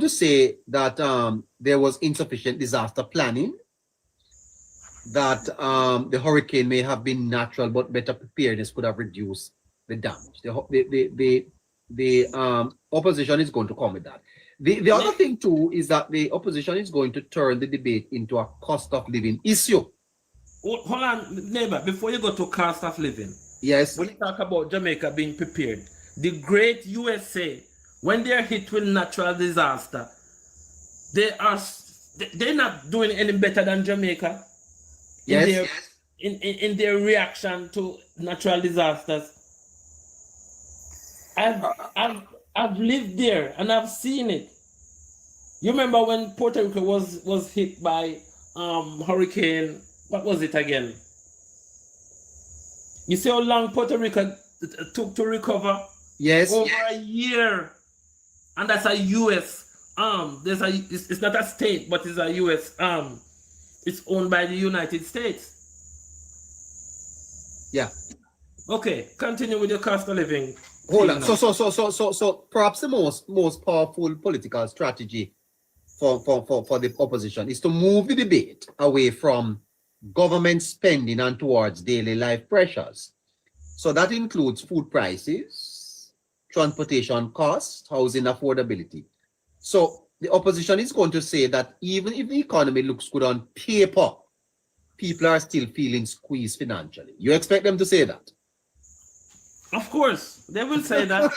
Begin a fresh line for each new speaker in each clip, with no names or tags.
to say that there was insufficient disaster planning, that the hurricane may have been natural, but better preparedness could have reduced the damage. The opposition is going to come with that. The other thing too is that the opposition is going to turn the debate into a cost of living issue.
Hold on, neighbor, before you go to cost of living.
Yes.
When you talk about Jamaica being prepared, the great USA, when they're hit with natural disaster, they're not doing any better than Jamaica.
Yes.
In their reaction to natural disasters. I've lived there and I've seen it. You remember when Puerto Rico was hit by hurricane, what was it again? You see how long Puerto Rico took to recover?
Yes.
Over a year. And that's a US it's not a state, but it's a US it's owned by the United States.
Yeah.
Okay, continue with your cost of living.
Hold on. So perhaps the most powerful political strategy for the opposition is to move the debate away from government spending and towards daily life pressures. So that includes food prices, transportation costs, housing affordability. So the opposition is going to say that even if the economy looks good on paper, people are still feeling squeezed financially. You expect them to say that?
Of course, they will say that.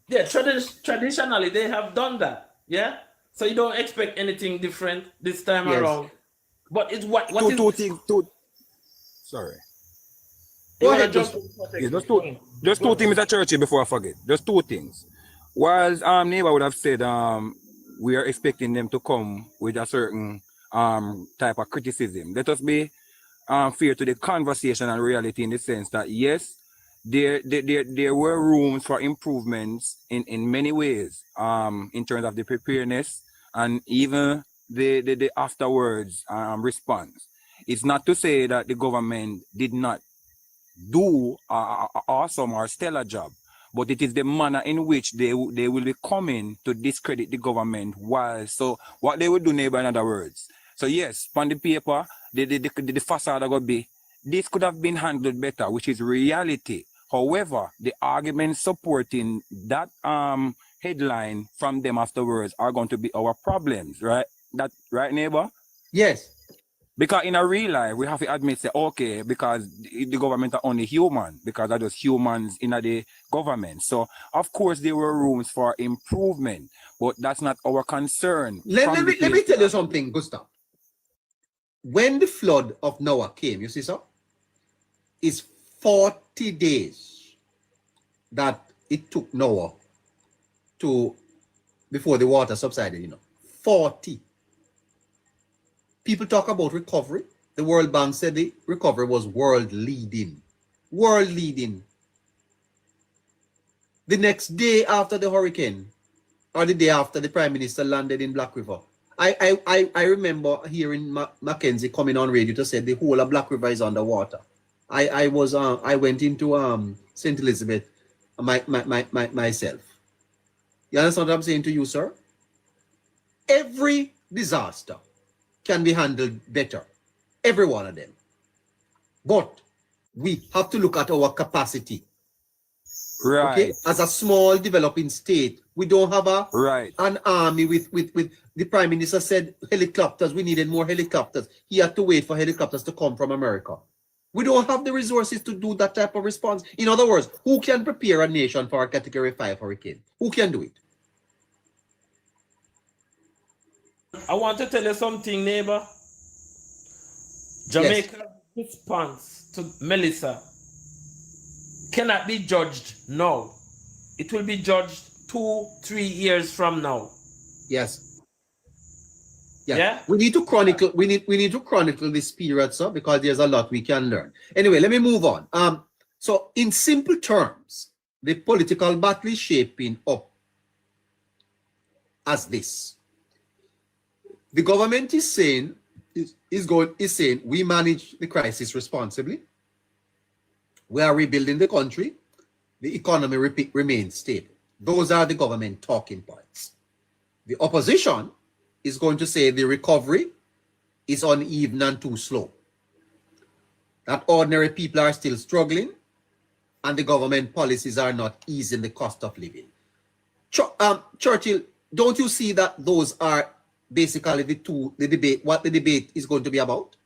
Yes.
Traditionally, they have done that. Yeah. So you don't expect anything different this time around. But it's
two things. Sorry.
Go ahead,
just two things, Mr. Churchy, before I forget. Just two things. Whilst neighbor would have said we are expecting them to come with a certain type of criticism. Let us be fair to the conversation and reality in the sense that yes, there were rooms for improvements in many ways in terms of the preparedness and even the afterwards response. It's not to say that the government did not do an awesome or stellar job, but it is the manner in which they will be coming to discredit the government. While so what they will do, neighbor, in other words. So yes, on the paper, the facade would be this could have been handled better, which is reality. However, the arguments supporting that headline from them afterwards are going to be our problems, right? That right, neighbor?
Yes.
Because in a real life, we have to admit, say, okay, because the government are only human, because are just humans in the government. So, of course, there were rooms for improvement, but that's not our concern.
Let me tell you something, Gustav. When the flood of Noah came, you see, so it's 40 days that it took Noah before the water subsided, 40. People talk about recovery. The World Bank said the recovery was world leading. World leading. The next day after the hurricane, or the day after the Prime Minister landed in Black River, I remember hearing Mackenzie coming on radio to say the whole of Black River is underwater. I went into St. Elizabeth myself. You understand what I'm saying to you, sir? Every disaster can be handled better. Every one of them. But we have to look at our capacity.
Right.
Okay? As a small developing state, we don't have an army with the Prime Minister said helicopters, we needed more helicopters. He had to wait for helicopters to come from America. We don't have the resources to do that type of response. In other words, who can prepare a nation for a Category 5 hurricane? Who can do it?
I want to tell you something, neighbor. Jamaica's response to Melissa cannot be judged now. It will be judged 2-3 years from now.
Yes. Yeah. We need to chronicle. We need to chronicle this period, sir, because there's a lot we can learn. Anyway, let me move on. So in simple terms, the political battle is shaping up as this. The government is saying we manage the crisis responsibly. We are rebuilding the country. the economy remains stable. Those are the government talking points. The opposition is going to say the recovery is uneven and too slow. That ordinary people are still struggling and the government policies are not easing the cost of living. Churchill, don't you see that those are basically the debate, what the debate is going to be about?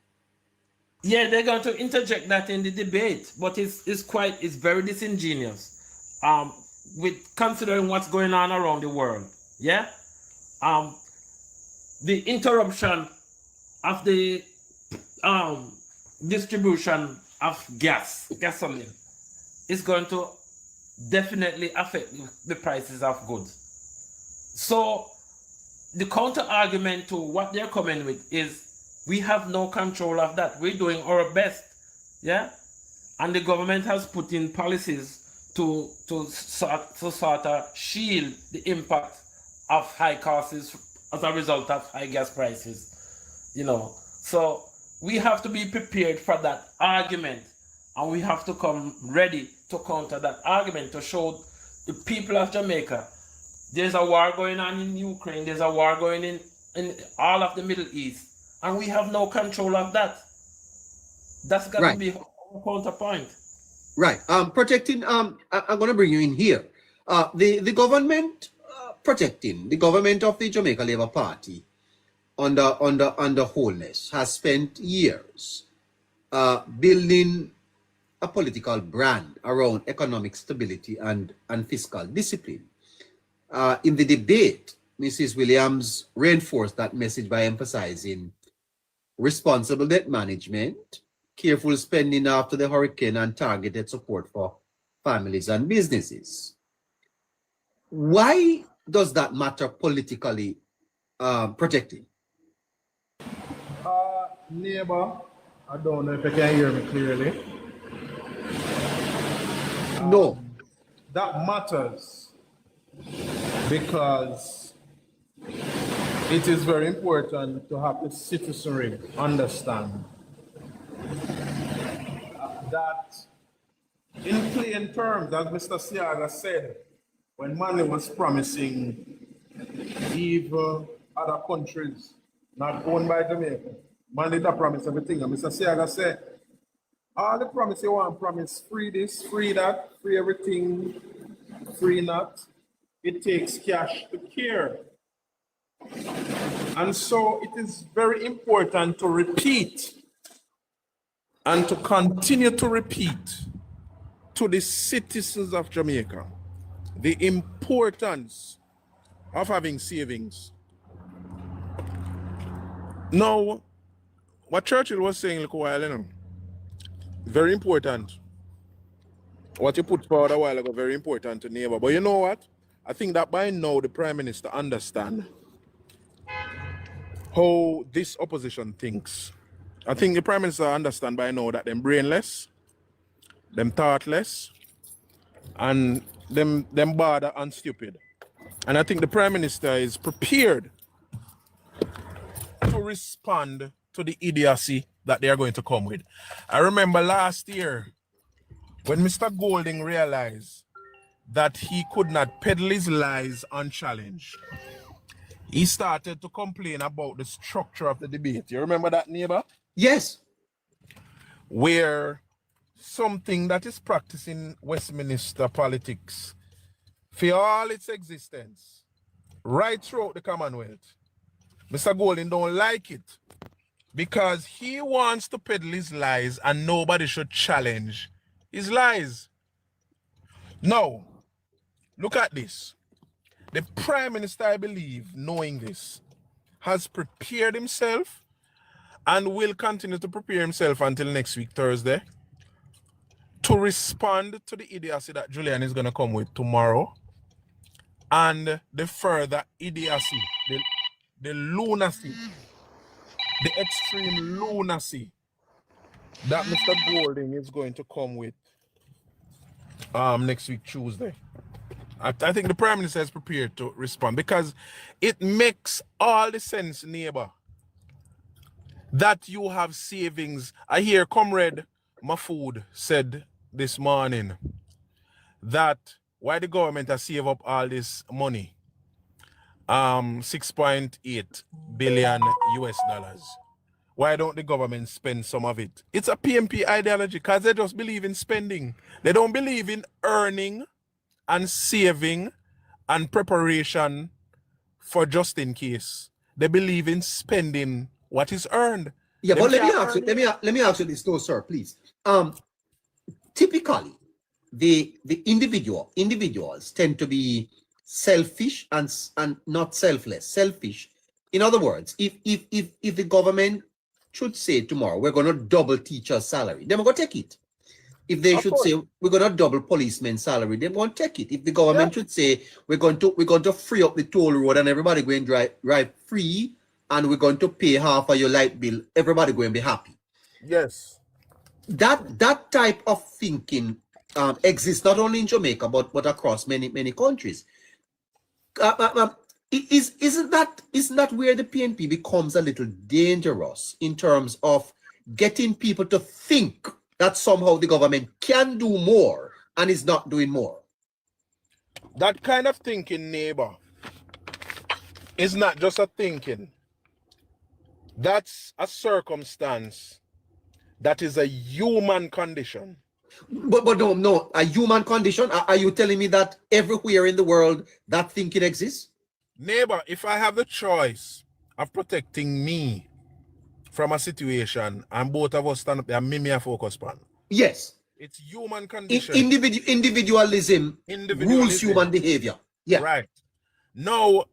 Yeah, they're going to interject that in the debate, but it's very disingenuous. With considering what's going on around the world. Yeah. The interruption of the distribution of gasoline is going to definitely affect the prices of goods. So the counter argument to what they're coming with is we have no control of that. We're doing our best, yeah, and the government has put in policies to sort of shield the impact of high costs as a result of high gas prices, you know. So we have to be prepared for that argument, and we have to come ready to counter that argument to show the people of Jamaica there's a war going on in Ukraine, there's a war going in all of the Middle East, and we have no control of that. That's got
Right.
to be a counterpoint.
Right. Protecting. I'm going to bring you in here. The government protecting the government of the Jamaica Labour Party under Holness has spent years building a political brand around economic stability and fiscal discipline. In the debate, Mrs. Williams reinforced that message by emphasizing responsible debt management, careful spending after the hurricane, and targeted support for families and businesses. Why does that matter politically, protecting?
Neighbor, I don't know if you can hear me clearly.
No.
That matters because it is very important to have the citizenry understand that in plain terms, as Mr. Siaga said, when money was promising even other countries not owned by Jamaica, money that promise everything. And Mr. Siaga said, all the promise you want, promise free this, free that, free everything, free not. It takes cash to care. And so it is very important to repeat and to continue to repeat to the citizens of Jamaica the importance of having savings. Now, what Churchill was saying a little while ago, very important. What you put forward a while ago, very important to neighbor. But you know what? I think that by now the Prime Minister understands how this opposition thinks. I think the Prime Minister understands by now that them brainless, them thoughtless, and them bad and stupid. And I think the Prime Minister is prepared to respond to the idiocy that they are going to come with. I remember last year when Mr. Golding realized that he could not peddle his lies unchallenged, he started to complain about the structure of the debate. You remember that, neighbor?
Yes.
Where something that is practiced in Westminster politics for all its existence, right throughout the Commonwealth, Mr. Golding don't like it because he wants to peddle his lies and nobody should challenge his lies. Now, look at this. The Prime Minister, I believe, knowing this, has prepared himself and will continue to prepare himself until next week, Thursday, to respond to the idiocy that Julian is going to come with tomorrow and the further idiocy, the lunacy, the extreme lunacy that Mr. Golding is going to come with next week, Tuesday. I think the Prime Minister is prepared to respond because it makes all the sense, neighbor, that you have savings. I hear Comrade Mahfood said this morning that why the government has saved up all this money, 6.8 billion US dollars. Why don't the government spend some of it? It's a PMP ideology because they just believe in spending. They don't believe in earning and saving and preparation for just in case. They believe in spending what is earned.
Yeah,
Them
but let me
can't
ask you,
earn it.
let me ask you this though, sir, please. Typically, the individuals tend to be selfish and not selfless. Selfish. In other words, if the government should say tomorrow we're going to double teacher salary, then we're going to take it. If they
Of
should
course.
say we're going to double policeman salary, they're going to take it. If the government
Yeah.
should say we're going to free up the toll road and everybody going to drive free and we're going to pay half of your light bill, everybody going to be happy.
Yes.
That type of thinking exists not only in Jamaica but across many countries. Isn't that where the PNP becomes a little dangerous in terms of getting people to think that somehow the government can do more and is not doing more?
That kind of thinking, neighbor, is not just a thinking. That's a circumstance that is a human condition.
But no, a human condition. Are you telling me that everywhere in the world that thinking exists?
Neighbor, if I have the choice of protecting me from a situation and both of us stand up there and me a focus on,
Yes.
it's human condition.
Individualism rules human behavior. Yeah.
Right. Now,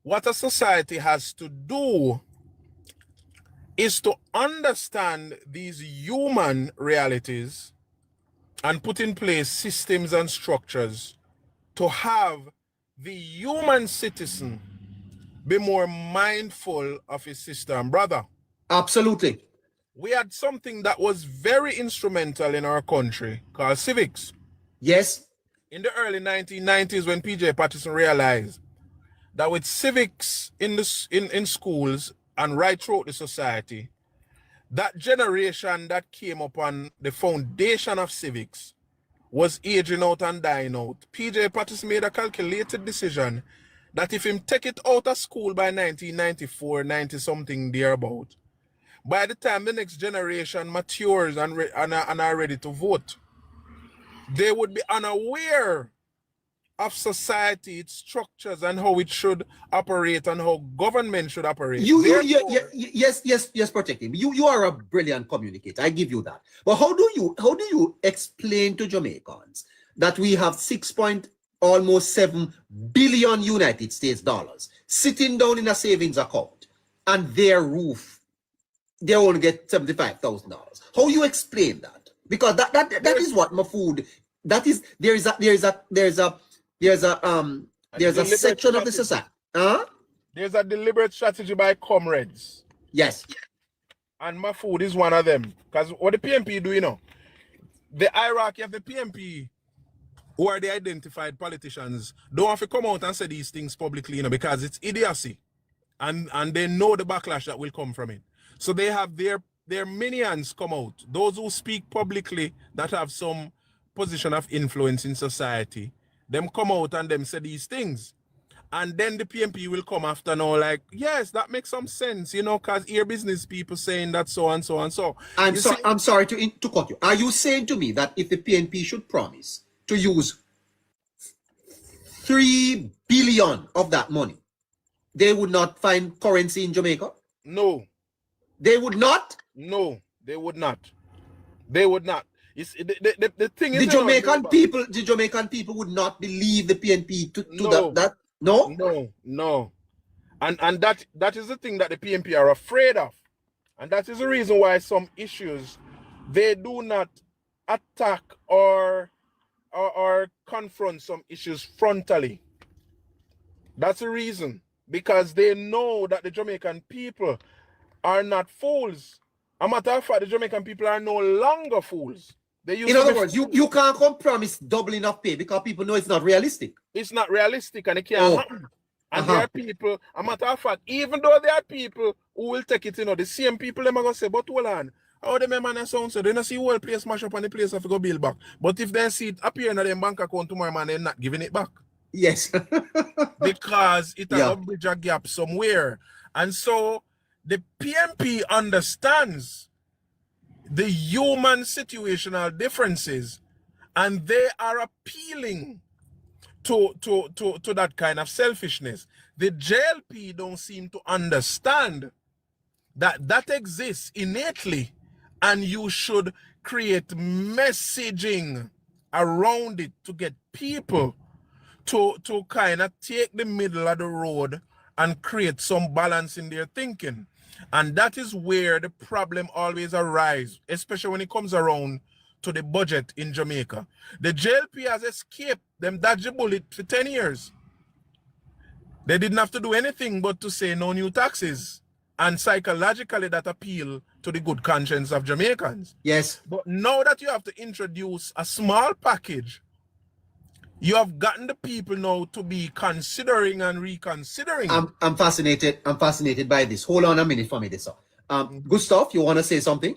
what a society has to do is to understand these human realities and put in place systems and structures to have the human citizen be more mindful of his sister and brother.
Absolutely.
We had something that was very instrumental in our country called civics.
Yes.
In the early 1990s, when PJ Patterson realized that with civics in schools and right throughout the society, that generation that came upon the foundation of civics was aging out and dying out. PJ Patterson made a calculated decision that if him take it out of school by 1994, 90 something thereabout, by the time the next generation matures and are ready to vote, they would be unaware of society, its structures, and how it should operate and how government should operate.
Yes, protecting. You are a brilliant communicator. I give you that. But how do you explain to Jamaicans that we have almost 7 billion United States dollars sitting down in a savings account and their roof, they only get $75,000? How you explain that? Because that is what my food. That is there's a section of the society.
There's a deliberate strategy by comrades.
Yes.
And my food is one of them. Because what the PMP do, the hierarchy of the PMP, who are the identified politicians, don't have to come out and say these things publicly, because it's idiocy. And they know the backlash that will come from it. So they have their minions come out. Those who speak publicly that have some position of influence in society, them come out and them say these things. And then the PMP will come after now like, yes, that makes some sense, because here business people saying that so and so and so.
I'm sorry to cut you. Are you saying to me that if the PNP should promise to use 3 billion of that money, they would not find currency in Jamaica?
No.
They would not?
No, they would not. They would not. The thing is,
the Jamaican people would not believe the PNP to that. No.
And that is the thing that the PNP are afraid of. And that is the reason why some issues they do not attack or confront some issues frontally. That's the reason. Because they know that the Jamaican people are not fools. A matter of fact, the Jamaican people are no longer fools.
In other words, you can't come promise doubling of pay because people know it's not realistic.
It's not realistic and it can't happen. And there are people, a matter of fact, even though there are people who will take it, the same people them are going to say, but hold on, How the man and sound so they don't see whole place smash up and the place have to go build back. But if they see it appear in their bank account tomorrow, man, they're not giving it back.
Yes.
Because it
Yeah.
has a bridge a gap somewhere. And so the PMP understands the human situational differences, and they are appealing to that kind of selfishness. The JLP don't seem to understand that that exists innately, and you should create messaging around it to get people to kind of take the middle of the road and create some balance in their thinking. And that is where the problem always arises, especially when it comes around to the budget in Jamaica. The JLP has escaped them dodgy bullet for 10 years. They didn't have to do anything but to say no new taxes. And psychologically that appeal to the good conscience of Jamaicans.
Yes.
But now that you have to introduce a small package, you have gotten the people now to be considering and reconsidering.
I'm fascinated. I'm fascinated by this. Hold on a minute for me, this. Gustav, you want to say something?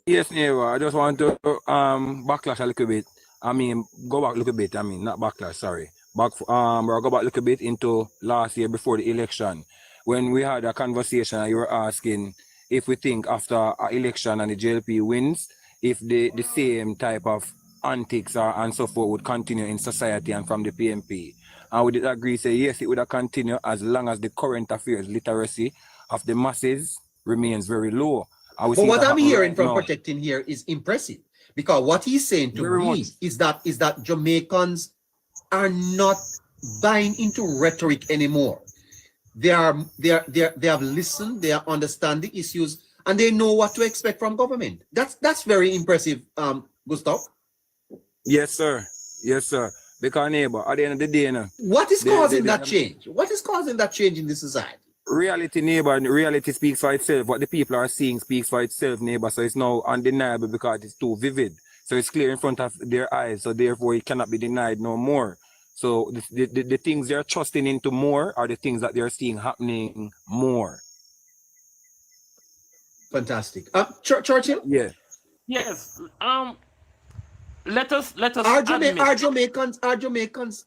Yes, Neva. I just want to backlash a little bit. I mean, go back a little bit. I mean, not backlash. Sorry. I'll go back a little bit into last year before the election, when we had a conversation and you were asking if we think after an election and the JLP wins, if the same type of antics and so forth would continue in society and from the PMP. And we did agree, say yes, it would continue as long as the current affairs literacy of the masses remains very low.
But what I'm hearing from Protecting here is impressive, because what he's saying to me is that Jamaicans are not buying into rhetoric anymore. They have listened, they are understanding issues, and they know what to expect from government. That's very impressive, Gustav.
Yes, sir. Yes, sir. Because neighbor, at the end of the day,
what is causing that change? What is causing that change in this society?
Reality, neighbor, reality speaks for itself. What the people are seeing speaks for itself, neighbor. So it's now undeniable because it's too vivid. So it's clear in front of their eyes. So therefore, it cannot be denied no more. So the things they're trusting into more are the things that they're seeing happening more.
Fantastic. Churchill?
Yeah.
Yes. Let us.
Are Jamaicans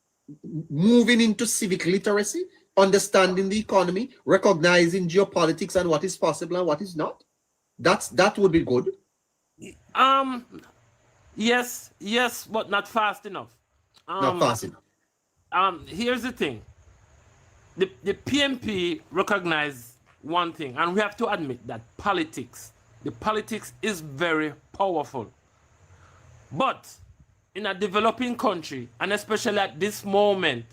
moving into civic literacy, understanding the economy, recognizing geopolitics and what is possible and what is not? That would be good.
Yes, but not fast enough.
Not fast enough.
Here's the thing. The PMP recognize one thing, and we have to admit that the politics is very powerful. But in a developing country, and especially at this moment,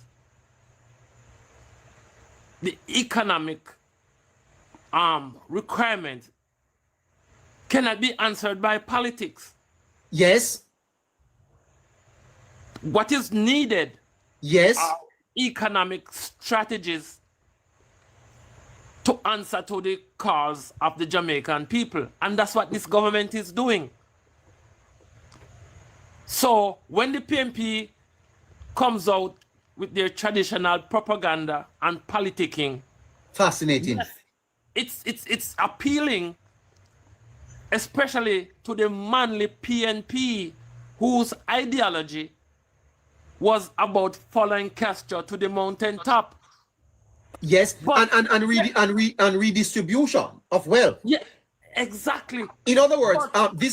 the economic requirement cannot be answered by politics.
Yes.
What is needed?
Yes.
Are economic strategies to answer to the cause of the Jamaican people. And that's what this government is doing. So when the PMP comes out with their traditional propaganda and politicking,
fascinating.
Yes, it's appealing, especially to the manly PNP, whose ideology was about following Castro to the mountaintop.
Yes, but, and redistribution of wealth.
Yeah, exactly.
In other words,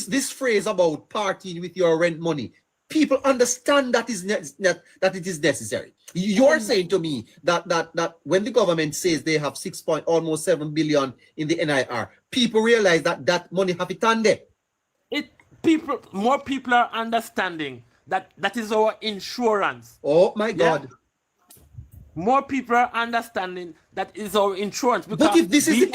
this phrase about partying with your rent money, people understand that that it is necessary. You're saying to me that when the government says they have almost 7 billion in the NIR, people realize that money have it on there.
More people are understanding that is our insurance.
Oh my God.
Yeah? More people are understanding that is our insurance.
But if this is the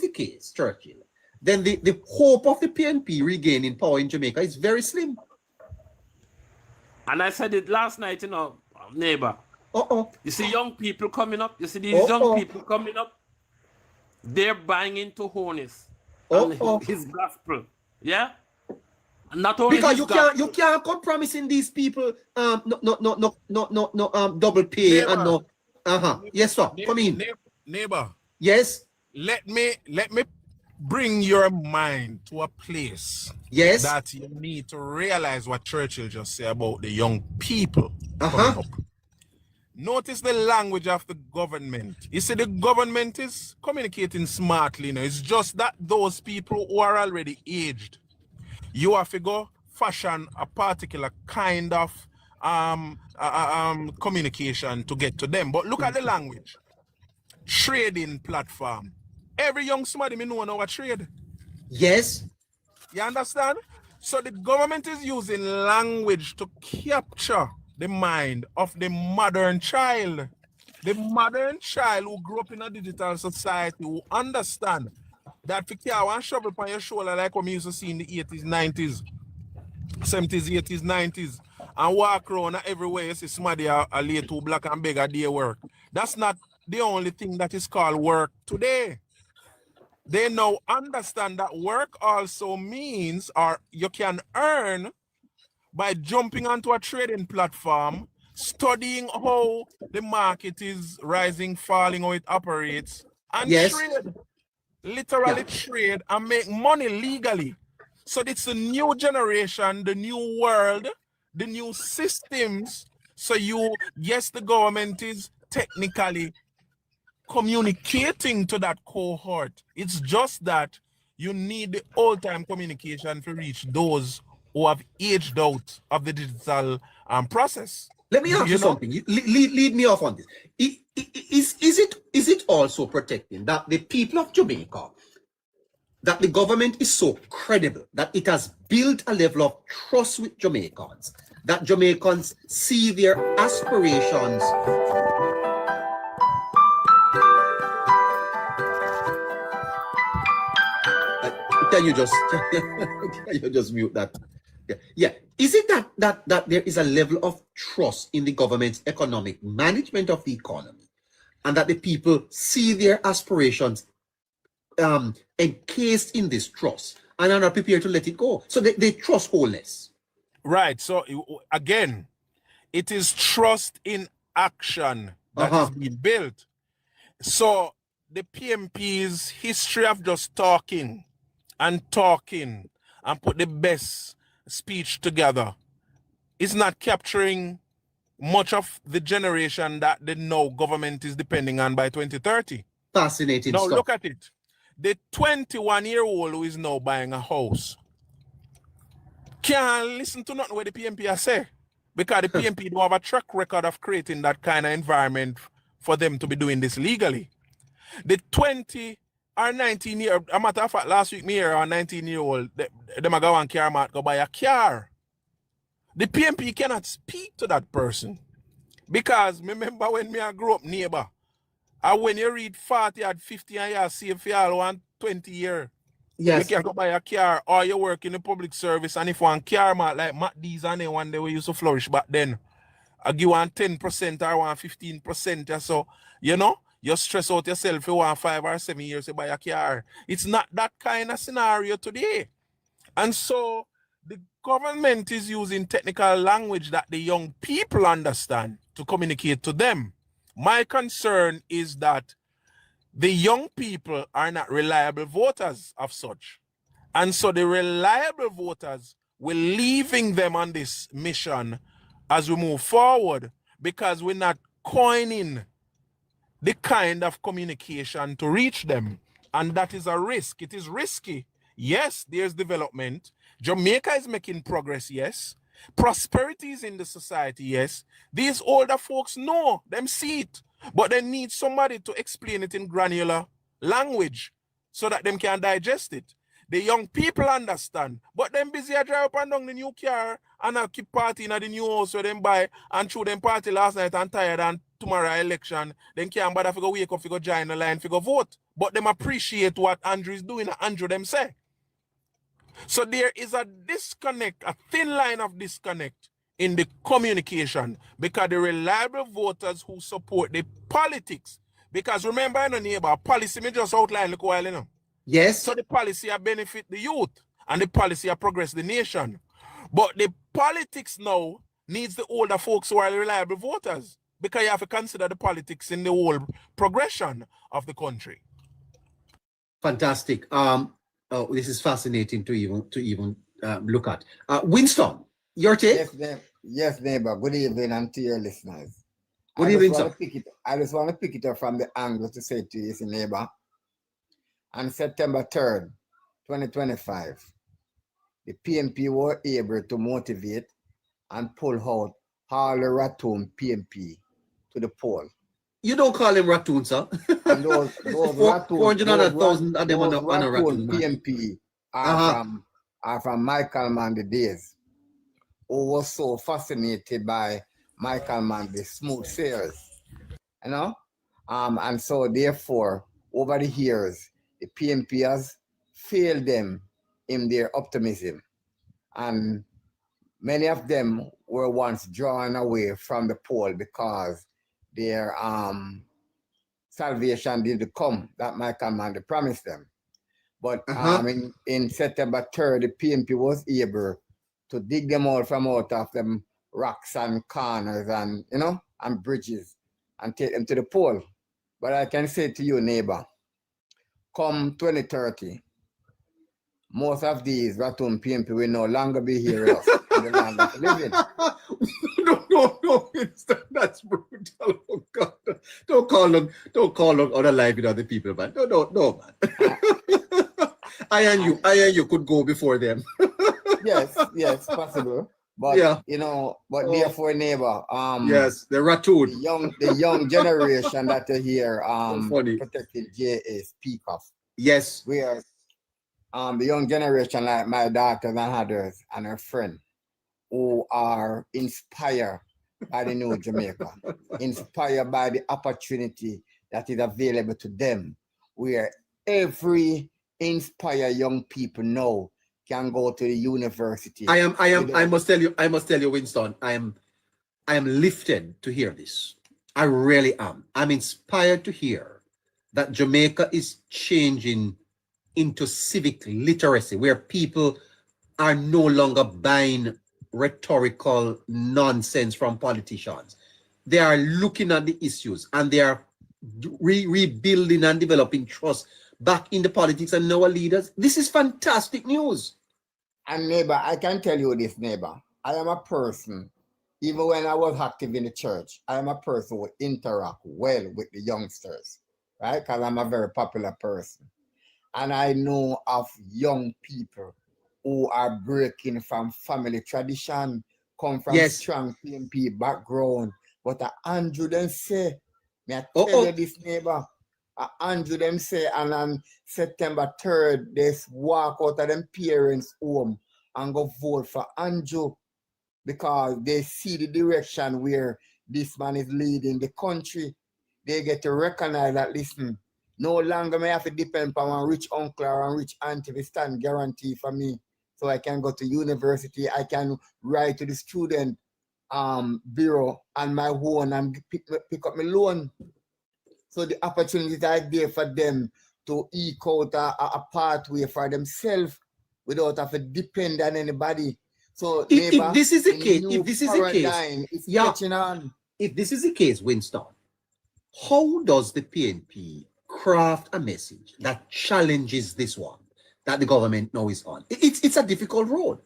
case, Churchill, then the hope of the PNP regaining power in Jamaica is very slim.
And I said it last night, neighbor. You see young people coming up. You see these young people coming up. They're buying into Honest and his gospel. Yeah? Not only
because you can't come promising these people double pay neighbor. And no yes sir come in
neighbor.
Yes,
let me bring your mind to a place
Yes.
that you need to realize what Churchill just said about the young people
Uh-huh.
coming up. Notice the language of the government. You see, the government is communicating smartly now. It's just that those people who are already aged, you have to go fashion a particular kind of communication to get to them. But look at the language. Trading platform. Every young somebody may know our trade.
Yes.
You understand? So the government is using language to capture the mind of the modern child. The modern child who grew up in a digital society, who understand that if you carry one shovel on your shoulder like what we used to see in the 80s, 90s, 70s, 80s, 90s, and walk around everywhere, you see somebody a lay too black and beg a day work. That's not the only thing that is called work today. They now understand that work also means, or you can earn by jumping onto a trading platform, studying how the market is rising, falling, how it operates, and
Yes.
trade. Literally trade and make money legally. So it's the new generation, the new world, the new systems. So yes, the government is technically communicating to that cohort. It's just that you need the old-time communication to reach those who have aged out of the digital process.
Let me ask you something. Lead me off on this. Is it also protecting that the people of Jamaica, that the government is so credible that it has built a level of trust with Jamaicans, that Jamaicans see their aspirations? Can you just mute that? Yeah. Is it that there is a level of trust in the government's economic management of the economy, and that the people see their aspirations encased in this trust and are not prepared to let it go? So they trust wholeness.
Right. So again, it is trust in action that is being built. So the PMP's history of just talking and put the best speech together is not capturing much of the generation that the now government is depending on by 2030.
Fascinating
now
stuff.
Look at it. The 21-year-old who is now buying a house can't listen to nothing what the PMP has say, because the PMP don't have a track record of creating that kind of environment for them to be doing this legally. The 20 or 19-year, a matter of fact, last week me here, a 19-year-old, them a go and car mart go buy a car. The PMP cannot speak to that person, because remember when me I grew up neighbor, and when you read 40 or 50 and you save for all 120 years,
yes,
you can go buy a car, or you work in the public service, and if one car mart like Matt D's and then one day we used to flourish back then, I give one 10% or one 15% or so, you stress out yourself for 5 or 7 years to buy a car. It's not that kind of scenario today. And so the government is using technical language that the young people understand to communicate to them. My concern is that the young people are not reliable voters of such. And so the reliable voters, we're leaving them on this mission as we move forward, because we're not coining the kind of communication to reach them. And that is a risk. It is risky. Yes, there's development. Jamaica is making progress, yes. Prosperity is in the society, yes. These older folks know, them see it, but they need somebody to explain it in granular language so that them can digest it. The young people understand, but them busy a drive up and down the new car and a keep partying at the new house where them buy and through them party last night and tired, and tomorrow election, then can't bother to go wake up, to go join the line, to go vote. But them appreciate what Andrew is doing, and Andrew them say. So there is a disconnect, a thin line of disconnect in the communication, because the reliable voters who support the politics, because remember, neighbor, policy me just outline look a while,
Yes.
So the policy will benefit the youth, and the policy will progress the nation. But the politics now needs the older folks who are reliable voters, because you have to consider the politics in the whole progression of the country.
Fantastic. Oh, this is fascinating to even look at. Winston, your take?
Yes, neighbor. Good evening, and to your listeners.
Good evening, sir.
I just want to pick it up from the angle to say to you, neighbor. On September 3rd, 2025, the PNP were able to motivate and pull out all the Ratoon PNP to the poll.
You don't call him raccoon, sir.
And those Ratoon,
400,000 of them on a
Ratoon
raccoon, man.
PNP are from Michael Mann the days, who was so fascinated by Michael Mann, the smooth sailors, you know? And so therefore, over the years, the PNP has failed them in their optimism. And many of them were once drawn away from the poll because their salvation didn't come that Michael Mann promised them. But in September 3rd, the PNP was able to dig them out from out of them rocks and corners and, you know, and bridges and take them to the poll. But I can say to you, neighbor, come 2030, most of these Ratoon PNP will no longer be here with us in the land of the living.
No, Winston, that's brutal. Oh God. Don't call them unalive other people, man. No, man. I and you could go before them.
yes, possible. But
yeah.
you know, therefore, neighbor,
yes, the Ratoon.
The young generation that are here protecting J.A. speak of.
Yes.
Where the young generation like my daughters and others and her friend who are inspired by the new Jamaica, inspired by the opportunity that is available to them, where every inspired young people now can go to the university.
I must tell you, Winston, I am lifted to hear this. I really am. I'm inspired to hear that Jamaica is changing into civic literacy, where people are no longer buying rhetorical nonsense from politicians. They are looking at the issues and they are rebuilding and developing trust back in the politics and our leaders. This is fantastic news.
And neighbor, I can tell you this, neighbor. I am a person, even when I was active in the church, I am a person who interact well with the youngsters, right? Because I'm a very popular person. And I know of young people who are breaking from family tradition, come from strong PNP background. But Andrew them say, may I tell you this, neighbor, Andrew them say, and on September 3rd, they walk out of them parents' home and go vote for Andrew because they see the direction where this man is leading the country. They get to recognize that, listen, no longer may I have to depend on a rich uncle or a rich auntie to stand guarantee for me. So I can go to university, I can write to the student bureau on my own and pick up my loan. So the opportunities are there for them to eke out a pathway for themselves without having to depend on anybody. So
if this is the case, if this is the case, Winston, how does the PNP craft a message that challenges this one that the government now is on? It's a difficult road.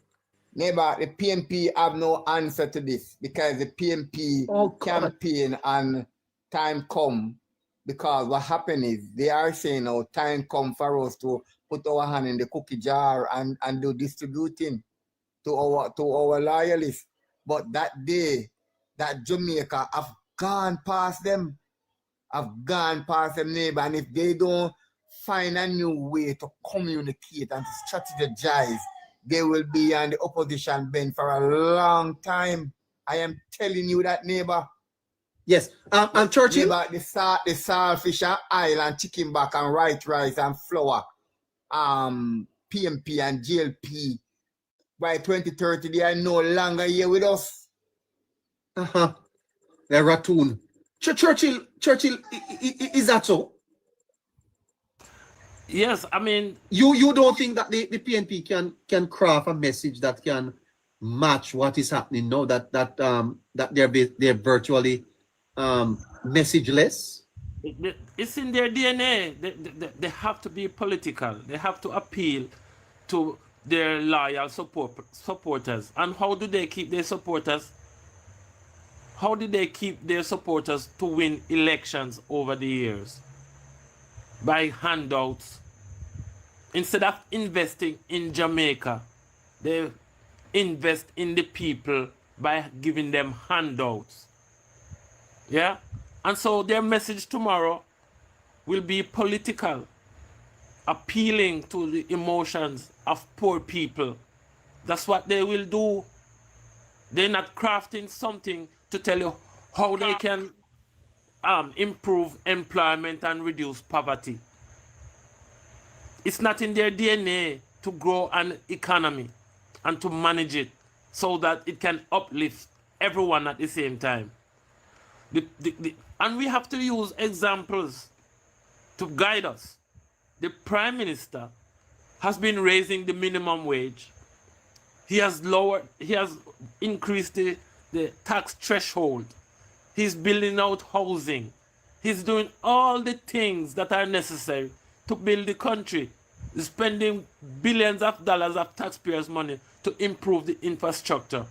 Neighbor, the PNP have no answer to this because the PNP campaign and time come, because what happened is they are saying, oh, time come for us to put our hand in the cookie jar and do distributing to our loyalists. But that day, that Jamaica have gone past them, neighbor. And if they don't find a new way to communicate and to strategize, they will be on the opposition bench for a long time. I am telling you that, neighbor.
Yes, and Churchill.
Neighbor, the saltfish and oil and chicken back and white rice and flour, PMP and GLP, by 2030, they are no longer here with us.
They're Ratoon. Churchill, is that so?
Yes, I mean,
you don't think that the PNP can craft a message that can match what is happening now, that they're virtually messageless?
It's in their DNA. They have to be political. They have to appeal to their loyal supporters. And how do they keep their supporters? How did they keep their supporters to win elections over the years? By handouts. Instead of investing in Jamaica, they invest in the people by giving them handouts. Yeah? And so their message tomorrow will be political, appealing to the emotions of poor people. That's what they will do. They're not crafting something to tell you how they can improve employment and reduce poverty. It's not in their DNA to grow an economy and to manage it so that it can uplift everyone at the same time. And we have to use examples to guide us. The Prime Minister has been raising the minimum wage. He has increased the tax threshold. He's building out housing. He's doing all the things that are necessary to build the country. He's spending billions of dollars of taxpayers' money to improve the infrastructure.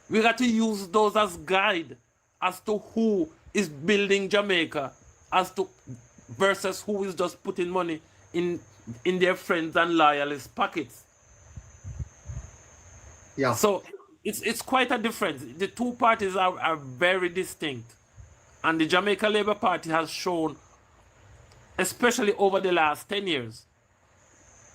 We got to use those as guide as to who is building Jamaica, versus who is just putting money in their friends and loyalists' pockets.
Yeah.
So it's quite a difference. The two parties are very distinct. And the Jamaica Labour Party has shown, especially over the last 10 years,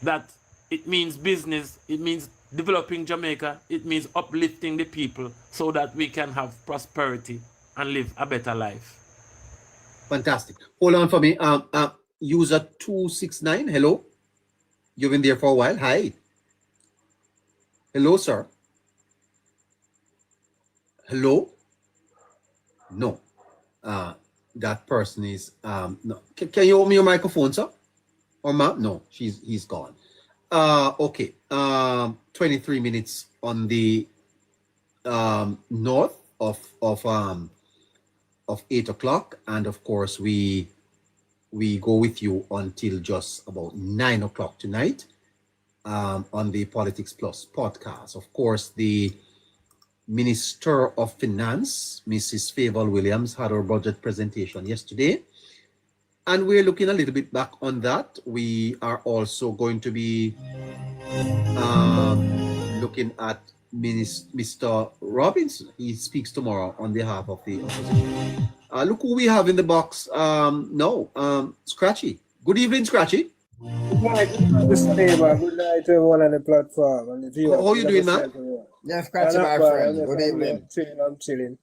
that it means business, it means developing Jamaica, it means uplifting the people so that we can have prosperity and live a better life.
Fantastic. Hold on for me. User 269, hello. You've been there for a while. Hi. Hello, sir. Hello? No. That person is no. Can you open your microphone, sir? Or ma'am? No, he's gone. Okay. 23 minutes on the north of 8 o'clock, and of course we go with you until just about 9 o'clock tonight on the Politics Plus podcast. Of course, the Minister of Finance, Mrs. Favour Williams, had her budget presentation yesterday, and we're looking a little bit back on that. We are also going to be looking at Mr. Robinson. He speaks tomorrow on behalf of the opposition. Look who we have in the box. Scratchy. Good evening, Scratchy.
Good night, Mr. Neighbor. Good night to everyone on the platform. And the viewers.
How are you doing, man?
Yeah, Scratchy, my friend. Good evening.
I'm chilling.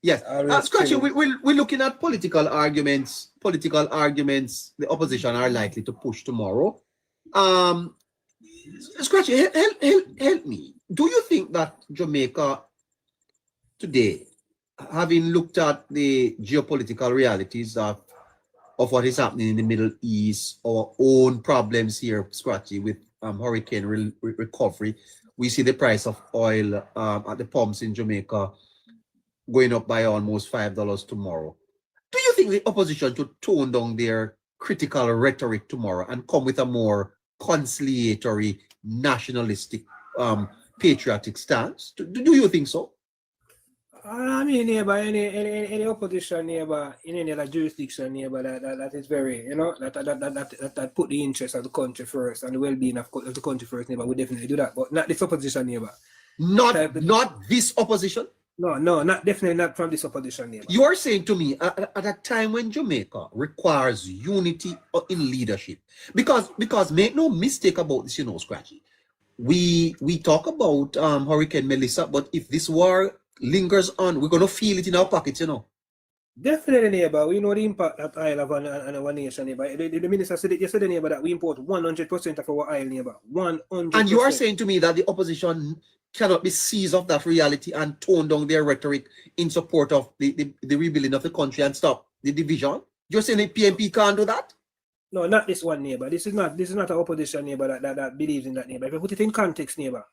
Yes, Scratchy, we're looking at political arguments. The opposition are likely to push tomorrow. Scratchy, help me. Do you think that Jamaica today, having looked at the geopolitical realities of what is happening in the Middle East, our own problems here, Scratchy, with hurricane recovery, we see the price of oil at the pumps in Jamaica going up by almost $5 tomorrow. Do you think the opposition should tone down their critical rhetoric tomorrow and come with a more conciliatory, nationalistic, patriotic stance? Do you think so?
I mean, neighbor, any opposition neighbor in any other jurisdiction neighbor that is very, that put the interest of the country first and the well-being of the country first, neighbor, we definitely do that. But not this opposition neighbor.
Not this opposition?
No, definitely not from this opposition neighbor.
You are saying to me at a time when Jamaica requires unity in leadership, because make no mistake about this, Scratchy. We talk about Hurricane Melissa, but if this war lingers on, we're gonna feel it in our pockets,
Definitely, neighbor. We know the impact that oil have on our nation, neighbor. The minister said it yesterday, neighbor, that we import 100% of our oil, neighbor. 100%.
And you are saying to me that the opposition cannot be seized of that reality and tone down their rhetoric in support of the rebuilding of the country and stop the division? You're saying the PNP can't do that?
No, not this one, neighbor. This is not an opposition, neighbor, that believes in that, neighbor. If you put it in context, neighbor,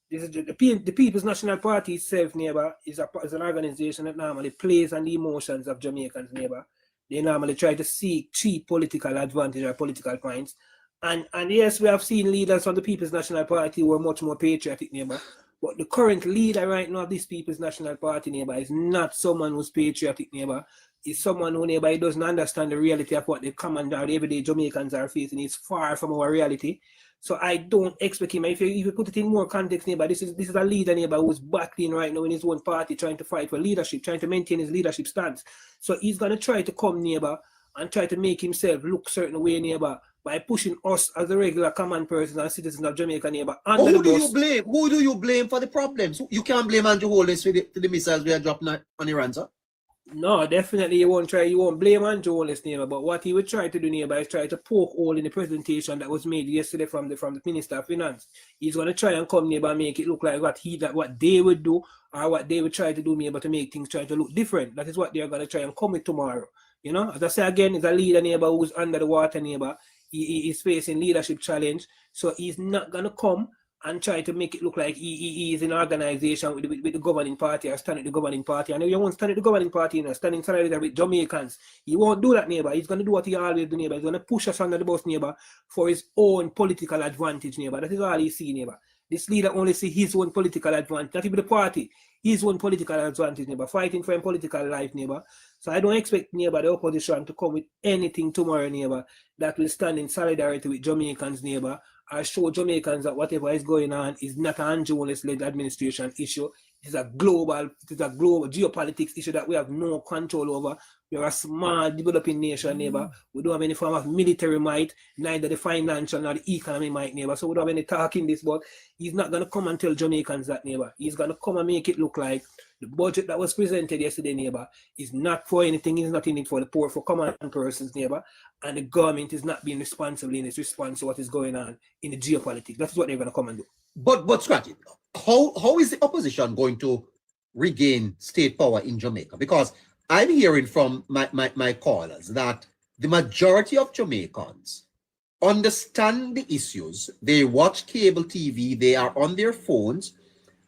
this is the People's National Party itself, neighbor, is an organization that normally plays on the emotions of Jamaicans, neighbor. They normally try to seek cheap political advantage or political points. And yes, we have seen leaders from the People's National Party who are much more patriotic, neighbor. But the current leader right now of this People's National Party, neighbor, is not someone who's patriotic, neighbor. It's someone who, neighbor, he doesn't understand the reality of what the common or the everyday Jamaicans are facing. It's far from our reality. So I don't expect him. If you put it in more context, neighbor, this is a leader, neighbor, who's battling right now in his own party, trying to fight for leadership, trying to maintain his leadership stance. So he's gonna try to come, neighbor, and try to make himself look certain way, neighbor, by pushing us as the regular common persons and citizens of Jamaica, neighbor.
Who do you blame? Who do you blame for the problems? You can't blame Andrew Holness for the missiles we are dropping on Iran, sir.
No, definitely you won't blame Andrew Holness, neighbor, but what he would try to do, neighbor, is try to poke hole in the presentation that was made yesterday from the Minister of Finance. He's gonna try and come, neighbor, and make it look like what they would do or what they would try to do, neighbor, to make things try to look different. That is what they're gonna try and come with tomorrow. You know, as I say again, it's a leader, neighbor, who's under the water, neighbor. He is facing leadership challenge, so he's not gonna come and try to make it look like he is in an organization with the governing party or stand with the governing party. And if you won't stand with the governing party, stand in solidarity with Jamaicans, he won't do that, neighbor. He's going to do what he always do, neighbor. He's going to push us under the bus, neighbor, for his own political advantage, neighbor. That is all he see, neighbor. This leader only see his own political advantage, not even the party, his own political advantage, neighbor, fighting for his political life, neighbor. So I don't expect, neighbor, the opposition to come with anything tomorrow, neighbor, that will stand in solidarity with Jamaicans, neighbor, or show Jamaicans that whatever is going on is not an Andrew Holness-led administration issue. It is a global geopolitics issue that we have no control over. We are a small developing nation, neighbor. We don't have any form of military might, neither the financial nor the economic might, neighbor. So we don't have any talk in this, but he's not going to come and tell Jamaicans that, neighbor. He's going to come and make it look like the budget that was presented yesterday, neighbor, is not for anything. It's not in it for the poor, for common persons, neighbor. And the government is not being responsible in its response to what is going on in the geopolitics. That's what they're going to come and do.
But Scratchy, how is the opposition going to regain state power in Jamaica? Because I'm hearing from my callers that the majority of Jamaicans understand the issues. They watch cable TV, they are on their phones,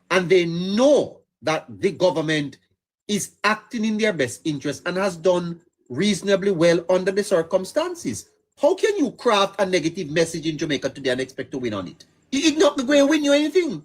and they know that the government is acting in their best interest and has done reasonably well under the circumstances. How can you craft a negative message in Jamaica today and expect to win on it? It's not going to win you anything.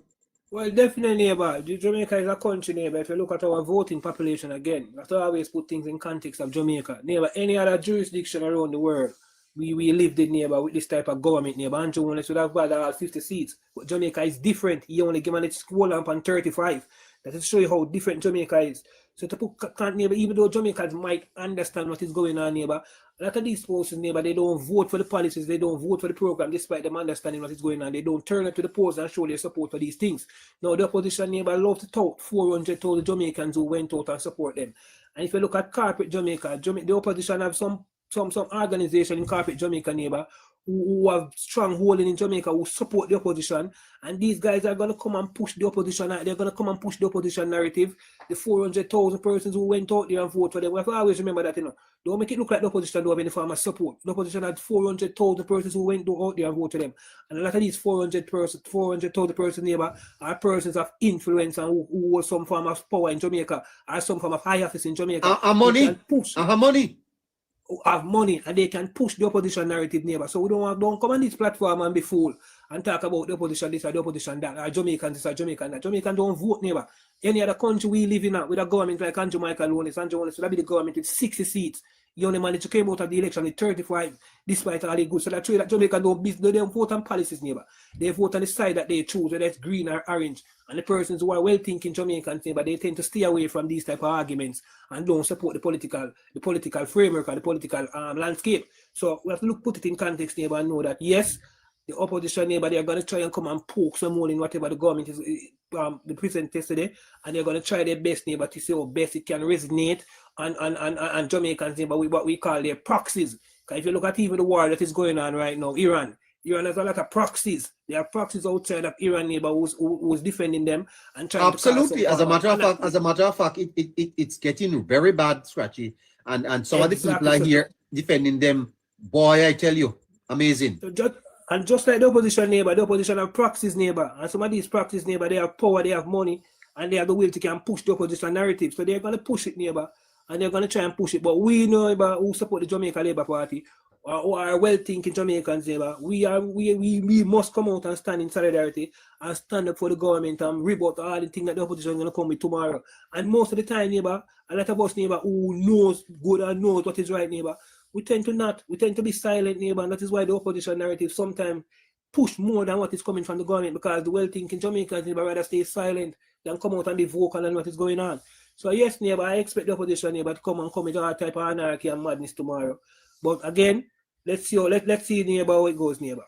Well, definitely, neighbor. Jamaica is a country, neighbor. If you look at our voting population again, we have to always put things in context of Jamaica. Neighbor, any other jurisdiction around the world, we lived in, neighbor, with this type of government, neighbor. Andrew Holness would have got all 50 seats. But Jamaica is different. He only given it school lamp on 35. That is show you how different Jamaica is. So to put, neighbor, even though Jamaicans might understand what is going on, neighbor, a lot of these persons, neighbor, they don't vote for the policies, they don't vote for the program, despite them understanding what is going on. They don't turn up to the polls and show their support for these things. Now, the opposition, neighbor, love to tout 400,000 Jamaicans who went out and support them. And if you look at corporate Jamaica, the opposition have some organization in corporate Jamaica, neighbor, who have strong holding in Jamaica, who support the opposition, and these guys are going to come and push the opposition. They're going to come and push the opposition narrative. The 400,000 persons who went out there and vote for them. We have to always remember that, don't make it look like the opposition don't have any form of support. The opposition had 400,000 persons who went out there and voted for them, and a lot of these 400,000 persons, neighbor, are persons of influence and who hold some form of power in Jamaica, or some form of high office in Jamaica.
Money. Money.
Have money, and they can push the opposition narrative, neighbor. So we don't come on this platform and be fool and talk about the opposition this or the opposition that, or Jamaicans this or Jamaican that. Jamaicans don't vote, neighbor. Any other country we live in with a government like Andrew Holness would be the government with 60 seats. He only managed to came out of the election with 35, despite all the good. So that's true that Jamaica don't vote on policies, neighbor. They vote on the side that they choose, whether it's green or orange. And the persons who are well-thinking Jamaicans, neighbor, they tend to stay away from these type of arguments and don't support the political framework or the political landscape. So we have to put it in context, neighbor, and know that yes, the opposition, neighbor, they are going to try and come and poke some more in whatever the government is the president yesterday, and they're going to try their best, neighbor, to see how best it can resonate on Jamaicans, neighbor, with what we call their proxies. Because if you look at even the war that is going on right now, Iran has a lot of proxies. There are proxies outside of Iran, neighbor, who's defending them and trying
absolutely.
to
As a matter of fact, it's getting very bad, Scratchy, and some of the people are here defending them. Boy, I tell you, amazing.
So just like the opposition, neighbor, the opposition have proxies, neighbor, and some of these proxies, neighbor, they have power, they have money, and they have the will to can push the opposition narrative. So they're going to push it, neighbor. and they're going to try and push it. But we know about who support the Jamaica Labour Party, or who are well-thinking Jamaicans, we must come out and stand in solidarity and stand up for the government and rebut all the things that the opposition is going to come with tomorrow. And most of the time, neighbor, a lot of us, neighbor, who knows good and knows what is right, neighbor, we tend to be silent, neighbor, and that is why the opposition narrative sometimes push more than what is coming from the government, because the well-thinking Jamaicans, neighbor, rather stay silent than come out and be vocal on what is going on. So yes, neighbor, I expect the opposition, neighbor, to come with all type of anarchy and madness tomorrow. But again, let's see, neighbor, how it goes, neighbor.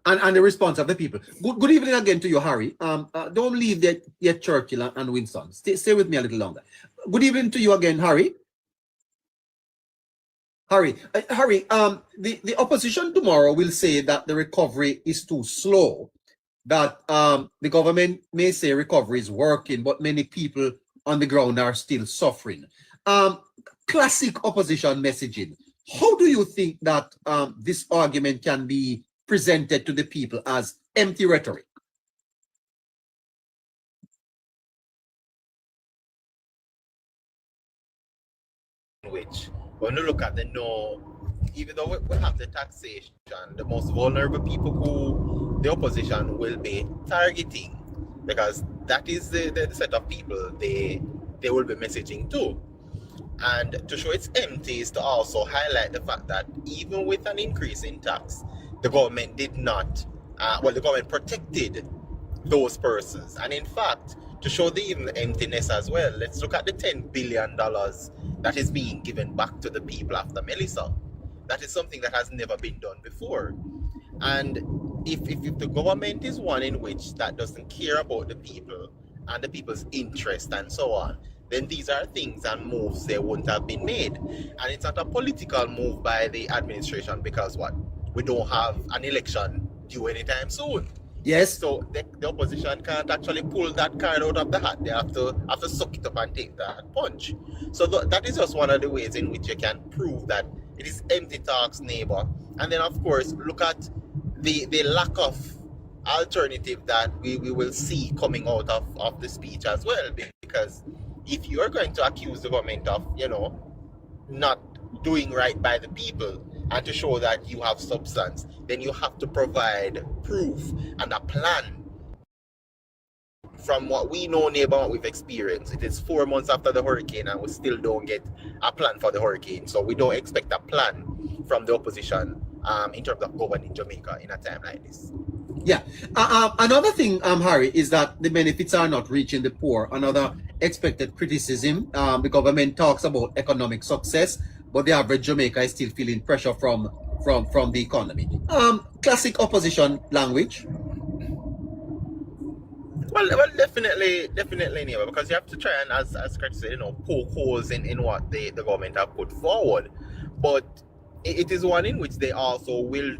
And the response of the people. Good evening again to you, Harry. Don't leave yet, Churchill and Winston. Stay with me a little longer. Good evening to you again, Harry. Harry, the opposition tomorrow will say that the recovery is too slow, that the government may say recovery is working, but many people on the ground are still suffering. Classic opposition messaging. How do you think that this argument can be presented to the people as empty rhetoric?
Which, when you look at the even though we have the taxation, the most vulnerable people who the opposition will be targeting, because that is the set of people they will be messaging to. And to show it's empty is to also highlight the fact that even with an increase in tax, the government did not, the government protected those persons. And in fact, to show the even emptiness as well, let's look at the $10 billion that is being given back to the people after Melissa. That is something that has never been done before. And if the government is one in which that doesn't care about the people and the people's interest and so on, then these are things and moves they wouldn't have been made. And it's not a political move by the administration, because what? We don't have an election due anytime soon.
Yes.
So the opposition can't actually pull that card out of the hat. They have to suck it up and take that punch. So that is just one of the ways in which you can prove that it is empty talks, neighbor. And then of course look at the lack of alternative that we will see coming out of the speech as well. Because if you are going to accuse the government of, not doing right by the people, and to show that you have substance, then you have to provide proof and a plan. From what we know, neighbor, what we've experienced, it is 4 months after the hurricane and we still don't get a plan for the hurricane. So we don't expect a plan from the opposition in terms of governing Jamaica in a time like this.
Yeah. Another thing, Harry, is that the benefits are not reaching the poor. Another expected criticism. The government talks about economic success, but the average Jamaica is still feeling pressure from the economy. Classic opposition language.
Well, definitely, neighbor, because you have to try and, as Chris said, poke holes in what the government have put forward. But it is one in which they also will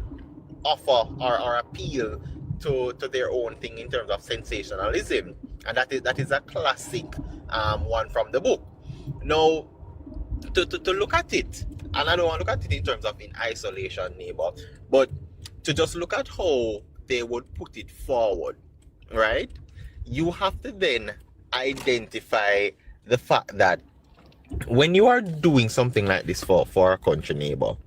offer or appeal to their own thing in terms of sensationalism, and that is a classic one from the book. Now, to look at it, and I don't want to look at it in terms of in isolation, neighbor, but to just look at how they would put it forward, right? You have to then identify the fact that when you are doing something like this for a country, neighbor,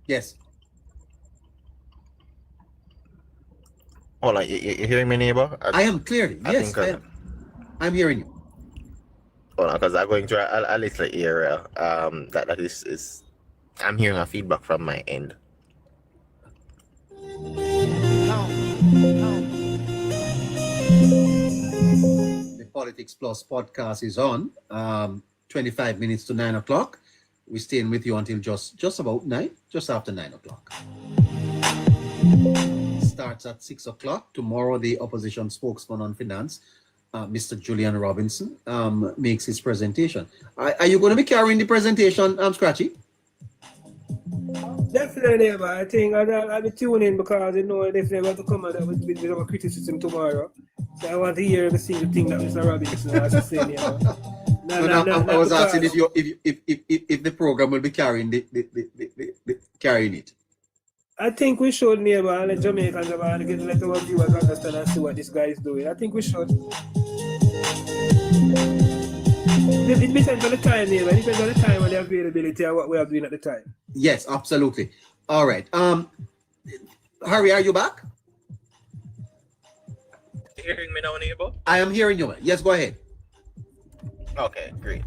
Yes.
hold on, you hearing me, neighbor?
I am clearly. Yes, I'm hearing you.
Hold on, because I'm going through a little area that is I'm hearing a feedback from my end.
The Politics Plus podcast is on. 25 minutes to 9 o'clock. We're staying with you until just about 9, just after 9 o'clock. Starts at 6 o'clock. Tomorrow, the opposition spokesman on finance, Mr. Julian Robinson, makes his presentation. Are you going to be carrying the presentation, Scratchy?
Definitely, but I think I'll be tuning in, because I know I definitely want to come out with our criticism tomorrow. So I want to hear every single thing that Mr. Robinson has to say.
I was asking if the program will be carrying carrying it.
I think we should, neighbor, and let Jamaicans let our viewers understand and see what this guy is doing. I think we should. It depends on the time, neighbor. It depends on the time and the availability and what we are doing at the time.
Yes, absolutely. All right. Harry, are you back?
Hearing me now, neighbor?
I am hearing you. Yes, go ahead.
Okay, great.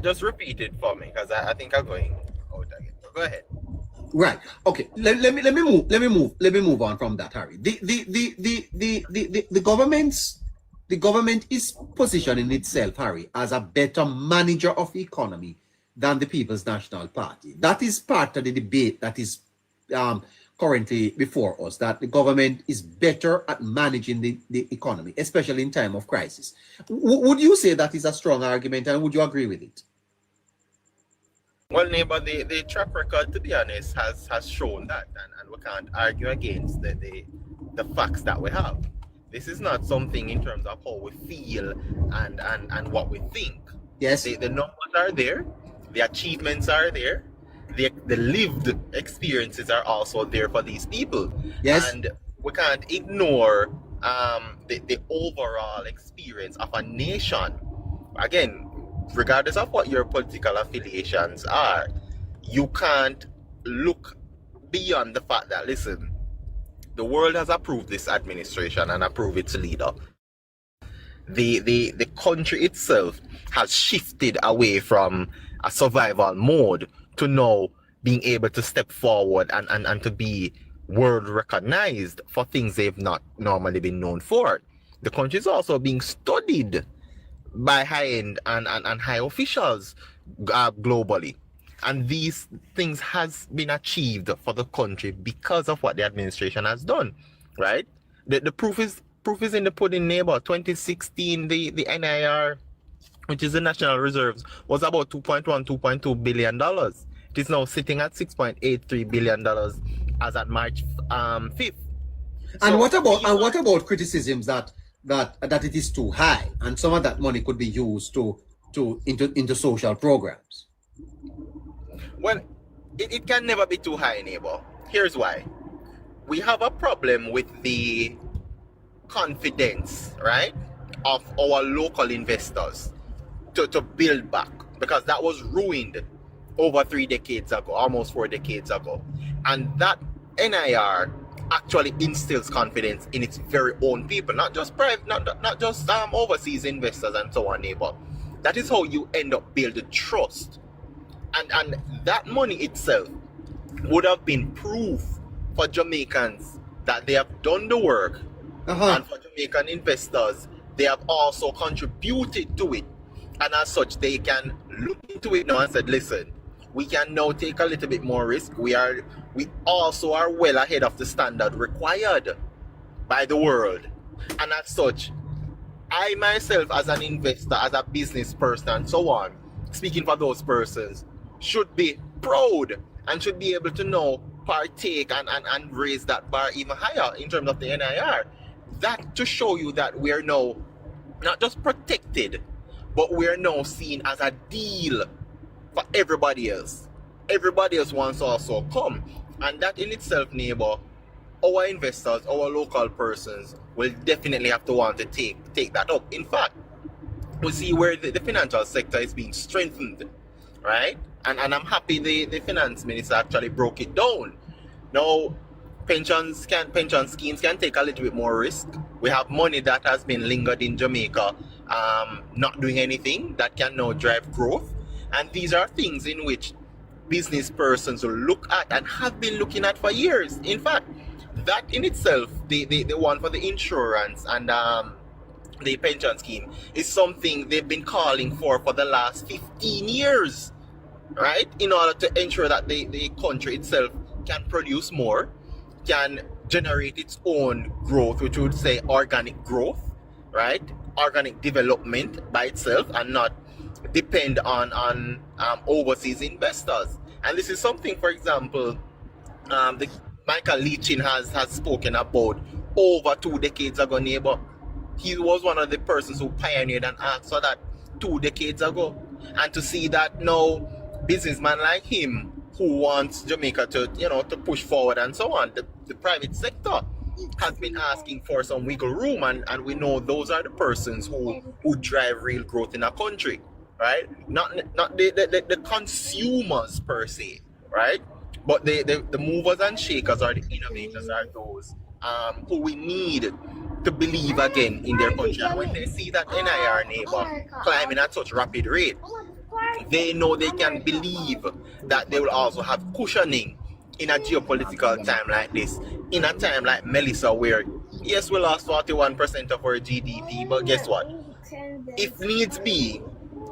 Just repeat it for me because I think I'm going out again. Go ahead.
Right. Okay. Let me move on from that, Harry. The government is positioning itself, Harry, as a better manager of the economy than the People's National Party. That is part of the debate that is currently before us, that the government is better at managing the economy, especially in time of crisis. Would you say that is a strong argument, and would you agree with it?
Well, neighbor, the track record, to be honest, has shown that, and we can't argue against the facts that we have. This is not something in terms of how we feel and what we think.
Yes.
The numbers are there, the achievements are there, the lived experiences are also there for these people.
Yes.
And we can't ignore the overall experience of a nation. Again, regardless of what your political affiliations are, you can't look beyond the fact that, listen, the world has approved this administration and approved its leader. The country itself has shifted away from a survival mode to now being able to step forward and to be world recognized for things they've not normally been known for. The country is also being studied by high-end and high officials globally. And these things has been achieved for the country because of what the administration has done, right? The proof is in the pudding, neighbor. 2016, the NIR, which is the National Reserves, was about $2.2 billion. It is now sitting at $6.83 billion as at March 5th.
And what about criticisms that it is too high, and some of that money could be used into social programs?
Well, it can never be too high, neighbor. Here's why. We have a problem with the confidence, right, of our local investors to build back, because that was ruined over 3 decades ago, almost 4 decades ago. And that NIR actually instills confidence in its very own people, not just private, not just overseas investors and so on, neighbor. That is how you end up building trust. And that money itself would have been proof for Jamaicans that they have done the work, and for Jamaican investors, they have also contributed to it. And as such, they can look into it now and said, listen, we can now take a little bit more risk. We also are well ahead of the standard required by the world. And as such, I myself, as an investor, as a business person, and so on, speaking for those persons, should be proud and should be able to now partake and raise that bar even higher in terms of the NIR. That to show you that we are now not just protected, but we are now seen as a deal for everybody else. Everybody else wants to also come. And that in itself, neighbor, our investors, our local persons will definitely have to want to take that up. In fact, we see where the financial sector is being strengthened, right? And I'm happy the finance minister actually broke it down. Now, pension schemes can take a little bit more risk. We have money that has been lingered in Jamaica, not doing anything, that can now drive growth. And these are things in which business persons will look at and have been looking at for years. In fact, that in itself, the one for the insurance and the pension scheme, is something they've been calling for the last 15 years, right? In order to ensure that the country itself can produce more, can generate its own growth, which would say organic growth, right? Organic development by itself, and not depend on overseas investors. And this is something, for example, the Michael Leachin has spoken about over 2 decades ago, neighbor. He was one of the persons who pioneered and asked for that 2 decades ago. And to see that now, businessman like him who wants Jamaica to, to push forward and so on. The private sector has been asking for some wiggle room, and we know those are the persons who drive real growth in a country, right? Not the consumers per se, right? But the movers and shakers or the innovators are those who we need to believe again in their country. And when they see that NIR neighbor climbing at such rapid rate, they know they can believe that they will also have cushioning in a geopolitical time like this, in a time like Melissa, where yes, we lost 41% of our GDP, but guess what? If needs be,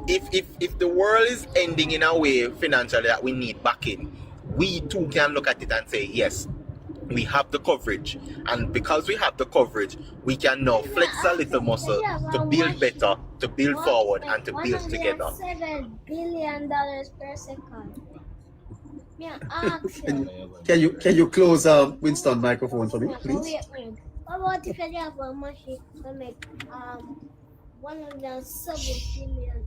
if the world is ending in a way financially that we need backing, we too can look at it and say, yes, we have the coverage, and because we have the coverage, we can now flex a little muscle to build better, to build forward, and to build together.
$7 billion per second.
Can you close Winston microphone for me, please?
Wait. What about if you have a machine to make 170 million?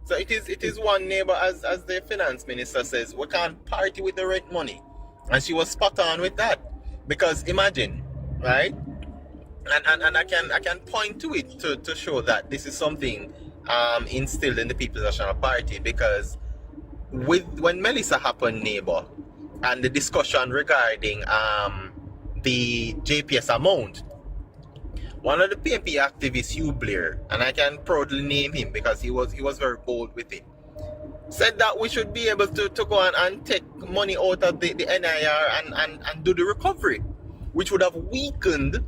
So it is one neighbor, as the finance minister says, we can't party with the rent money, and she was spot on with that. Because imagine, right? And I can point to it to show that this is something instilled in the People's National Party. Because when Melissa happened, neighbor, and the discussion regarding the JPS amount, one of the PNP activists, Hugh Blair, and I can proudly name him because he was very bold with it, said that we should be able to go and take money out of the NIR and do the recovery, which would have weakened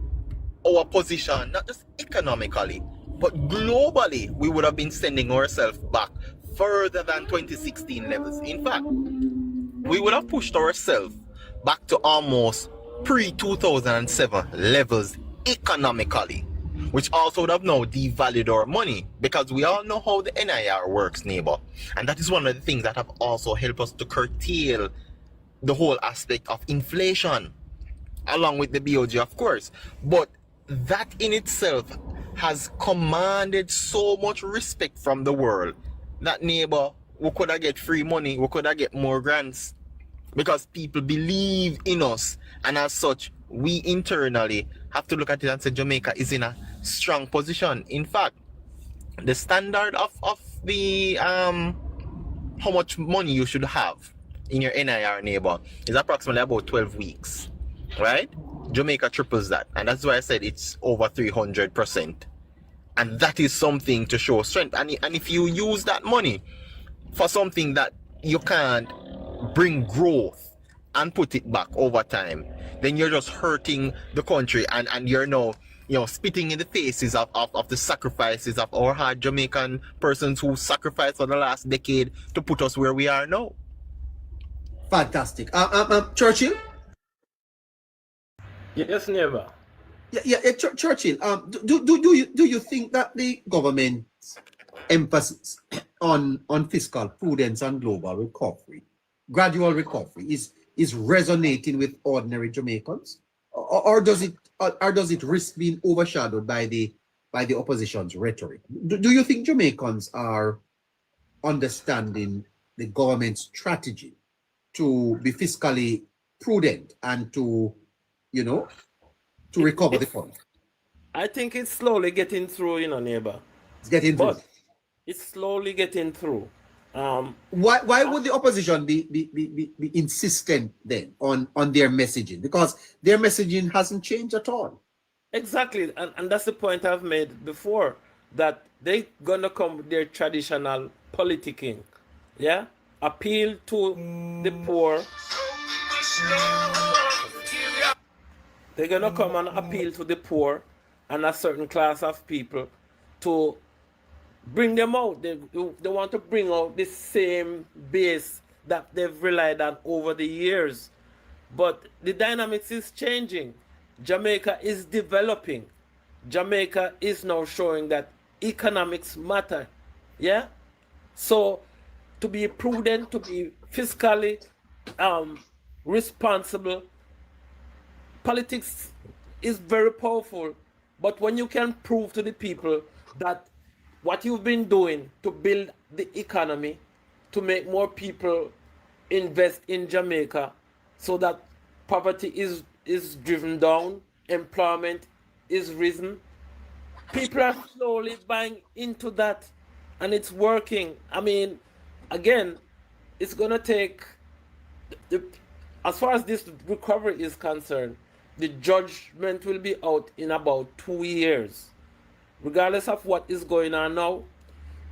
our position, not just economically, but globally. We would have been sending ourselves back further than 2016 levels. In fact, we would have pushed ourselves back to almost pre-2007 levels economically, which also would have now devalued our money, because we all know how the NIR works, neighbor. And that is one of the things that have also helped us to curtail the whole aspect of inflation, along with the BOG, of course. But that in itself has commanded so much respect from the world that, neighbor, we could have get free money, we could have get more grants, because people believe in us. And as such, we internally have to look at it and say Jamaica is in a strong position. In fact, the standard of the how much money you should have in your NIR, neighbor, is approximately about 12 weeks, right? Jamaica triples that, and that's why I said it's over 300%. And that is something to show strength. And if you use that money for something that you can't bring growth and put it back over time, then you're just hurting the country, and you're now, spitting in the faces of the sacrifices of our hard Jamaican persons who sacrificed for the last decade to put us where we are now.
Fantastic. Churchill?
Yes, neighbor.
Churchill. Do you think that the government's emphasis on fiscal prudence and global recovery, gradual recovery, is resonating with ordinary Jamaicans, or does it risk being overshadowed by the opposition's rhetoric? Do you think Jamaicans are understanding the government's strategy to be fiscally prudent and to recover the funds?
I think it's slowly getting through, neighbor.
It's getting through.
But it's slowly getting through.
Why would the opposition be insistent then on their messaging? Because their messaging hasn't changed at all.
Exactly, and that's the point I've made before, that they're gonna come with their traditional politicking, yeah? Appeal to the poor. They're gonna come and appeal to the poor and a certain class of people to bring them out. They want to bring out the same base that they've relied on over the years. But the dynamics is changing. Jamaica is developing. Jamaica is now showing that economics matter. Yeah? So to be prudent, to be fiscally responsible, politics is very powerful. But when you can prove to the people that what you've been doing to build the economy, to make more people invest in Jamaica so that poverty is driven down, employment is risen. People are slowly buying into that, and it's working. I mean, again, it's gonna take the, as far as this recovery is concerned, the judgment will be out in about 2 years. Regardless of what is going on now,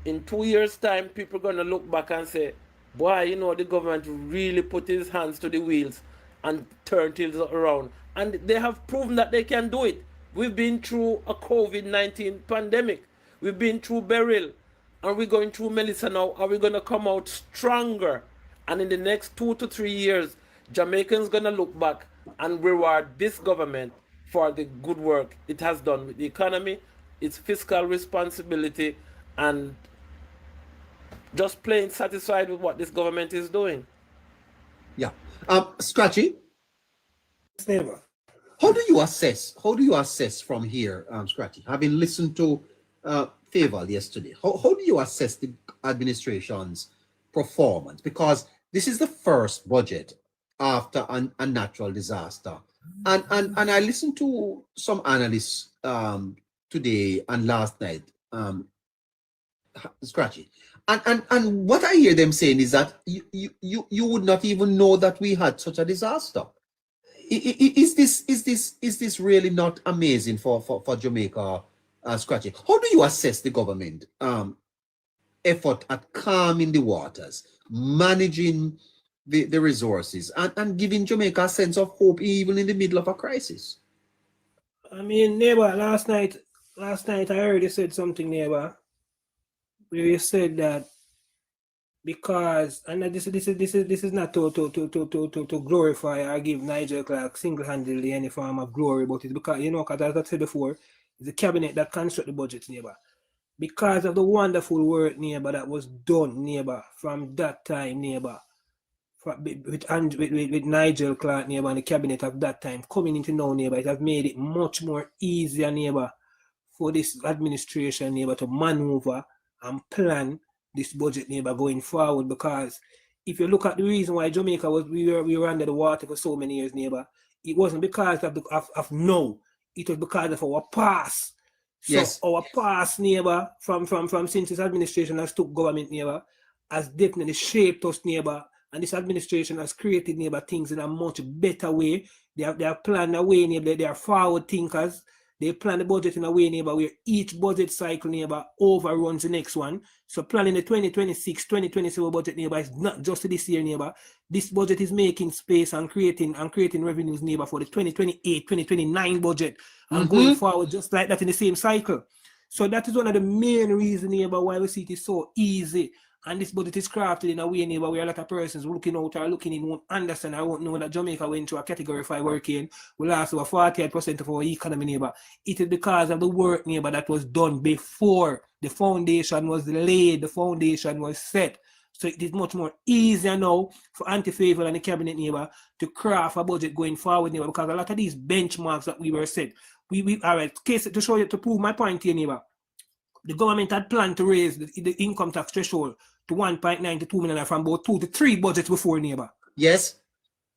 in 2 years' time, people are gonna look back and say, boy, you know, the government really put his hands to the wheels and turned things around. And they have proven that they can do it. We've been through a COVID-19 pandemic. We've been through Beryl. And we're going through Melissa now. Are we gonna come out stronger? And in the next 2 to 3 years, Jamaicans gonna look back and reward this government for the good work it has done with the economy, its fiscal responsibility, and just plain satisfied with what this government is doing.
Yeah. Scratchy,
Never.
how do you assess from here, Scratchy? Having listened to Faval yesterday, how do you assess the administration's performance? Because this is the first budget after a natural disaster. And I listened to some analysts today and last night, Scratchy. And what I hear them saying is that you would not even know that we had such a disaster. Is this really not amazing for Jamaica, Scratchy? How do you assess the government effort at calming the waters, managing the resources, and giving Jamaica a sense of hope even in the middle of a crisis?
I mean, neighbor, last night I heard you said something, neighbor, where you said that because, and this is not to glorify or give Nigel Clark single-handedly any form of glory, but it's because, you know, because as I said before, it's the cabinet that construct the budget, neighbor. Because of the wonderful work, neighbor, that was done, neighbor, from that time, neighbor, with Nigel Clark, neighbor, and the cabinet of that time coming into now, neighbor, it has made it much more easier, neighbor, for this administration, neighbor, to maneuver and plan this budget, neighbor, going forward. Because if you look at the reason why Jamaica we were under the water for so many years, neighbor, it wasn't because of no, it was because of our past. So
yes,
our past, neighbor, from since this administration has took government, neighbor, has definitely shaped us, neighbor, and this administration has created, neighbor, things in a much better way. They have planned a way, neighbor, they are forward thinkers. They plan the budget in a way, neighbor, where each budget cycle, neighbor, overruns the next one. So planning the 2026, 2027 budget, neighbor, is not just this year, neighbor. This budget is making space and creating revenues, neighbor, for the 2028, 2029 budget and going forward just like that in the same cycle. So that is one of the main reasons, neighbor, why we see it is so easy. And this budget is crafted in a way, neighbor, where a lot of persons looking out or looking in won't understand. I won't know that Jamaica went through a category 5 hurricane. We lost over 48% of our economy, neighbor. It is because of the work, neighbor, that was done before the foundation was laid, the foundation was set. So it is much more easier now for Anti-Faval and the cabinet, neighbor, to craft a budget going forward, neighbor, because a lot of these benchmarks that we were set, all right, case to show you, to prove my point here, neighbor. The government had planned to raise the income tax threshold to 1.9 to 2 million from about 2 to 3 budgets before, neighbor.
yes.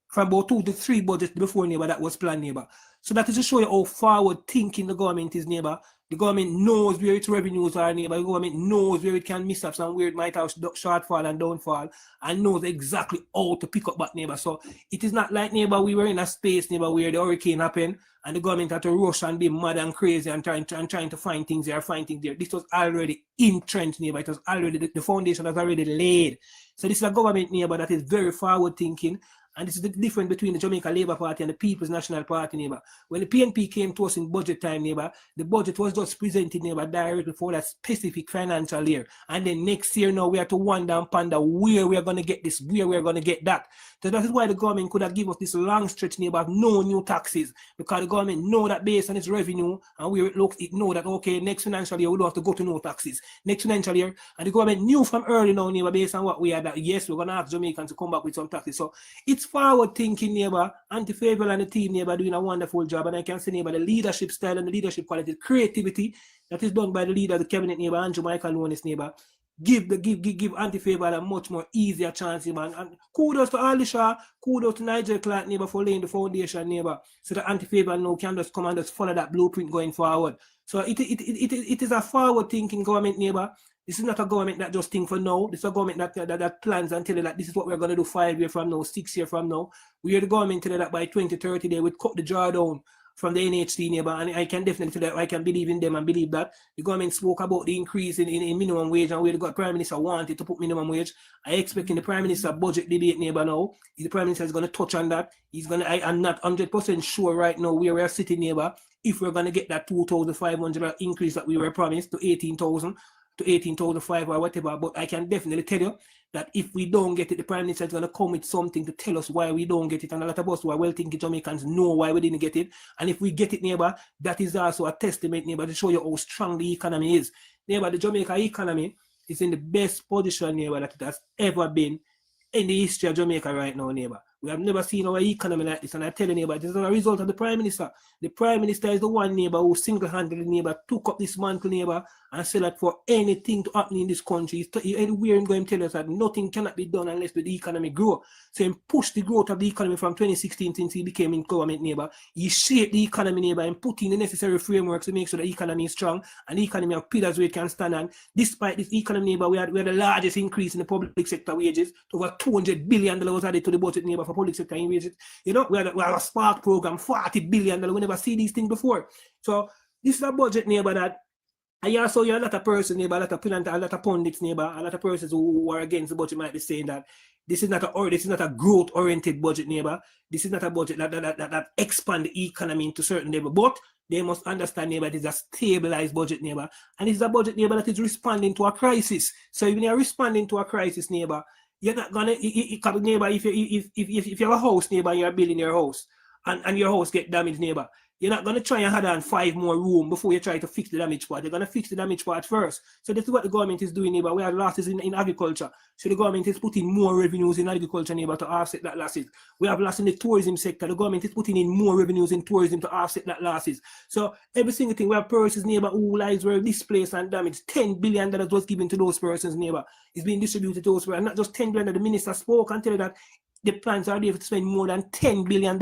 From about 2 to 3 budgets before, neighbor, that was planned, neighbor. So that is to show you how forward thinking the government is, neighbor. The government knows where its revenues are, neighbor. The government knows where it can miss up and where it might have shortfall and downfall, and knows exactly how to pick up that, neighbor. So it is not like, neighbor, we were in a space, neighbor, where the hurricane happened and the government had to rush and be mad and crazy and trying to find things there, find things there. This was already entrenched, neighbor. It was already, the foundation was already laid. So this is a government, neighbor, that is very forward thinking. And this is the difference between the Jamaica Labour Party and the People's National Party, neighbor. When the PNP came to us in budget time, neighbor, the budget was just presented, neighbor, directly for that specific financial year. And then next year now we have to wonder and ponder where we are going to get this, where we are going to get that. So that is why the government could have given us this long stretch, neighbor, of no new taxes, because the government know that based on its revenue and where it looks, it know that, okay, next financial year we don't have to go to no taxes. Next financial year, and the government knew from early now, neighbor, based on what we had, that yes, we're going to ask Jamaicans to come back with some taxes. So it's forward thinking, neighbor. Anti-Faval and the team, neighbor, doing a wonderful job. And I can say, neighbor, the leadership style and the leadership quality, creativity that is done by the leader of the cabinet, neighbor, Andrew Michael Lonis, neighbor. give anti-favor a much more easier chance, man. And kudos to Alisha, kudos to Nigel Clark, neighbor, for laying the foundation, neighbor, so that anti-favor now can just come and just follow that blueprint going forward. So it is a forward-thinking government, neighbor. This is not a government that just think for now. This is a government that plans and tell you that this is what we're going to do 5 years from now, 6 years from now. We are the government tell you that by 2030 they would cut the drawdown from the NHC, neighbor, and I can definitely tell that I can believe in them and believe that. The government spoke about the increase in minimum wage and where the Prime Minister wanted to put minimum wage. I expect in the Prime Minister budget debate, neighbor, now, the Prime Minister is going to touch on that. I'm not 100% sure right now where we are sitting, neighbor, if we're going to get that 2,500 increase that we were promised to 18,000 to 18,500 or whatever, but I can definitely tell you that if we don't get it, the Prime Minister is going to come with something to tell us why we don't get it, and a lot of us who are well-thinking Jamaicans know why we didn't get it, and if we get it, neighbor, that is also a testament, neighbor, to show you how strong the economy is. Neighbor, the Jamaica economy is in the best position, neighbor, that it has ever been in the history of Jamaica right now, neighbor. We have never seen our economy like this, and I tell you, neighbor, this is a result of the Prime Minister. The Prime Minister is the one, neighbor, who single-handedly, neighbor, took up this mantle, neighbor, and said that for anything to happen in this country, anywhere he's going to tell us that nothing cannot be done unless the economy grow. So he pushed the growth of the economy from 2016 since he became in government, neighbor. He shaped the economy, neighbor, and put in the necessary frameworks to make sure the economy is strong and the economy of pillars where it can stand on. Despite this economy, neighbor, we had the largest increase in the public sector wages. Over $200 billion was added to the budget, neighbor, for public sector wages. You know, we had a Spark program, $40 billion. We never see these things before. So this is a budget, neighbor, that I also hear a lot of persons, neighbor, a lot of pundits, neighbor, a lot of persons who are against the budget might be saying that this is not a growth-oriented budget, neighbor. This is not a budget that expand the economy into certain level. But they must understand, neighbor, it is a stabilized budget, neighbor. And it's a budget, neighbor, that is responding to a crisis. So when you're responding to a crisis, neighbor, you're not gonna, neighbor, if you have a house, neighbor, you're building your house, and your house get damaged, neighbor, you're not going to try and add on 5 more rooms before you try to fix the damage part. You're going to fix the damage part first. So this is what the government is doing, neighbor. We have losses in agriculture. So the government is putting more revenues in agriculture, neighbor, to offset that losses. We have loss in the tourism sector. The government is putting in more revenues in tourism to offset that losses. So every single thing, we have persons, neighbor, whose lives were displaced and damaged. $10 billion was given to those persons, neighbor. It's being distributed to those persons. Not just $10 billion. The minister spoke and tell you that the plans are there to spend more than $10 billion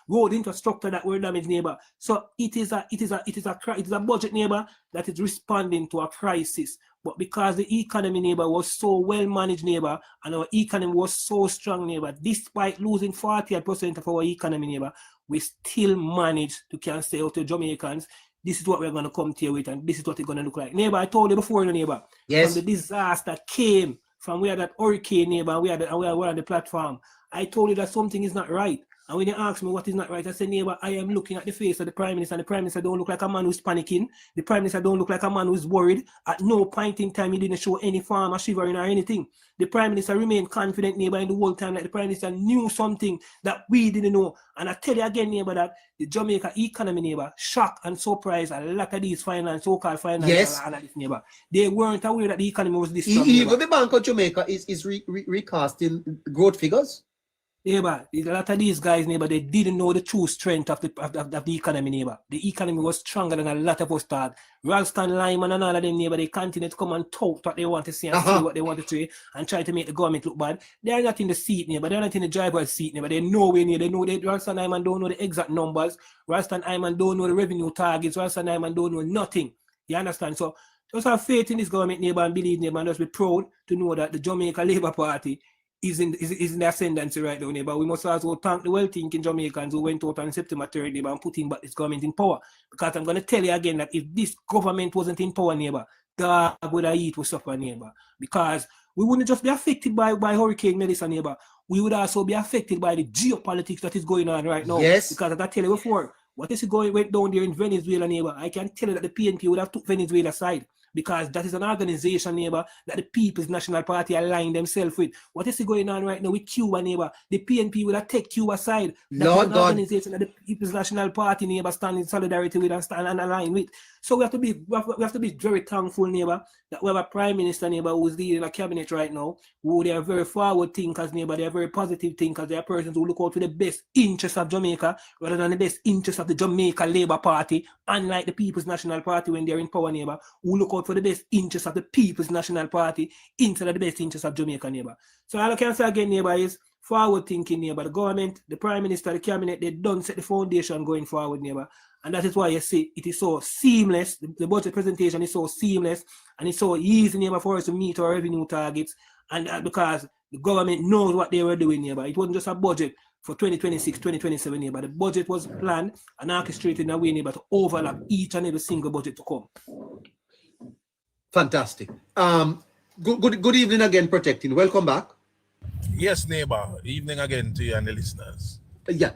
road infrastructure that were damaged, neighbor. So it is a budget, neighbor, that is responding to a crisis. But because the economy, neighbor, was so well managed, neighbor, and our economy was so strong, neighbor, despite losing 48% of our economy, neighbor, we still managed to can say out to Jamaicans, this is what we're going to come to you with, and this is what it's going to look like. Neighbor, I told you before, neighbor,
yes,
from the disaster came from where that hurricane, neighbor, and we are on the platform. I told you that something is not right. And when you ask me what is not right, I said, neighbor, I am looking at the face of the Prime Minister, and the Prime Minister don't look like a man who's panicking. The Prime Minister don't look like a man who's worried. At no point in time, he didn't show any form of shivering or anything. The Prime Minister remained confident, neighbor, in the whole time that the Prime Minister knew something that we didn't know. And I tell you again, neighbor, that the Jamaica economy, neighbor, shocked and surprised a lot of these so-called financial analysts, neighbor. They weren't aware that the economy was this strong.
Even the Bank of Jamaica is recasting growth figures.
Neighbor, a lot of these guys, neighbor, they didn't know the true strength of the economy, neighbor. The economy was stronger than a lot of us thought. Ralston, Lyman, and all of them, neighbor, they continue to come and talk what they want to say and say what they want to say and try to make the government look bad. They're not in the seat, neighbor. They're not in the driver's seat, neighbor. They're nowhere near. They know that Ralston Lyman don't know the exact numbers. Ralston Lyman don't know the revenue targets. Ralston Lyman don't know nothing. You understand? So just have faith in this government, neighbor, and believe, neighbor, and just be proud to know that the Jamaica Labour Party is in the ascendancy right now, neighbor. We must also thank the well-thinking Jamaicans who went out on September 3rd, neighbor, and put in back this government in power. Because I'm going to tell you again that if this government wasn't in power, neighbor, God would have eat would suffer, neighbor. Because we wouldn't just be affected by Hurricane Melissa, neighbor. We would also be affected by the geopolitics that is going on right now.
Yes.
Because as I tell you before, what is went down there in Venezuela, neighbor? I can tell you that the PNP would have took Venezuela side. Because that is an organization, neighbor, that the People's National Party aligned themselves with. What is going on right now with Cuba, neighbor? The PNP will take Cuba aside. That's an organization that the People's National Party, neighbor, stand in solidarity with and align with. So we have to be very thankful, neighbor, that we have a Prime Minister, neighbor, who is leading a cabinet right now, who they are very forward thinkers, neighbor, they are very positive thinkers, they are persons who look out for the best interests of Jamaica rather than the best interests of the Jamaica Labour Party, unlike the People's National Party when they're in power, neighbor, who look out for the best interest of the People's National Party instead of the best interest of Jamaica, neighbor. So all I can say again, neighbor, is forward thinking, neighbor. The government, the Prime Minister, the Cabinet, they don't set the foundation going forward, neighbor. And that is why you see it is so seamless. The budget presentation is so seamless and it's so easy, neighbor, for us to meet our revenue targets. And because the government knows what they were doing, neighbor. It wasn't just a budget for 2026, 2027, neighbor. The budget was planned and orchestrated in a way, neighbor, to overlap each and every single budget to come.
Fantastic. Good evening again, Protecting. Welcome back.
Yes, neighbor. Evening again to you and the listeners.
Yeah.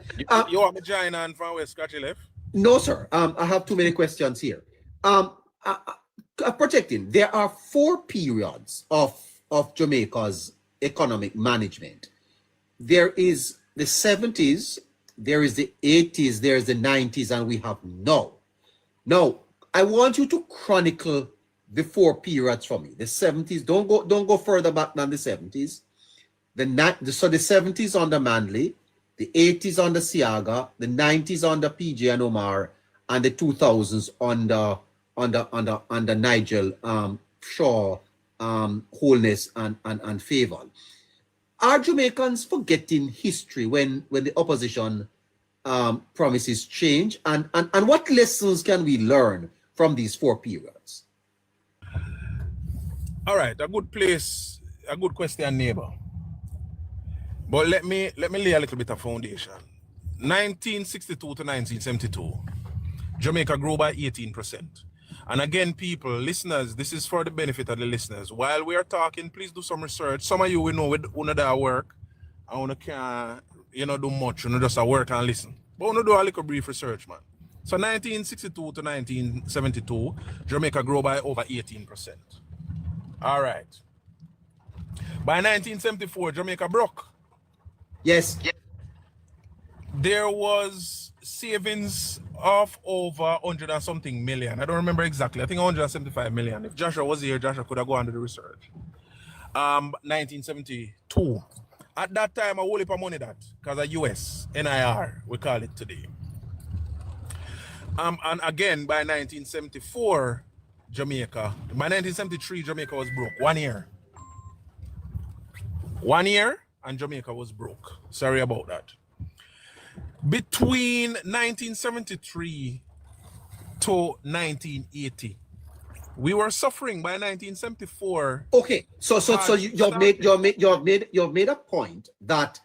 You want me to join on from West Scotty left?
No, sir. I have too many questions here. Protecting. There are 4 periods of Jamaica's economic management. There is the 70s, there is the 80s, there is the 90s, and we have now. Now, I want you to chronicle the 4 periods for me. The 70s, don't go further back than the 70s. So the 70s under Manley, the 80s under Siaga, the 90s under PJ and Omar, and the 2000s under Nigel Shaw, Holness and Favor. Are Jamaicans forgetting history when the opposition promises change? And what lessons can we learn from these 4 periods?
All right, a good question, neighbor. But let me lay a little bit of foundation. 1962 to 1972, Jamaica grew by 18%. And again, people, listeners, this is for the benefit of the listeners. While we are talking, please do some research. Some of you will know with that work, I want to do much, just work and listen. But I want to do a little brief research, man. So 1962 to 1972, Jamaica grew by over 18%. All right. By 1974, Jamaica broke.
Yes.
There was savings of over 100 and something million. I don't remember exactly. I think 175 million. If Joshua was here, Joshua could have gone to the research. 1972. At that time, a whole heap of money that, because of US, NIR, we call it today. And again, by 1974, by 1973, Jamaica was broke. 1 year. 1 year, and Jamaica was broke. Sorry about that. Between 1973 to 1980, we were suffering. By 1974.
Okay, so you've made a point that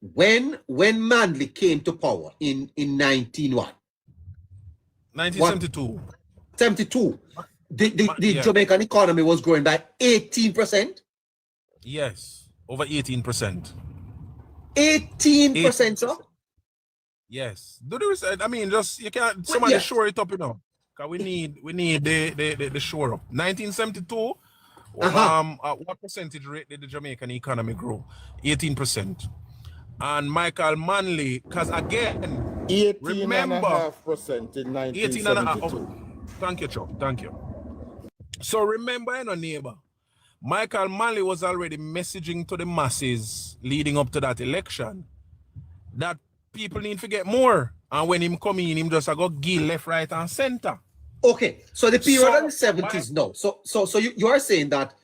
when Manley came to power in
1972.
72, the Jamaican economy was growing by 18%.
Yes, over 18%.
18%, sir.
Yes. Do the research. I mean, just you can't somebody shore it up, because we need the shore up. 1972. What percentage rate did the Jamaican economy grow? 18%. And Michael Manley, because again,
18.5% in 1972.
Thank you, Chuck. Thank you. So remember, neighbor, Michael Manley was already messaging to the masses leading up to that election that people need to get more. And when him come in, him just go gill left, right, and center.
Okay, so the period of the 70s now. So you are saying that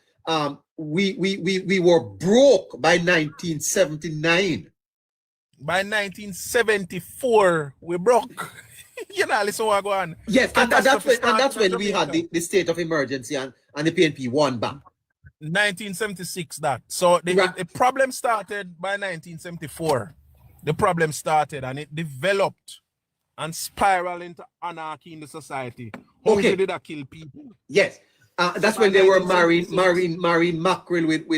we were broke by 1979.
By 1974, we broke. Listen what I go on.
Yes, and that's when we had the state of emergency and the PNP won back.
1976 that. So the problem started by 1974. The problem started and it developed and spiraled into anarchy in the society. How did that kill people?
Yes. That's when they were marrying mackerel with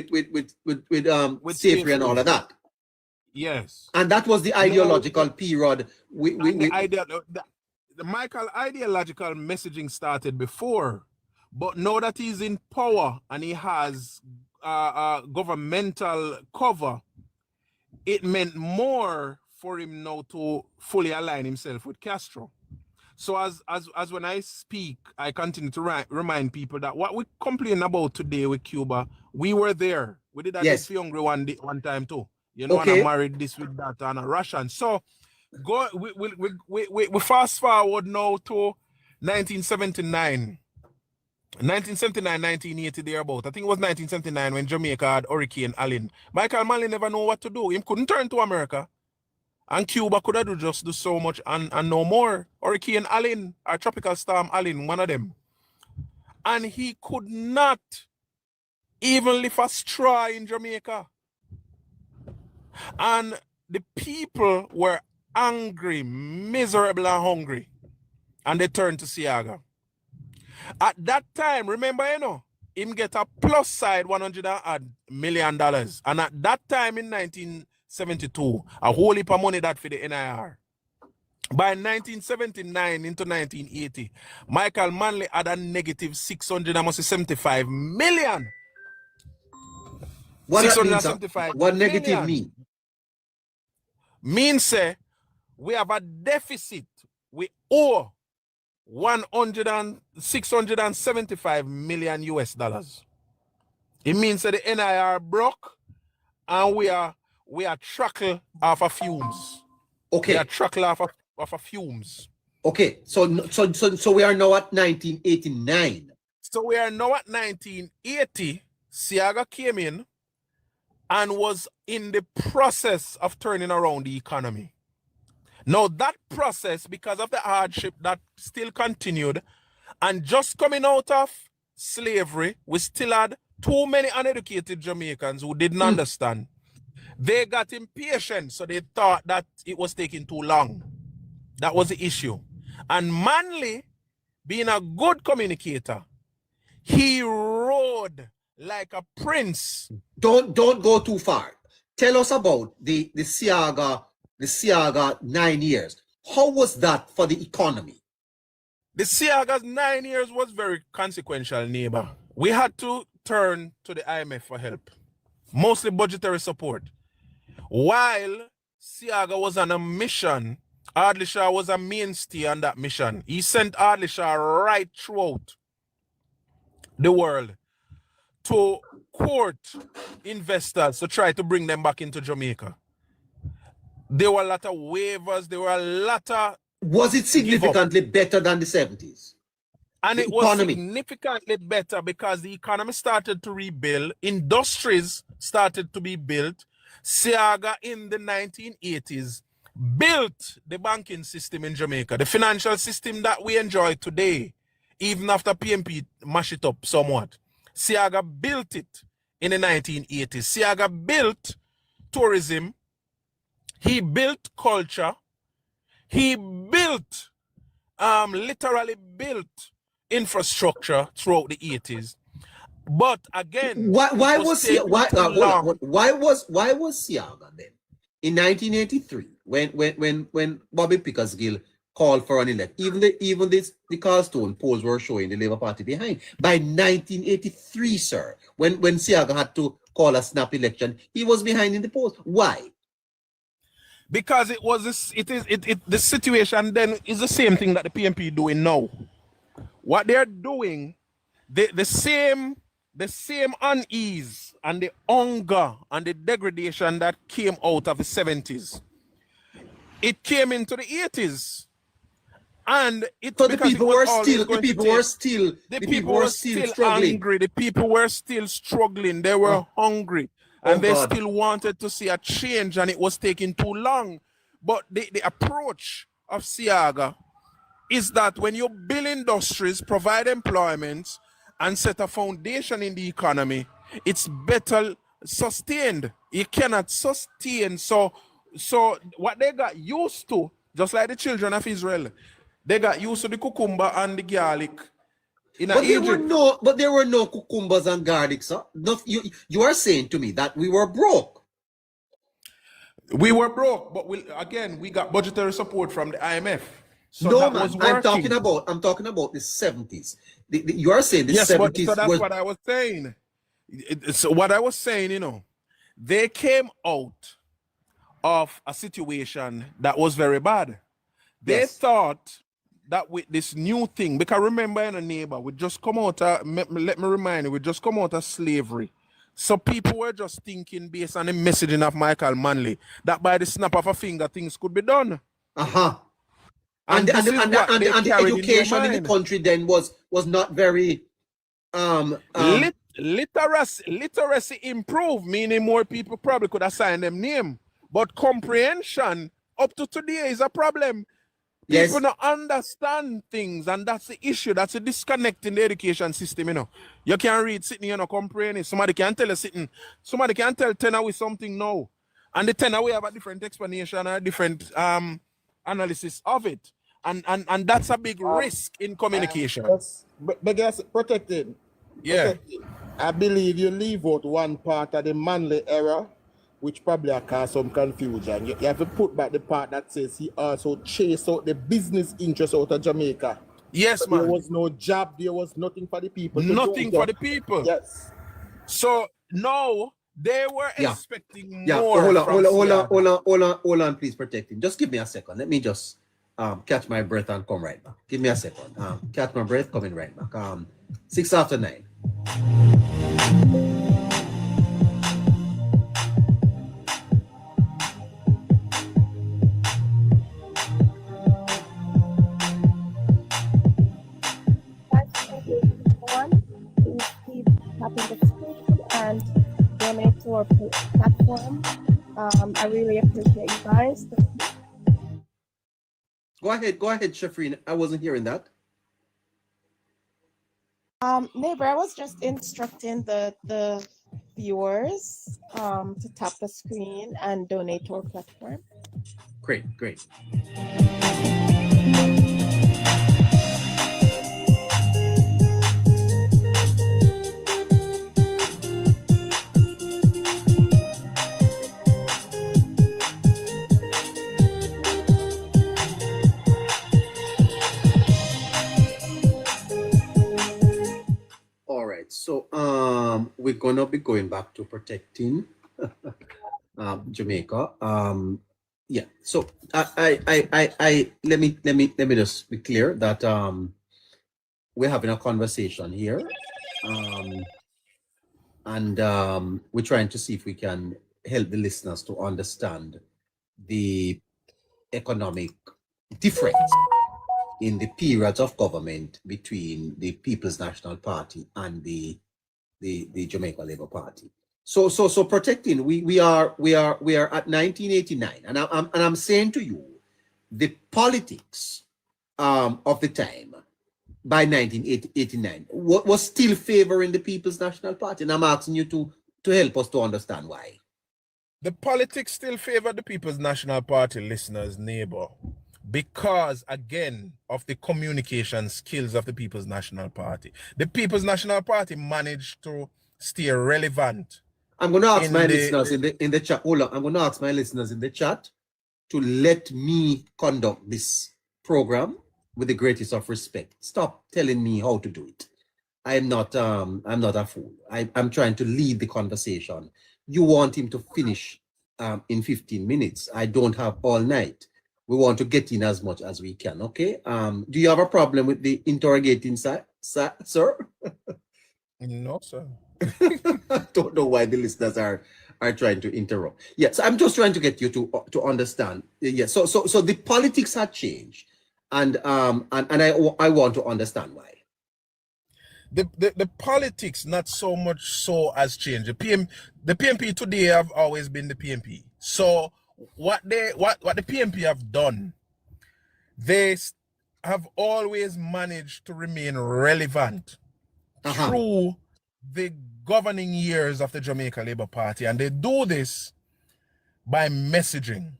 safety and all of that.
Yes.
And that was the ideological period.
The Michael ideological messaging started before, but now that he's in power and he has governmental cover, it meant more for him now to fully align himself with Castro. So as when I speak, I continue to remind people that what we complain about today with Cuba, we were there. We did that with Hungry one time too. And I married this with that and a Russian. So we fast forward now to 1979. 1979, 1980 thereabout. I think it was 1979 when Jamaica had Hurricane Allen. Michael Manley never know what to do. He couldn't turn to America. And Cuba could have just do so much and no more. Hurricane Allen or Tropical Storm Allen, one of them. And he could not even lift a straw in Jamaica. And the people were angry, miserable and hungry. And they turned to Siaga. At that time, remember, him get a plus side $100 million. And at that time in 1972, a whole heap of money that for the NIR. By 1979 into 1980, Michael Manley had a negative 675 million.
What that means,
675
what negative
million.
mean?
Means say we have a deficit. We owe 675 million US dollars. It means that the NIR broke and we are truckle off of fumes.
Okay.
We are truckle off of fumes.
Okay, so we are now at 1989.
So we are now at 1980. Siaga came in and was in the process of turning around the economy. Now that process, because of the hardship that still continued, and just coming out of slavery, we still had too many uneducated Jamaicans who didn't understand. They got impatient, so they thought that it was taking too long. That was the issue. And Manley, being a good communicator, he rode like a prince.
Don't go too far. Tell us about the Siaga 9 years. How was that for the economy?
The Siaga's 9 years was very consequential, neighbor. We had to turn to the IMF for help, mostly budgetary support. While Siaga was on a mission, Ardley Shaw was a mainstay on that mission. He sent Ardley Shaw right throughout the world to court investors to try to bring them back into Jamaica. There were a lot of waivers. There were a lot of...
Was it significantly better than the 70s?
And it
economy
was significantly better because the economy started to rebuild. Industries started to be built. Siaga in the 1980s built the banking system in Jamaica, the financial system that we enjoy today, even after PMP mashed it up somewhat. Siaga built it in the 1980s. Siaga built tourism. He built culture. He built, literally built infrastructure throughout the 80s. But again,
why was Siaga then in 1983 when Bobby Pickersgill called for an election? Even the Carlstone polls were showing the Labour Party behind. By 1983, sir, when Siaga had to call a snap election, he was behind in the polls. Why?
Because it was the situation then is the same thing that the PMP doing now. What they're doing, the same unease and the hunger and the degradation that came out of the 70s, it came into the 80s. And
so the people were still struggling.
Angry. The people were still struggling. They were hungry. And they still wanted to see a change, and it was taking too long. But the approach of Siaga is that when you build industries, provide employment, and set a foundation in the economy, it's better sustained. You cannot sustain. So what they got used to, just like the children of Israel, they got used to the cucumber and the garlic. But
there were no cucumbers and garlic, sir. No, you are saying to me that we were broke.
We were broke, but we got budgetary support from the IMF. So
no, man, I'm talking about the 70s. You are saying the 70s.
So that's what I was saying. So what I was saying, they came out of a situation that was very bad. They thought that with this new thing, because remember, in a neighbor, we just come out of, let me remind you, we just come out of slavery. So people were just thinking based on the messaging of Michael Manley that by the snap of a finger things could be done.
And the education in the country then was not very
Literacy improved, meaning more people probably could assign them name. But comprehension up to today is a problem.
Yes.
People don't understand things, and that's the issue. That's a disconnect in the education system, you know. You can read sitting, you know, comprehend it. Somebody can tell you sitting. Somebody can tell 10 away something now. And the 10 away have a different explanation or a different analysis of it. And that's a big risk in communication.
But guess protected.
Yeah.
Protected. I believe you leave out one part of the manly error, which probably will cause some confusion. You have to put back the part that says he also chased out the business interests out of Jamaica.
Yes,
So there
man.
was no job, there was nothing for the people. to
Nothing
do.
for the people.
Yes.
So now they were
Yeah.
expecting
Yeah.
more.
Hold on, please, Protecting. Just give me a second. Let me just catch my breath and come right back. Give me a second. Catch my breath, coming right back. 6 after 9.
Please keep tapping the screen and donate to our platform. I really appreciate you guys.
Go ahead, Shafreen. I wasn't hearing that.
Neighbor, I was just instructing the viewers to tap the screen and donate to our platform.
Great. All right, so we're gonna be going back to protecting Jamaica. Yeah. So I let me just be clear that we're having a conversation here, and we're trying to see if we can help the listeners to understand the economic difference in the periods of government between the People's National Party and the Jamaica Labour Party. So Protecting, we are at 1989, and I'm saying to you, the politics of the time by 1989 was still favoring the People's National Party, and I'm asking you to help us to understand why.
The politics still favor the People's National Party, listeners, neighbor, because, again, of the communication skills of the People's National Party. The People's National Party managed to stay relevant.
I'm going to ask my listeners in the chat. Hold on. I'm going to ask my listeners in the chat to let me conduct this program with the greatest of respect. Stop telling me how to do it. I'm not a fool. I'm trying to lead the conversation. You want him to finish in 15 minutes. I don't have all night. We want to get in as much as we can, okay? Do you have a problem with the interrogating, sir?
No, sir.
I don't know why the listeners are trying to interrupt. Yeah, so I'm just trying to get you to understand. Yeah, so the politics had changed, and I want to understand why.
The politics not so much so has changed. The PMP today have always been the PMP. So what the PMP have done, they have always managed to remain relevant through the governing years of the Jamaica Labour Party, and they do this by messaging,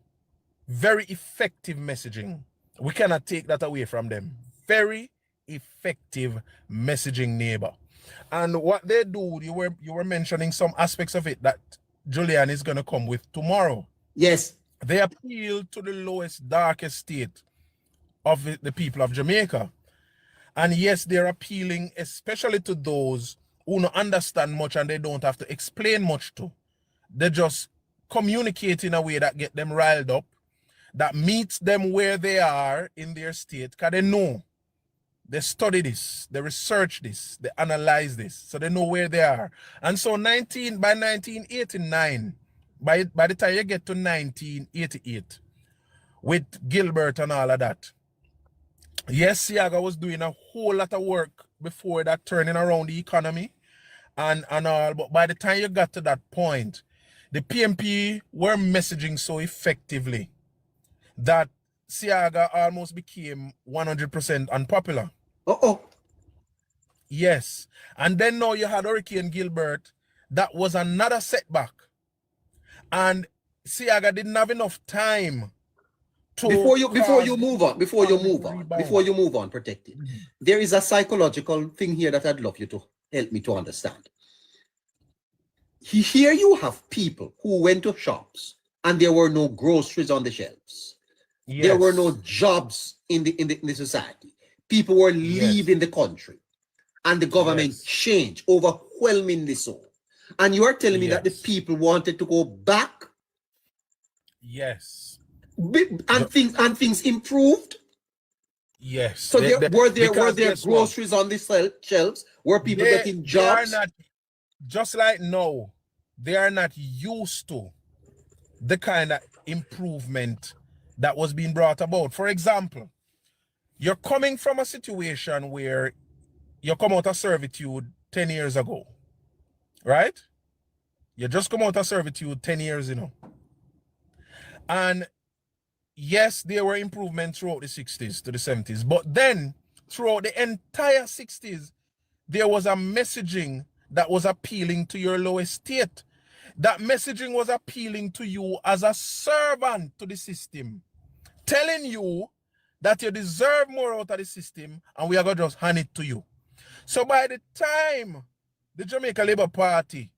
very effective messaging. We cannot take that away from them. Very effective messaging, neighbor. And what they do, you were mentioning some aspects of it that Julian is going to come with tomorrow.
Yes.
They appeal to the lowest, darkest state of the people of Jamaica. And yes, they're appealing especially to those who don't understand much and they don't have to explain much to. They just communicate in a way that get them riled up, that meets them where they are in their state, because they know. They study this, they research this, they analyze this, so they know where they are. And so by 1989, by the time you get to 1988, with Gilbert and all of that, yes, Siaga was doing a whole lot of work before that turning around the economy and all. But by the time you got to that point, the PMP were messaging so effectively that Siaga almost became 100% unpopular.
Uh-oh.
Yes. And then now you had Hurricane Gilbert. That was another setback. And Siaga didn't have enough time to
Before you move on, protected.
Mhm.
There is a psychological thing here that I'd love you to help me to understand. Here you have people who went to shops and there were no groceries on the shelves.
Yes.
There were no jobs in the society. People were leaving the country. And the government changed overwhelmingly so. And you are telling me that the people wanted to go back?
Yes.
And things improved?
Yes.
So were there groceries on the shelves? Were people getting jobs?
They are not, just like now, they are not used to the kind of improvement that was being brought about. For example, you're coming from a situation where you come out of servitude 10 years ago, right? You just come out of servitude 10 years, And yes, there were improvements throughout the 60s to the 70s, but then throughout the entire 60s, there was a messaging that was appealing to your low estate. That messaging was appealing to you as a servant to the system, telling you that you deserve more out of the system and we are going to just hand it to you. So by the time the Jamaica Labour Party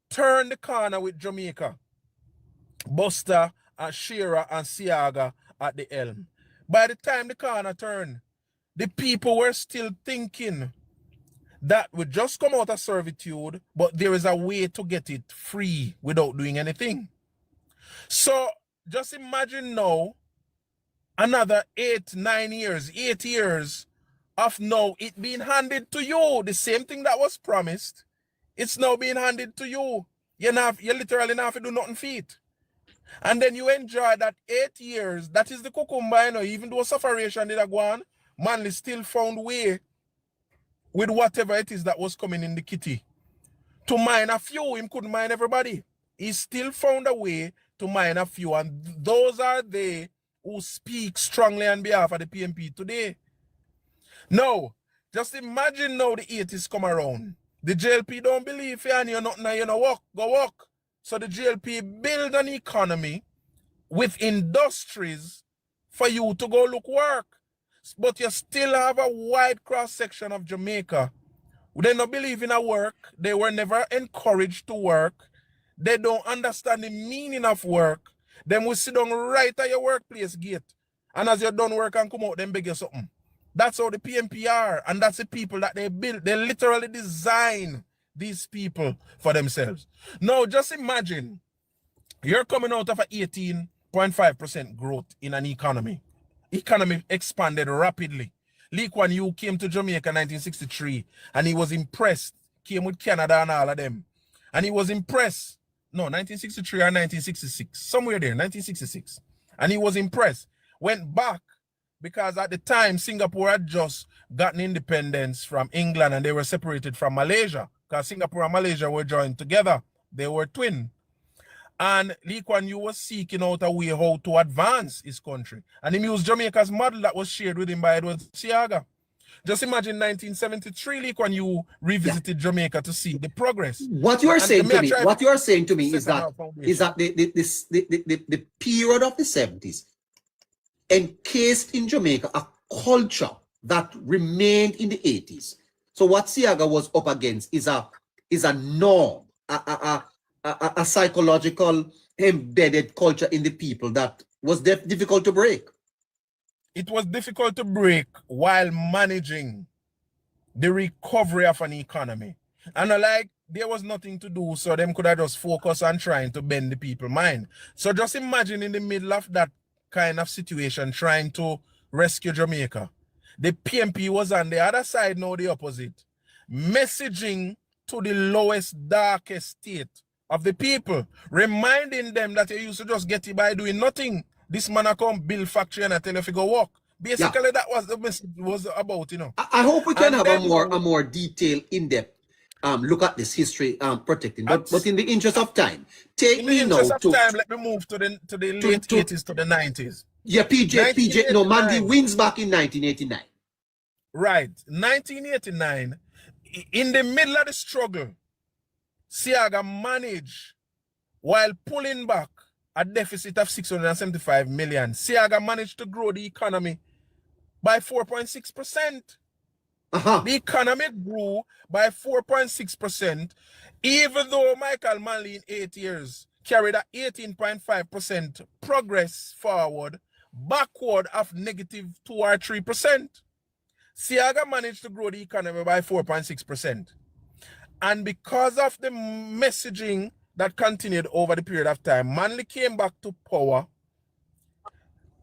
turned the corner with Jamaica, Buster and Shearer and Siaga at the helm, by the time the corner turned, the people were still thinking that we just come out of servitude, but there is a way to get it free without doing anything. So just imagine now another 8 years of now it being handed to you. The same thing that was promised, it's now being handed to you. You literally not have to do nothing for it. And then you enjoy that 8 years. That is the cucumber, even though sufferation did go on, Manly still found way with whatever it is that was coming in the kitty to mine a few. Him couldn't mine everybody. He still found a way to mine a few. And those are they who speak strongly on behalf of the PMP today. Now, just imagine now the 80s come around. The JLP don't believe you and you're not now, go work. So the JLP build an economy with industries for you to go look work. But you still have a wide cross-section of Jamaica. They don't believe in a work. They were never encouraged to work. They don't understand the meaning of work. Then we sit down right at your workplace gate. And as you're done work and come out, then beg you something. That's how the PMP are. And that's the people that they build. They literally design these people for themselves. Now, just imagine you're coming out of an 18.5% growth in an economy. Economy expanded rapidly. Lee Kuan Yew came to Jamaica in 1963 and he was impressed. Came with Canada and all of them. And he was impressed. No, 1963 or 1966. Somewhere there, 1966. And he was impressed. Went back because at the time, Singapore had just gotten independence from England and they were separated from Malaysia. Because Singapore and Malaysia were joined together. They were twin. And Lee Kuan Yew was seeking out a way how to advance his country. And he used Jamaica's model that was shared with him by Edward Siaga. Just imagine 1973, Lee Kuan Yew revisited Jamaica to see the progress.
What you are saying to me is that the period of the 70s encased in Jamaica a culture that remained in the 80s. So what Siaga was up against is a norm, a psychological embedded culture in the people that was difficult to break.
It was difficult to break while managing the recovery of an economy. And like there was nothing to do, so them could have just focus on trying to bend the people's mind. So just imagine in the middle of that kind of situation trying to rescue Jamaica. The PMP was on the other side, now the opposite. Messaging to the lowest, darkest state of the people, reminding them that you used to just get it by doing nothing. This man come build factory and I tell you if you go work. Basically, that was the message was about, you know.
I hope we can
And
have
then
a more detailed, in-depth look at this history protecting. But in the interest of time, take
in the
me
interest
now
of time, let me move to the late 80s to the 90s.
yeah, PJ, no, Mandy
1989.
wins back in 1989.
Right. 1989, in the middle of the struggle, Siaga managed, while pulling back a deficit of 675 million, Siaga managed to grow the economy by 4.6%. The economy grew by 4.6%, even though Michael Manley in 8 years carried a 18.5% progress forward, backward of negative 2 or 3%. Siaga managed to grow the economy by 4.6%. And because of the messaging that continued over the period of time, Manley came back to power.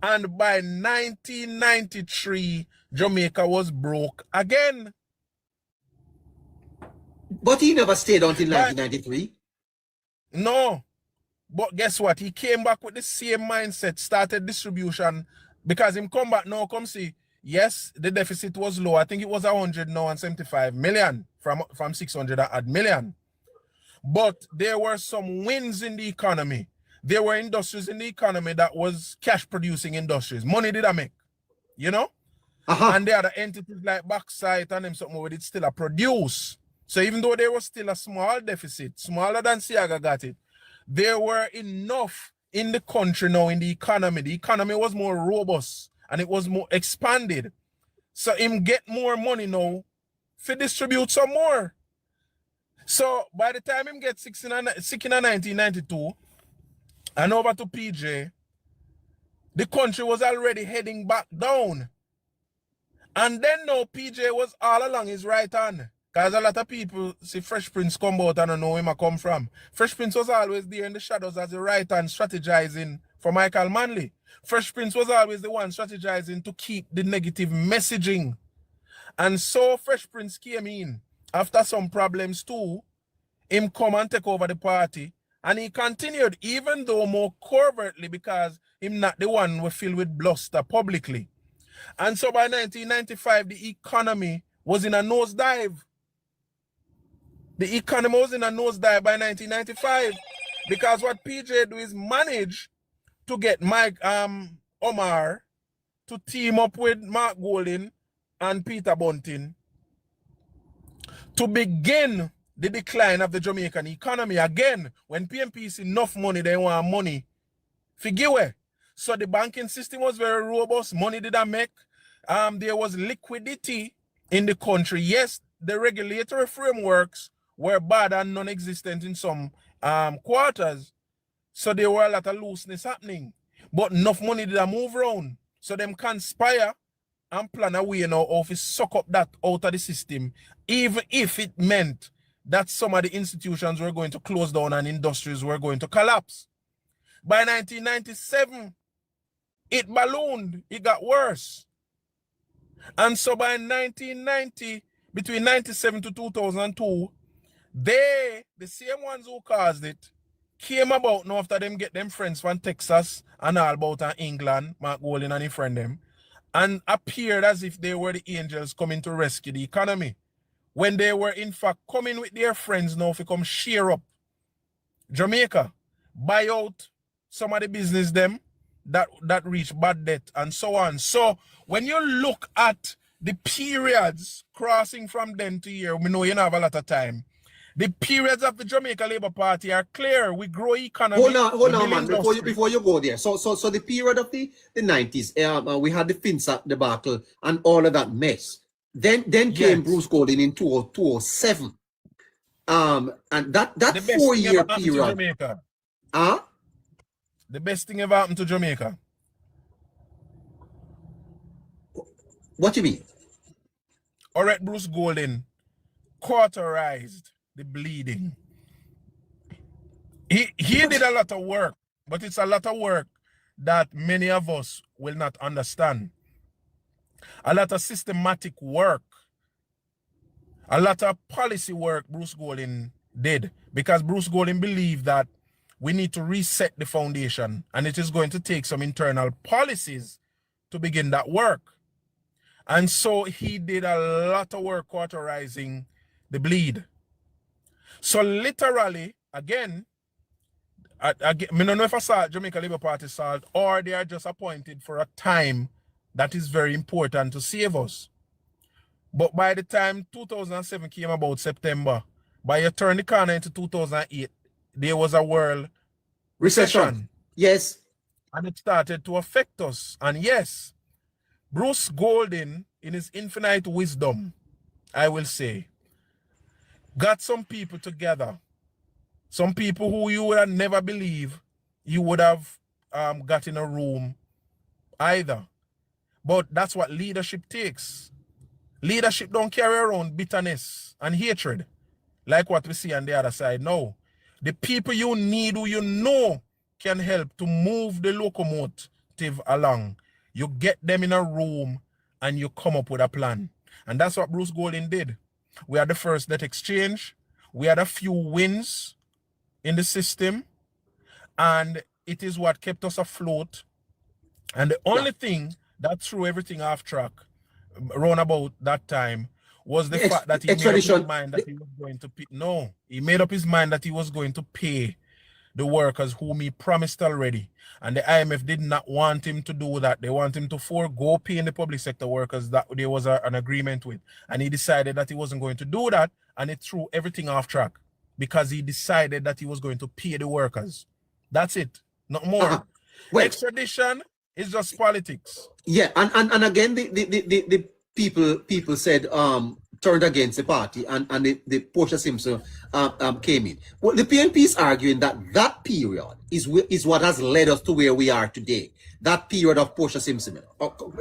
And by 1993, Jamaica was broke again.
But he never stayed until 1993.
No. But guess what? He came back with the same mindset, started distribution, because him come back now, come see, yes, the deficit was low. I think it was 175 million from 600 odd million. But there were some wins in the economy. There were industries in the economy that was cash producing industries. Money did I make, you know? And there are the entities like Backside and them something where it still a produce. So even though there was still a small deficit, smaller than Siaga got it, there were enough in the country now in the economy. The economy was more robust and it was more expanded. So him get more money now to distribute some more. So by the time him get 1992 and over to PJ, the country was already heading back down. And then now PJ was all along his right hand. Because a lot of people see Fresh Prince come out and don't know where I come from. Fresh Prince was always there in the shadows as the right hand strategizing for Michael Manley. Fresh Prince was always the one strategizing to keep the negative messaging. And so Fresh Prince came in after some problems too. Him come and take over the party. And he continued, even though more covertly, because him not the one who filled with bluster publicly. And so by 1995, the economy was in a nosedive. The economy was in a nosedive by 1995 because what PJ do is manage to get Mike Omar to team up with Mark Golding and Peter Bunting to begin the decline of the Jamaican economy. Again, when PMP see enough money, they want money. Figure. So the banking system was very robust. Money did I make. There was liquidity in the country. Yes, the regulatory frameworks were bad and non-existent in some quarters. So there were a lot of looseness happening. But enough money did I move around. So them conspire and plan a way now of to suck up that out of the system, even if it meant that some of the institutions were going to close down and industries were going to collapse. By 1997, it ballooned. It got worse. And so by 1990, between 97 to 2002, the same ones who caused it, came about now after them get them friends from Texas and all about England, Mark Golding and his friend them, and appeared as if they were the angels coming to rescue the economy, when they were in fact coming with their friends now to come share up Jamaica, buy out some of the business them that reach bad debt and so on. So when you look at the periods crossing from then to here, we know you don't have a lot of time. The periods of the Jamaica Labour Party are clear. We grow economy.
Hold on, man. Before you go there. So the period of the 90s, we had the FinSat debacle and all of that mess. Then came Bruce Golding in 2007. And that 4-year period.
The best thing ever happened to Jamaica.
What do you mean?
All right, Bruce Golding cauterized the bleeding. He did a lot of work, but it's a lot of work that many of us will not understand. A lot of systematic work, a lot of policy work Bruce Golding did, because Bruce Golding believed that we need to reset the foundation, and it is going to take some internal policies to begin that work. And so he did a lot of work authorizing the bleed. So literally, again, I don't know if I saw Jamaica Labour Party salt or they are just appointed for a time that is very important to save us. But by the time 2007 came about, September, by you turn the corner into 2008, there was a world recession.
Yes.
And it started to affect us. And yes, Bruce Golding, in his infinite wisdom, I will say, got some people together. Some people who you would have never believed you would have got in a room either. But that's what leadership takes. Leadership don't carry around bitterness and hatred like what we see on the other side. No. The people you need who you know can help to move the locomotive along. You get them in a room and you come up with a plan. And that's what Bruce Golding did. We had the first debt exchange. We had a few wins in the system. And it is what kept us afloat. And the only thing that threw everything off track around about that time was the fact that he made up his mind that he was going to pay. No, he made up his mind that he was going to pay the workers whom he promised already. And the IMF did not want him to do that. They want him to forego paying the public sector workers that there was an agreement with. And he decided that he wasn't going to do that. And it threw everything off track because he decided that he was going to pay the workers. That's it. Not more. Extradition is just politics.
Yeah, and again, the people said turned against the party, and the Portia Simpson came in. Well, the PNP is arguing that period is what has led us to where we are today. That period of Portia Simpson.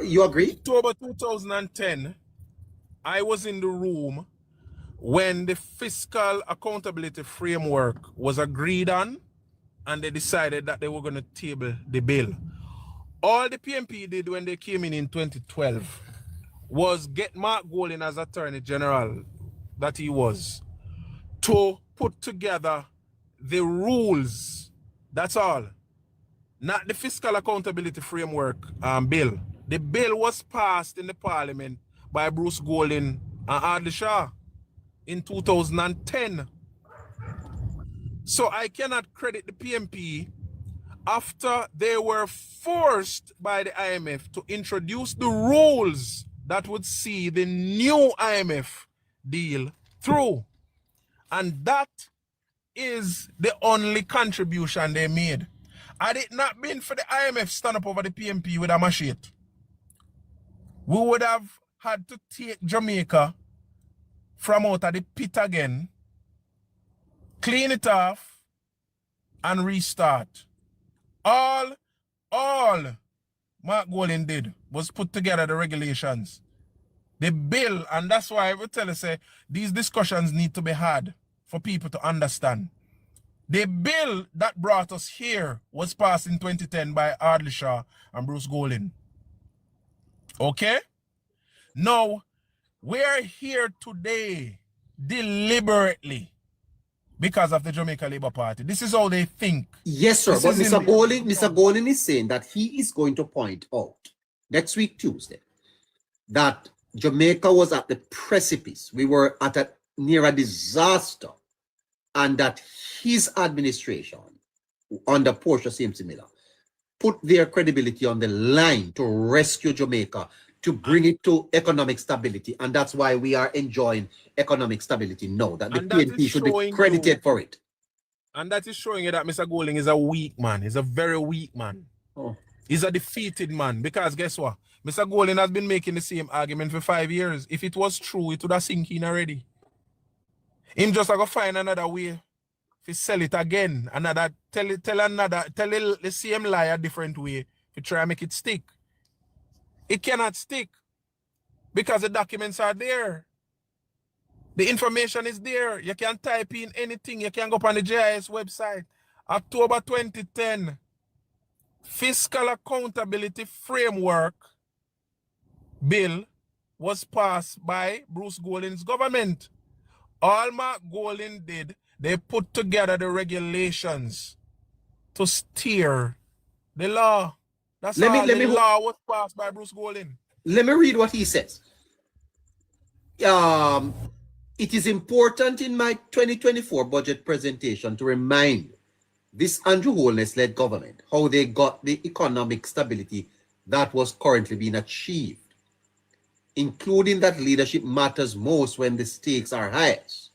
You agree?
October 2010, I was in the room when the fiscal accountability framework was agreed on, and they decided that they were going to table the bill. All the PNP did when they came in 2012 was get Mark Golding as Attorney General that he was to put together the rules. That's all. Not the fiscal accountability framework bill. The bill was passed in the parliament by Bruce Golding and Adli Shah in 2010. So I cannot credit the PNP after they were forced by the IMF to introduce the rules that would see the new IMF deal through. And that is the only contribution they made. Had it not been for the IMF stand up over the PNP with a machete, we would have had to take Jamaica from out of the pit again, clean it off, and restart. All Mark Golding did was put together the regulations. The bill, and that's why I would tell you, say, these discussions need to be had for people to understand. The bill that brought us here was passed in 2010 by Adli Shah and Bruce Golding. Okay? Now, we're here today deliberately because of the Jamaica Labour Party. This is how they think.
Yes, sir. But Mr. Golding is saying that he is going to point out next week, Tuesday, that Jamaica was at the precipice. We were near a disaster. And that his administration, under Portia Simpson Miller, put their credibility on the line to rescue Jamaica, to bring it to economic stability. And that's why we are enjoying economic stability now, that the PNP should be credited for it.
And that is showing you that Mr. Golding is a weak man. He's a very weak man.
Oh.
He's a defeated man. Because guess what? Mr. Golding has been making the same argument for 5 years. If it was true, it would have sink in already. Him just go find another way to sell it again. Another tell the same lie a different way to try and make it stick. It cannot stick because the documents are there. The information is there. You can type in anything. You can go up on the JIS website. October 2010, Fiscal Accountability Framework Bill was passed by Bruce Golding's government. All Mark Golding did, they put together the regulations to steer the law. That's
Let me-
all
let
the
me-
law was passed by Bruce Golding.
Let me read what he says. It is important in my 2024 budget presentation to remind this Andrew Holness-led government how they got the economic stability that was currently being achieved, including that leadership matters most when the stakes are highest.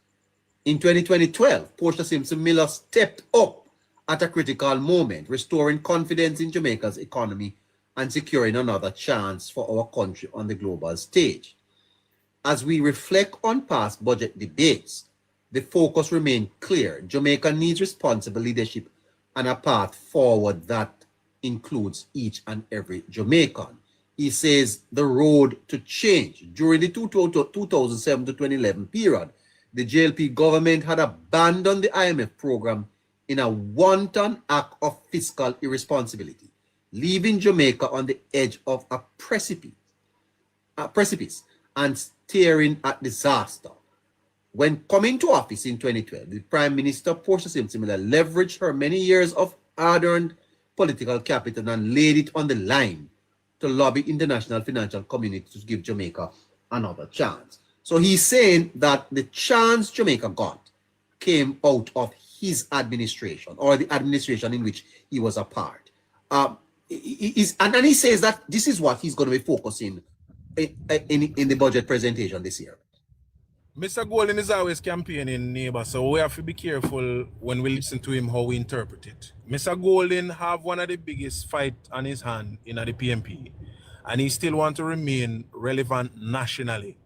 In 2012, Portia Simpson Miller stepped up at a critical moment, restoring confidence in Jamaica's economy and securing another chance for our country on the global stage. As we reflect on past budget debates, the focus remains clear. Jamaica needs responsible leadership and a path forward that includes each and every Jamaican. He says the road to change. During the 2007 to 2011 period, the JLP government had abandoned the IMF program in a wanton act of fiscal irresponsibility, leaving Jamaica on the edge of a precipice and staring at disaster. When coming to office in 2012, the Prime Minister Portia Simpson Miller leveraged her many years of hard-earned political capital and laid it on the line to lobby international financial community to give Jamaica another chance. So he's saying that the chance Jamaica got came out of his administration, or the administration in which he was a part. And he says that this is what he's going to be focusing in the budget presentation this year.
Mr. Golden is always campaigning, neighbor, so we have to be careful when we listen to him how we interpret it. Mr. Golden have one of the biggest fight on his hand in the PMP, and he still want to remain relevant nationally.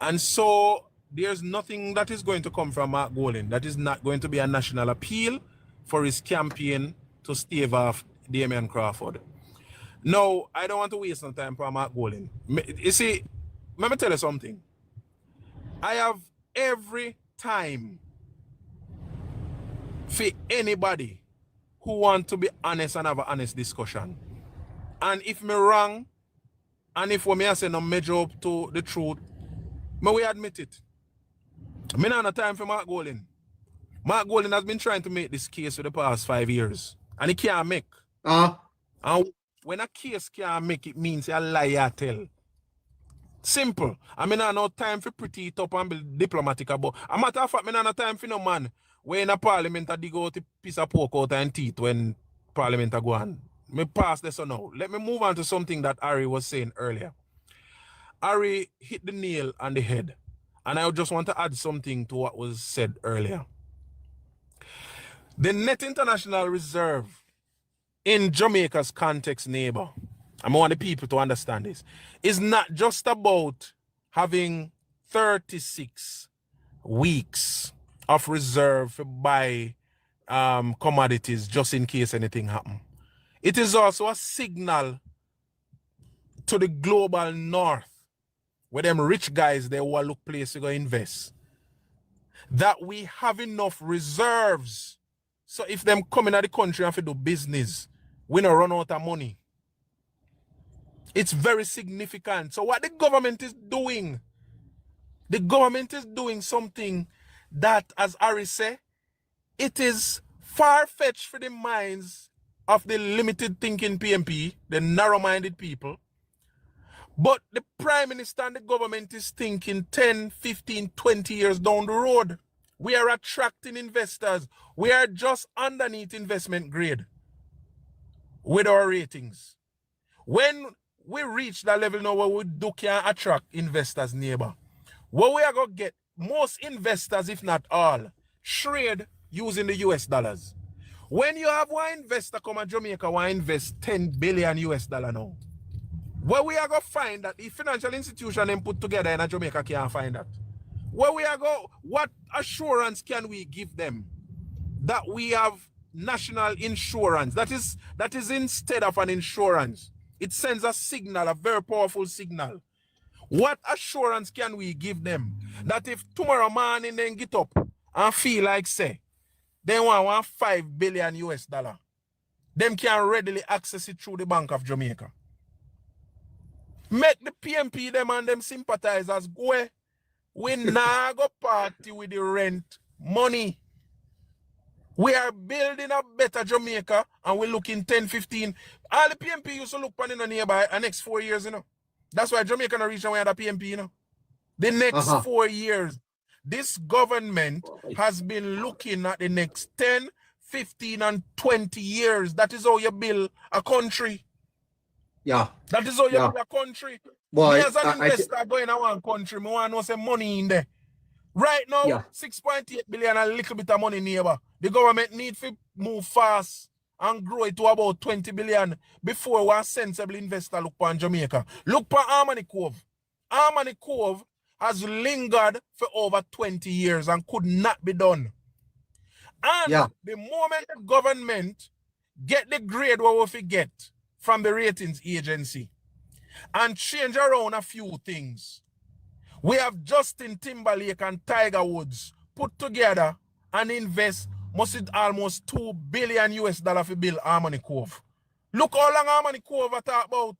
And so there's nothing that is going to come from Mark Golden that is not going to be a national appeal for his campaign to stave off Damian Crawford. No, I don't want to waste some time for Mark Golden. You see, let me tell you something. I have every time for anybody who want to be honest and have an honest discussion. And if me wrong, and if what me I say no measure up to the truth, me we admit it. Me not have time for Mark Golden. Mark Golden has been trying to make this case for the past 5 years. And he can't make. And when a case can't make, it means a liar tell. Simple. I mean, I no time for pretty it up and be diplomatic about. A matter of fact, I no time for no man when in a parliament I dig out a piece of pork out and teeth when parliament go on. Me pass this on now. Let me move on to something that Ari was saying earlier. Ari hit the nail on the head. And I just want to add something to what was said earlier. The net international reserve in Jamaica's context, neighbor, I want the people to understand this, is not just about having 36 weeks of reserve to buy commodities just in case anything happens. It is also a signal to the global north, where them rich guys, they will look place to go invest, that we have enough reserves. So if them come into the country and do business, we don't run out of money. It's very significant. So what the government is doing something that, as Ari said, it is far-fetched for the minds of the limited thinking PMP, the narrow-minded people. But the Prime Minister and the government is thinking 10, 15, 20 years down the road. We are attracting investors. We are just underneath investment grade with our ratings. When we reach that level now where we can attract investors, neighbor, where we are going to get most investors, if not all, trade using the US dollars. When you have one investor come to Jamaica, want to invest 10 billion US dollar now, where we are going to find that the financial institution them put together in Jamaica can't find that. Where we are going, what assurance can we give them that we have national insurance? That is instead of an insurance. It sends a signal, a very powerful signal. What assurance can we give them that if tomorrow morning they get up and feel like say they want 5 billion US dollar, them can readily access it through the Bank of Jamaica? Make the PMP them and them sympathizers go. We now go party with the rent money. We are building a better Jamaica and we're looking 10, 15. All the PMP used to look on in the nearby the next 4 years, you know. That's why Jamaica not reach where the PMP, you know. The next 4 years, this government has been looking at the next 10, 15, and 20 years. That is how you build a country.
Yeah.
That is how you build a country.
Boy,
me as an investor going to one country, me want to know some money in there. Right now, 6.8 billion, a little bit of money, neighbor. The government need to move fast and grow it to about 20 billion before one sensible investor look on Jamaica. Look for Harmony Cove. Harmony Cove has lingered for over 20 years and could not be done. And the moment the government get the grade what we get from the ratings agency and change around a few things, we have Justin Timberlake and Tiger Woods put together and invest almost $2 billion US for build Harmony Cove. Look how long Harmony Cove I talk about.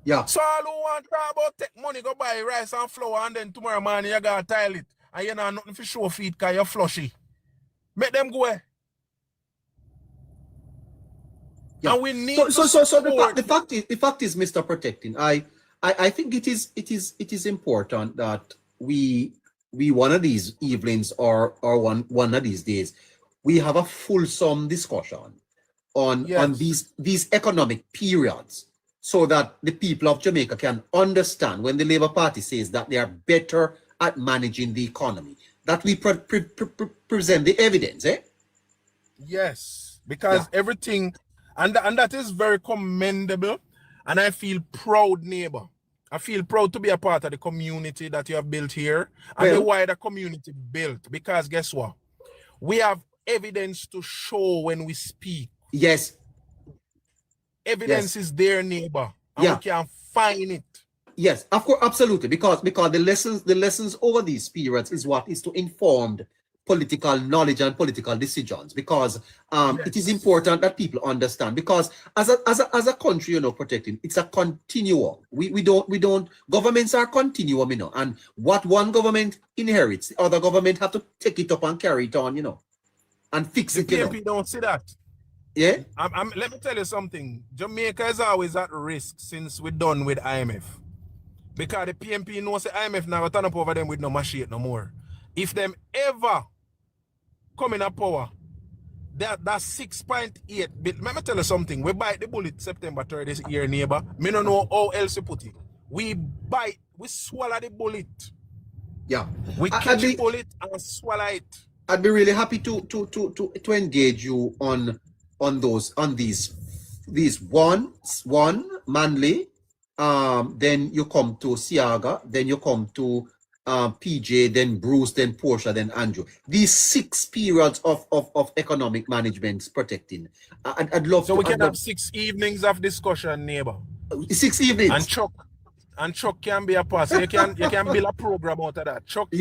Yeah.
So all who want to talk about take money, go buy rice and flour, and then tomorrow morning you gotta tile it. And you know nothing for show feet because you're flushy. Make them go.
Yeah.
And we need
so the fact is, Mr. Protecting, I think it is important that we one of these evenings or one of these days we have a fulsome discussion on these economic periods, so that the people of Jamaica can understand when the Labour Party says that they are better at managing the economy, that we present the evidence, eh?
Yes, because everything, and that is very commendable, and I feel proud, neighbor. I feel proud to be a part of the community that you have built here, and the wider community built, because guess what? We have evidence to show when we speak.
Yes.
Evidence is there, neighbor, and we can find it.
Yes, of course, absolutely, because the lessons over these periods is what is to inform political knowledge and political decisions, because it is important that people understand, because as a country, you know, Protecting, it's a continuum. We don't governments are continuum, you know, and what one government inherits, the other government have to take it up and carry it on, you know, and fix it.
The PMP don't see that.
Yeah.
Let me tell you something. Jamaica is always at risk since we're done with IMF. Because the PMP knows the IMF now turn up over them with no machine no more. If them ever come in a power, that 6.8 bit. Let me tell you something. We bite the bullet September 3rd this year, neighbor. Me don't know how else to put it. We swallow the bullet.
Yeah.
We catch the bullet and swallow it.
I'd be really happy to engage you on these one Manley, then you come to Siaga, then you come to PJ, then Bruce, then Portia, then Andrew. These 6 periods of economic management Protecting. I'd love
so we can have 6 evenings of discussion, neighbor.
6 evenings.
And Chuck can be a part. So you can build a program out of that. Chuck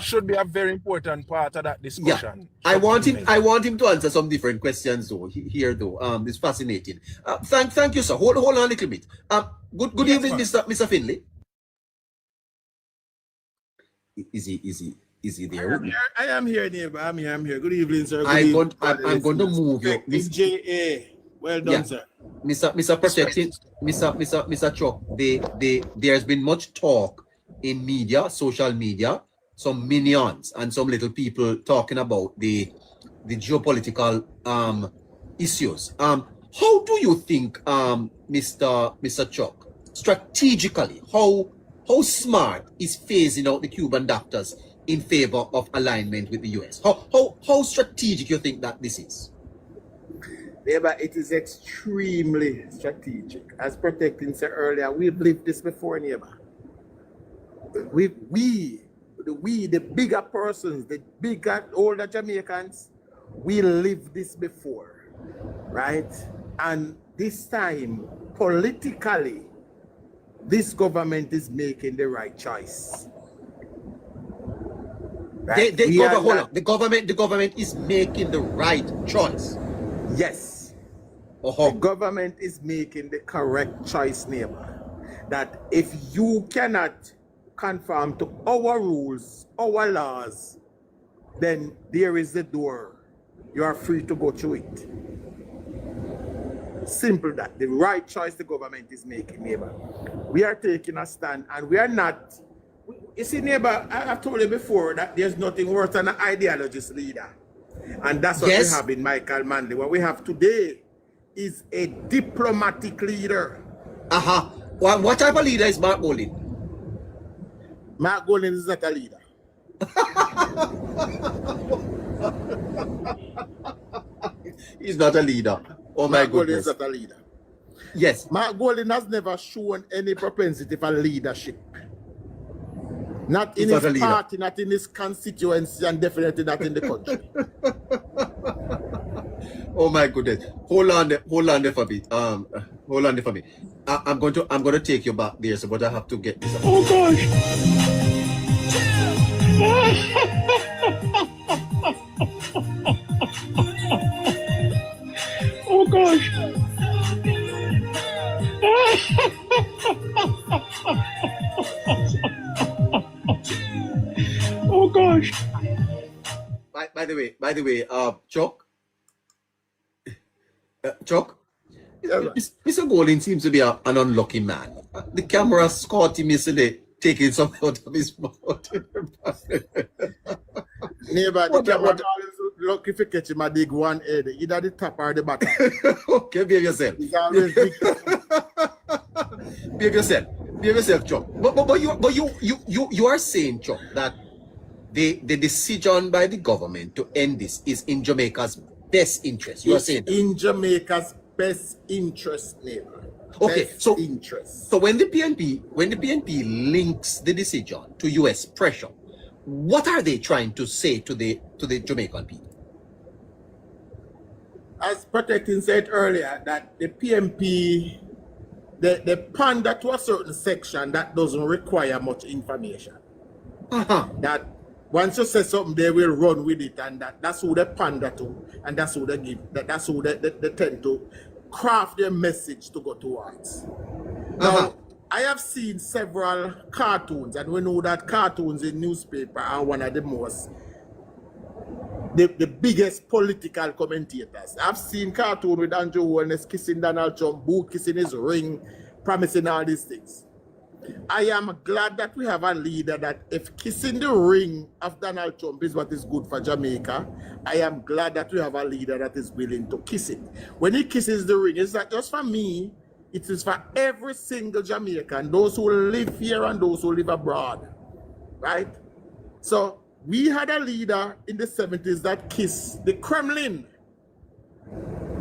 should be a very important part of that discussion.
I want him to answer some different questions though. Here though. It's fascinating. Thank you, sir. Hold on a little bit. Good evening, Mr. Finley. Is he there?
I am here, neighbor. I'm here. Good evening, sir.
I'm going to move you.
J.A. Well done, sir.
Mr. Protecting, Mr. Chuck, there's been much talk in media, social media, some minions and some little people talking about the geopolitical issues. How do you think, Mr. Chuck, strategically, how smart is phasing out the Cuban doctors in favor of alignment with the US? How strategic you think that this is?
Neighbor, it is extremely strategic. As Protecting said earlier, we've lived this before, neighbor. We, the bigger persons, the bigger, older Jamaicans, we lived this before, right? And this time, politically, this government is making the right choice. Right?
The government is making the right choice.
Yes. The government is making the correct choice, neighbor. That if you cannot conform to our rules, our laws, then there is the door. You are free to go through it. Simple that. The right choice the government is making, neighbor. We are taking a stand and we are not. You see, neighbor, I've told you before that there's nothing worse than an ideologist leader. And that's what we have in Michael Manley. What we have today is a diplomatic leader.
Well, what type of leader is Mark Golding?
Mark Golding is not a leader.
He's not a leader. Oh my goodness.
Mark Golding is not a leader.
Yes.
Mark Golding has never shown any propensity for leadership. Not in his party, not in his constituency, and definitely not in the country.
Oh my goodness. Hold on there for me. Hold on there for me. I'm going to take you back there, so but I have to get this.
Oh gosh. Oh gosh. Oh gosh.
By the way, Chuck. Chuck. Mr. Golding seems to be an unlucky man. The camera caught him yesterday taking something out of his mouth.
Neighbor, the camera always lucky if you catch him, I dig one head, either the top or the bottom.
Okay, behave yourself.
He's always big.
Behave yourself, Chuck. But you are saying, Chuck, that the decision by the government to end this is in Jamaica's best interest. You are saying that.
In Jamaica's best interest, neighbor.
Okay,
best
so
interest.
So when the PNP links the decision to US pressure, what are they trying to say to the Jamaican people?
As Protecting said earlier, that the PNP they pander to a certain section that doesn't require much information. That once you say something, they will run with it, and that's who they pander to, and that's who they give. That's who they tend to craft their message to go towards. Now, I have seen several cartoons, and we know that cartoons in newspaper are one of the most, the biggest political commentators. I've seen cartoon with Andrew Holness kissing Donald Trump, Boo kissing his ring, promising all these things. I am glad that we have a leader that if kissing the ring of Donald Trump is what is good for Jamaica, I am glad that we have a leader that is willing to kiss it. When he kisses the ring, it's not just for me, it is for every single Jamaican, those who live here and those who live abroad, right? So we had a leader in the 70s that kissed the Kremlin,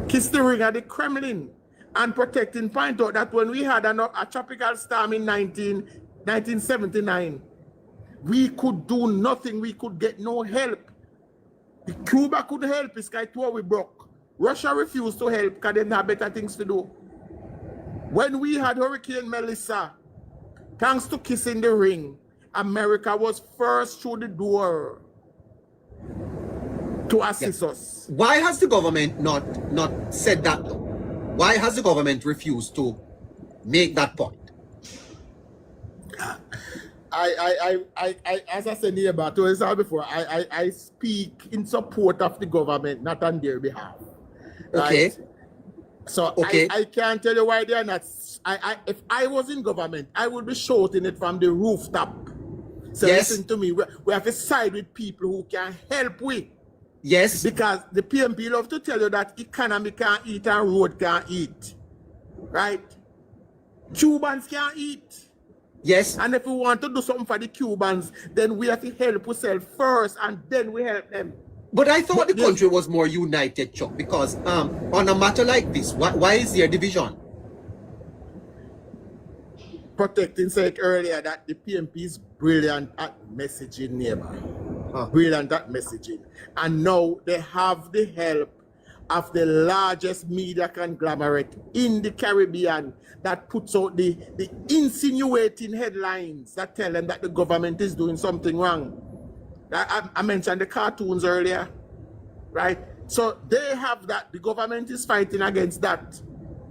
kissed the ring at the Kremlin. And Protecting point out that when we had a tropical storm in 1979, we could do nothing. We could get no help. Cuba could help. It's like we broke. Russia refused to help because they had better things to do. When we had Hurricane Melissa, thanks to kissing the ring, America was first through the door to assist us.
Why has the government not said that though? Why has the government refused to make that point?
As I said here before, I speak in support of the government, not on their behalf.
Okay.
Right? So
okay.
I can't tell you why they are not. If I was in government, I would be shouting it from the rooftop. So listen to me. We have to side with people who can help with.
Yes.
Because the PMP love to tell you that economy can't eat and road can't eat. Right? Cubans can't eat.
Yes.
And if we want to do something for the Cubans, then we have to help ourselves first and then we help them.
But I thought the country was more united, Chuck, because on a matter like this, why is there division?
Protecting said earlier that the PMP is brilliant at messaging, neighbor. Brilliant at messaging. And now they have the help of the largest media conglomerate in the Caribbean that puts out the insinuating headlines that tell them that the government is doing something wrong. I mentioned the cartoons earlier, right? So they have that. The government is fighting against that.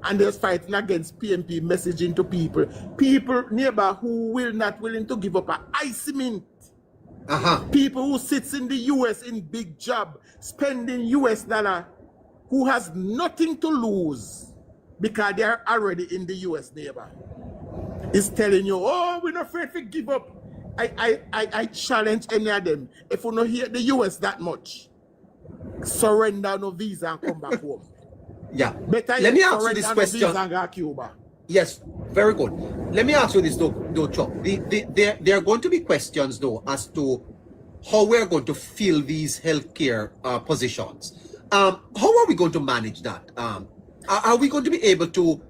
And they're fighting against PMP messaging to people. People, neighbor, who will not willing to give up an ice mint. People who sits in the US in big job, spending US dollar, who has nothing to lose because they are already in the US, neighbor, is telling you, oh, we're not afraid to give up. I challenge any of them. If you don't hear the US that much, surrender no visa and come back home.
Yeah.
Better
Let me
yet,
ask you this
surrender no
question.
visa and go to Cuba.
Yes, very good. Let me ask you this though, Chuck. There are going to be questions though as to how we're going to fill these healthcare positions. How are we going to manage that? Are we going to be able to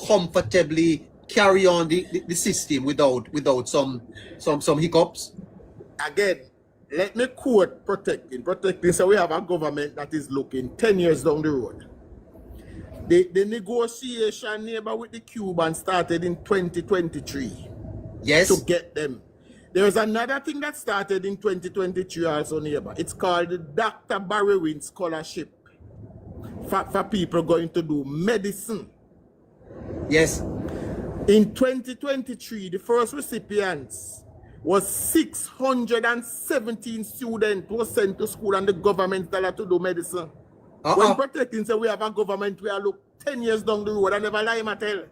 comfortably carry on the system without some hiccups?
Again, let me quote protecting. So we have a government that is looking 10 years down the road. The negotiation, neighbor, with the Cubans started in 2023.
Yes.
To get them. There's another thing that started in 2023 also, neighbor. It's called the Dr. Barry Wynn Scholarship for people going to do medicine.
Yes.
In 2023, the first recipients was 617 students who were sent to school and the government dollar to do medicine. When protecting, so we have a government where I look 10 years down the road, I never lie, I tell.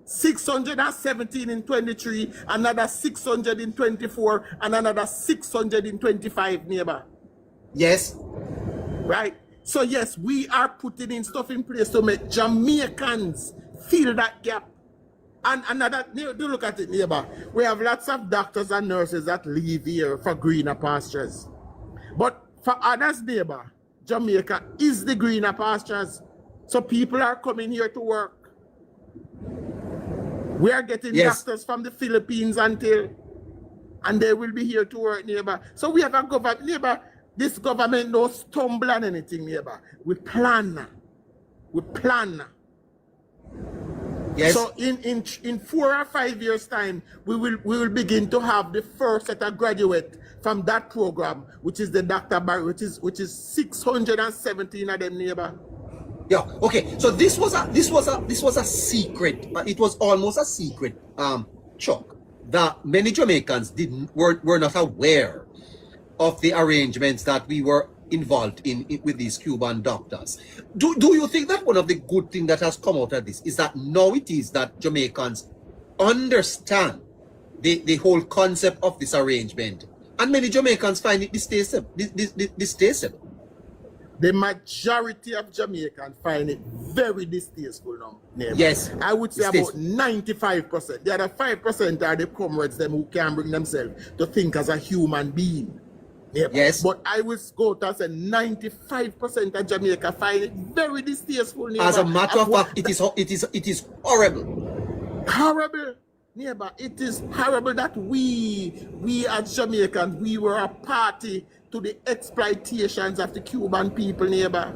617 in 23, another 600 in 24, and another 600 in 25, neighbor.
Yes.
Right? So yes, we are putting in stuff in place to make Jamaicans fill that gap. And another, do look at it, neighbor. We have lots of doctors and nurses that leave here for greener pastures. But for others, neighbor, Jamaica is the greener pastures. So people are coming here to work. We are getting doctors from the Philippines and they will be here to work, neighbor. So we have a government, neighbor. This government don't stumble on anything, neighbor. We plan. We plan.
Yes.
So in 4 or 5 years' time, we will begin to have the first set of graduate from that program, which is the Dr. Barry, which is 617 of them, neighbor.
Yeah. Okay. So this was a secret. It was almost a secret, Chuck, that many Jamaicans were not aware of the arrangements that we were involved in with these Cuban doctors. Do you think that one of the good things that has come out of this is that now it is that Jamaicans understand the whole concept of this arrangement, and many Jamaicans find it distasteful.
The majority of Jamaicans find it very distasteful now. Neighbor.
Yes.
I would say about 95%. The other 5% are the comrades them who can bring themselves to think as a human being. Neighbor. Yes. But I will go to say 95% of Jamaica find it very distasteful. Neighbor.
As a matter of fact, it is horrible.
Horrible. Neighbor, it is horrible that we as Jamaicans, we were a party to the exploitations of the Cuban people, neighbor.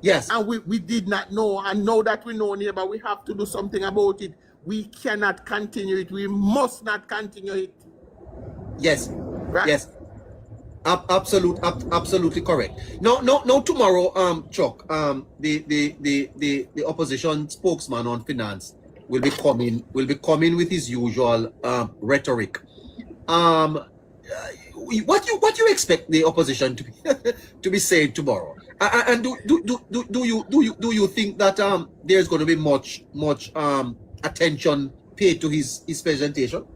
Yes.
And we did not know, and now that we know, neighbor, we have to do something about it. We cannot continue it. We must not continue it.
Yes.
Right?
Yes. Absolutely correct. No, tomorrow, Chuck, the opposition spokesman on finance will be coming with his usual rhetoric. What you expect the opposition to be saying tomorrow? And do you think that there's going to be much attention paid to his presentation?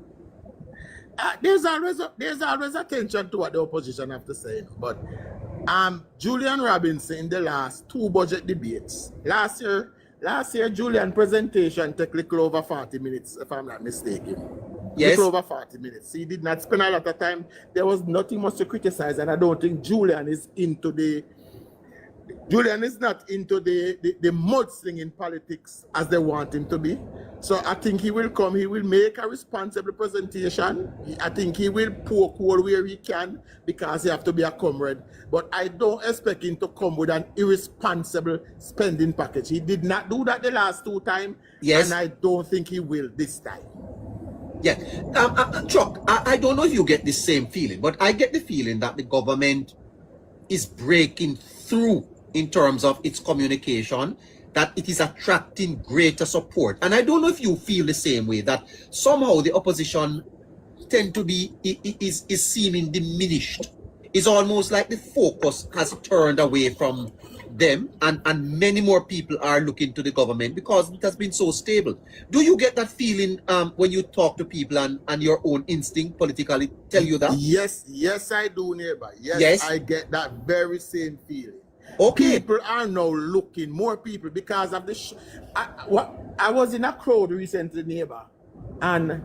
There's always attention to what the opposition have to say, but Julian Robinson in the last 2 budget debates last year Julian presentation took little over 40 minutes, if I'm not mistaken. Yes. Little over 40 minutes. He did not spend a lot of time. There was nothing much to criticize, and I don't think Julian is not into the mudslinging politics as they want him to be. So I think he will come, he will make a responsible presentation. I think he will poke hole where he can because he have to be a comrade. But I don't expect him to come with an irresponsible spending package. He did not do that the last 2 times. Yes. And I don't think he will this time.
Yeah. Chuck, I don't know if you get the same feeling, but I get the feeling that the government is breaking through in terms of its communication, that it is attracting greater support. And I don't know if you feel the same way, that somehow the opposition tend to be is seeming diminished. It's almost like the focus has turned away from them, and many more people are looking to the government because it has been so stable. Do you get that feeling when you talk to people and your own instinct politically tell you that?
Yes, I do, neighbor.
Yes.
I get that very same feeling.
Okay.
People are now looking, more people, because of the. I was in a crowd recently, neighbor, and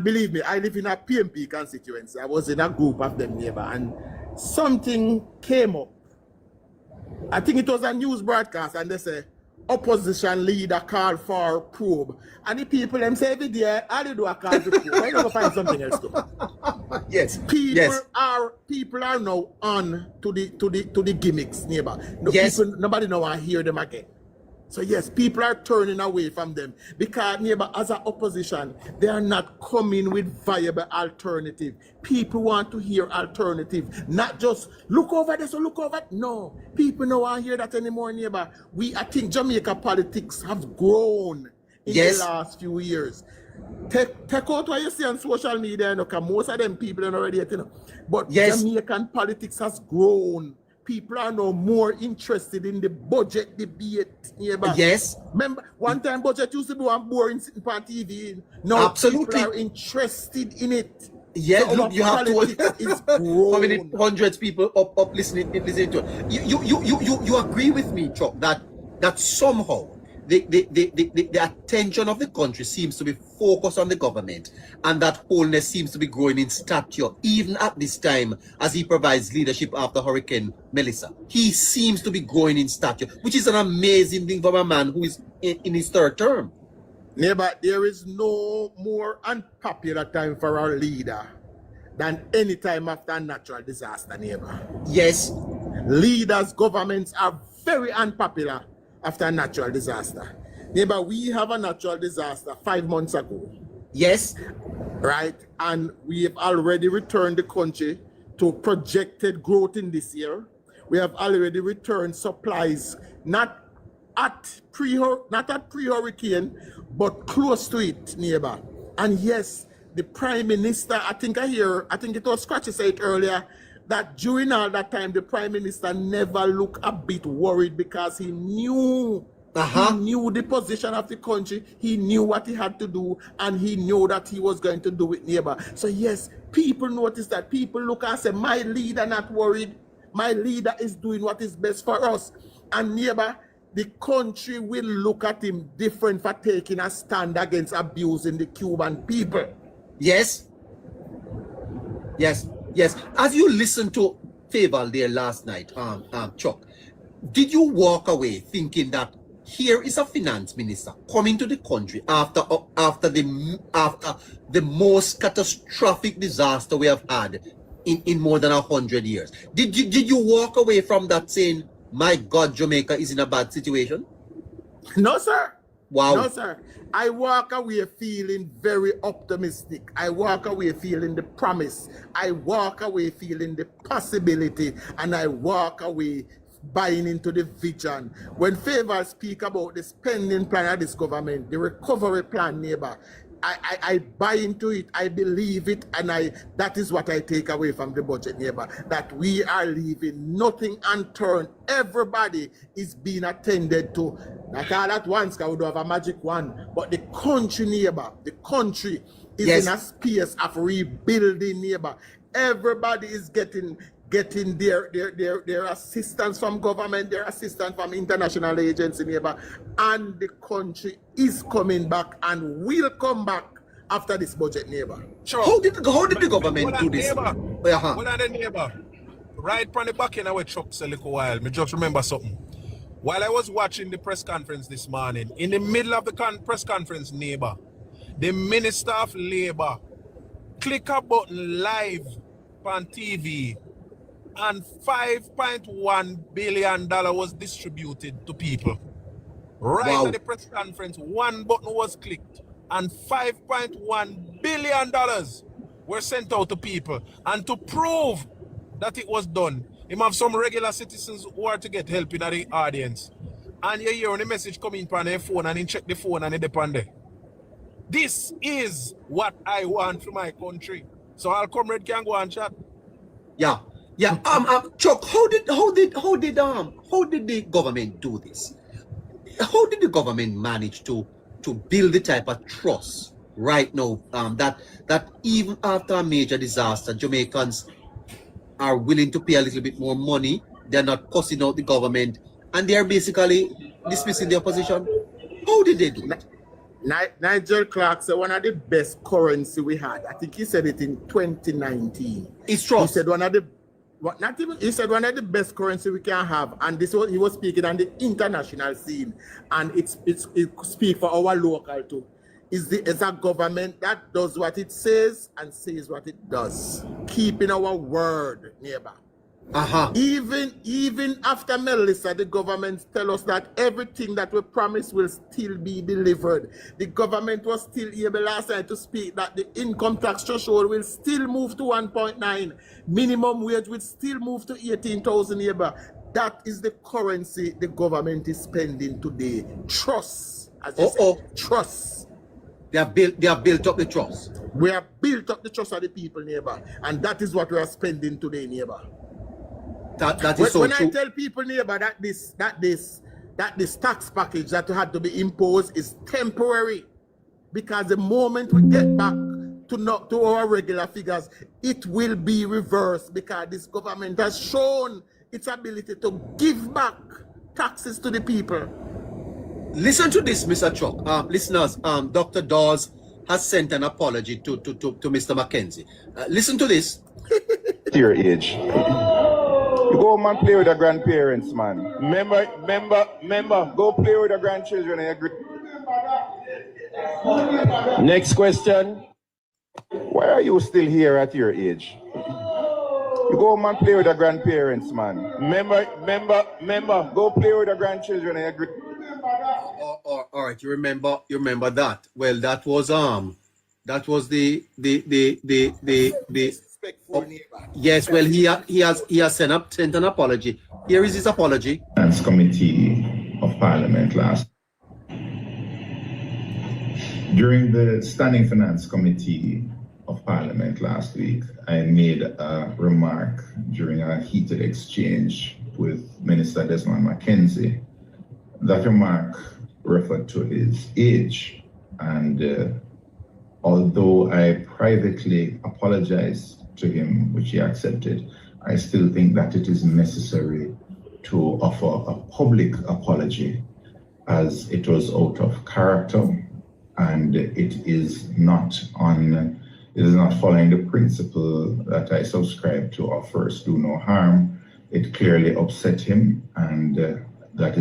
believe me, I live in a PMP constituency. I was in a group of them, neighbor, and something came up. I think it was a news broadcast, and they say opposition leader called for probe, and the people them say every day, all they do a call for probe. Why not find something else to?
Yes.
People are now on to the gimmicks, neighbor. Nobody now want to hear them again. So yes, people are turning away from them because, neighbor, as an opposition, they are not coming with viable alternative. People want to hear alternative, not just look over this or look over. No, people don't want to hear that anymore, neighbor. I think Jamaica politics have grown in the last few years. Take out what you see on social media, because most of them people are already, but Jamaican politics has grown. People are now more interested in the budget debate. Neighbor.
Yes.
Remember, one time budget used to be one boring sitting on TV. Now
absolutely
people are interested in it.
Yes,
so
look, you have to.
Is how
many hundreds people up listening to it? You agree with me, Chuck, that somehow the attention of the country seems to be focused on the government, and that wholeness seems to be growing in stature, even at this time as he provides leadership after Hurricane Melissa. He seems to be growing in stature, which is an amazing thing for a man who is in his third term.
Neighbor, there is no more unpopular time for our leader than any time after a natural disaster, neighbor.
Yes.
Leaders, governments are very unpopular after a natural disaster. Neighbor, we have a natural disaster 5 months ago.
Yes.
Right? And we have already returned the country to projected growth in this year. We have already returned supplies, not at pre-hurricane, but close to it, neighbor. And yes, the Prime Minister, I think it was Scratchy said earlier, that during all that time, the Prime Minister never looked a bit worried because he knew he knew the position of the country, he knew what he had to do, and he knew that he was going to do it, neighbor. So yes, people notice that. People look and say, my leader not worried. My leader is doing what is best for us. And neighbor, the country will look at him different for taking a stand against abusing the Cuban people.
Yes. Yes. Yes. As you listened to Faval there last night, Chuck, did you walk away thinking that here is a finance minister coming to the country after the most catastrophic disaster we have had in more than 100 years? Did you walk away from that saying, my God, Jamaica is in a bad situation?
No, sir.
Wow.
No, sir. I walk away feeling very optimistic. I walk away feeling the promise. I walk away feeling the possibility. And I walk away buying into the vision. When Favor speak about the spending plan of this government, the recovery plan, neighbor, I buy into it, I believe it, and that is what I take away from the budget, neighbor, that we are leaving nothing unturned. Everybody is being attended to. Like all at once, because we don't have a magic wand, but the country, neighbor, the country is in a space of rebuilding, neighbor. Everybody is getting their assistance from government, their assistance from international agency, neighbor, and the country is coming back and will come back after this budget, neighbor.
Sure.
How did the government do this?
Hold on, neighbor. Right from the back end of our trucks a little while, me just remember something. While I was watching the press conference this morning, in the middle of the press conference, neighbor, the Minister of Labour click a button live on TV, and $5.1 billion was distributed to people. Right at the press conference, one button was clicked, and $5.1 billion were sent out to people. And to prove that it was done, you have some regular citizens who are to get help in the audience. And you hear the message coming from their phone, and you check the phone and they depend there. This is what I want for my country. So our comrade can go and chat.
Yeah. Yeah. Chuck, how did the government do this? How did the government manage to build the type of trust right now that even after a major disaster, Jamaicans are willing to pay a little bit more money, they're not cussing out the government, and they're basically dismissing the opposition? How did they do it?
Nigel Clark said one of the best currency we had. I think he said it in 2019.
It's trust.
He said one of the he said one of the best currency we can have, and this was he was speaking on the international scene, and it speak for our local too. Is a government that does what it says and says what it does, keeping our word, neighbor. Even after Melissa, the government tell us that everything that we promise will still be delivered. The government was still able last night to speak that the income tax threshold will still move to 1.9. Minimum wage will still move to 18,000 neighbor. That is the currency the government is spending today. Trust, as you said, trust.
They have built up the trust.
We have built up the trust of the people, neighbor, and that is what we are spending today, neighbor.
That is
when
so true.
I tell people, neighbor, that this tax package that had to be imposed is temporary, because the moment we get back to our regular figures, it will be reversed, because this government has shown its ability to give back taxes to the people.
Listen to this, Mr. Chuck. Listeners, Dr. Dawes has sent an apology to Mr. Mackenzie. Listen to this.
To your age. You go home and play with your grandparents, man. Remember, go play with your grandchildren and your Next question. Why are you still here at your age? You go home and play with your grandparents, man. Remember, go play with your grandchildren and your
All right, you remember that. Well, that was the yes, well, he has sent an apology. Here is his apology.
Finance Committee of Parliament during the Standing Finance Committee of Parliament last week, I made a remark during a heated exchange with Minister Desmond Mackenzie. That remark referred to his age, and although I privately apologized to him, which he accepted, I still think that it is necessary to offer a public apology, as it was out of character, and it is not following the principle that I subscribe to of first do no harm. It clearly upset him, and that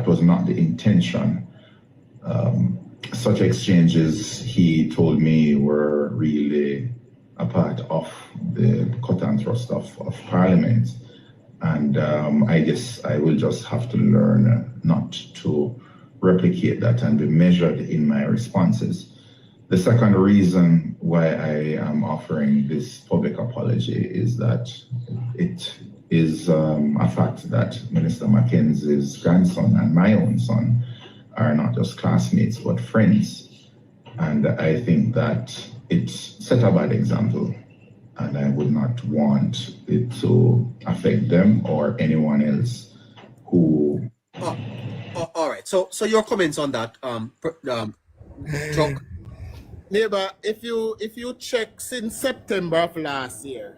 was not the intention. Such exchanges, he told me, were really a part of the cut and thrust of Parliament. And I guess I will just have to learn not to replicate that and be measured in my responses. The second reason why I am offering this public apology is that it is a fact that Minister Mackenzie's grandson and my own son are not just classmates, but friends. And I think that it set a bad example, and I would not want it to affect them or anyone else who...
all right, so your comments on that, Chuck?
Neighbor, if you check since September of last year,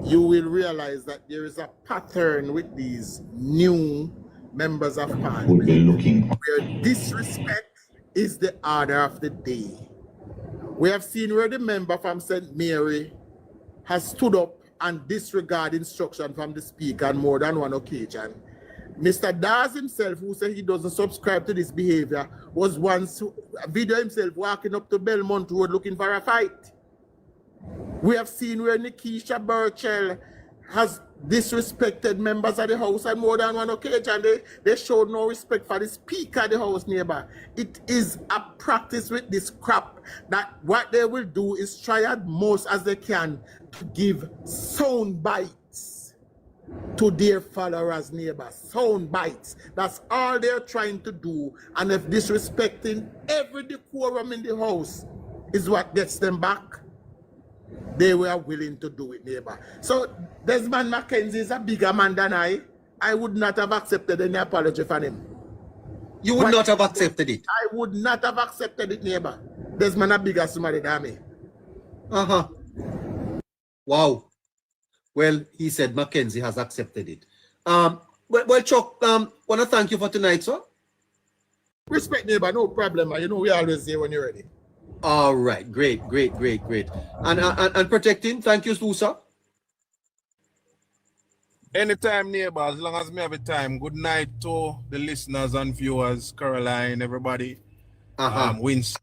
you will realize that there is a pattern with these new members of Parliament.
Would be looking
where disrespect is the order of the day. We have seen where the member from St. Mary has stood up and disregarded instruction from the speaker on more than one occasion. Mr. Dawes himself, who said he doesn't subscribe to this behavior, was once video himself walking up to Belmont Road looking for a fight. We have seen where Nikisha Burchell has disrespected members of the House on more than one occasion. They showed no respect for the Speaker of the House, neighbor. It is a practice with this crap that what they will do is try as most as they can to give sound bites.
to their followers, neighbors. Sound bites. That's all they're trying to do. And if disrespecting every decorum in the house is what gets them back, they were willing to do it, neighbor. So Desmond Mackenzie is a bigger man than I. I would not have accepted any apology from him.
You would not have accepted it?
I would not have accepted it, neighbor. Desmond a bigger somebody than me.
Uh-huh. Wow. Well, he said Mackenzie has accepted it. Well, Chuck, want to thank you for tonight, sir.
Respect, neighbor, no problem. You know we always here when you're ready.
All right, great. And protecting, thank you, Susa.
Anytime, neighbor, as long as me have a time. Good night to the listeners and viewers, Caroline, everybody. Winston,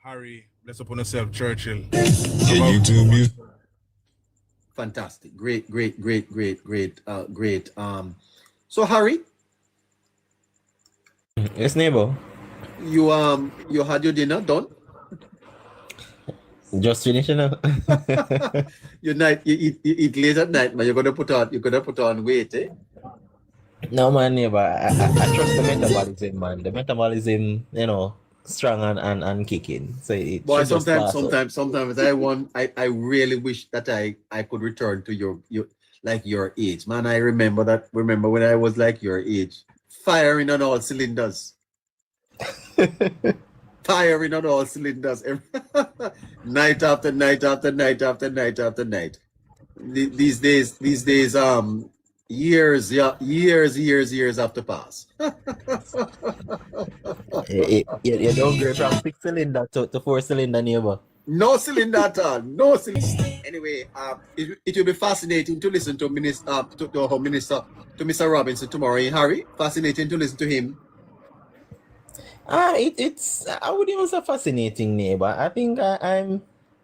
Harry, bless upon yourself, Churchill.
YouTube music.
Fantastic. Great. So Harry?
Yes, neighbor.
You had your dinner done?
Just finishing up.
You eat late at night, man. You're gonna put on weight, eh?
No, man, neighbor. I trust the metabolism, man. The metabolism, strong and kicking. So it
Boy,
should just pass up.
sometimes I really wish that I could return to your age, man. I remember when I was like your age, firing on all cylinders. Firing on all cylinders, night after night. These days, years have to pass.
You don't go from 6-cylinder to 4-cylinder, neighbor.
No cylinder at all. No cylinder. Anyway, it will be fascinating to listen to Mr. Robinson tomorrow. Harry, fascinating to listen to him.
It's I would even say fascinating, neighbor. I think I'm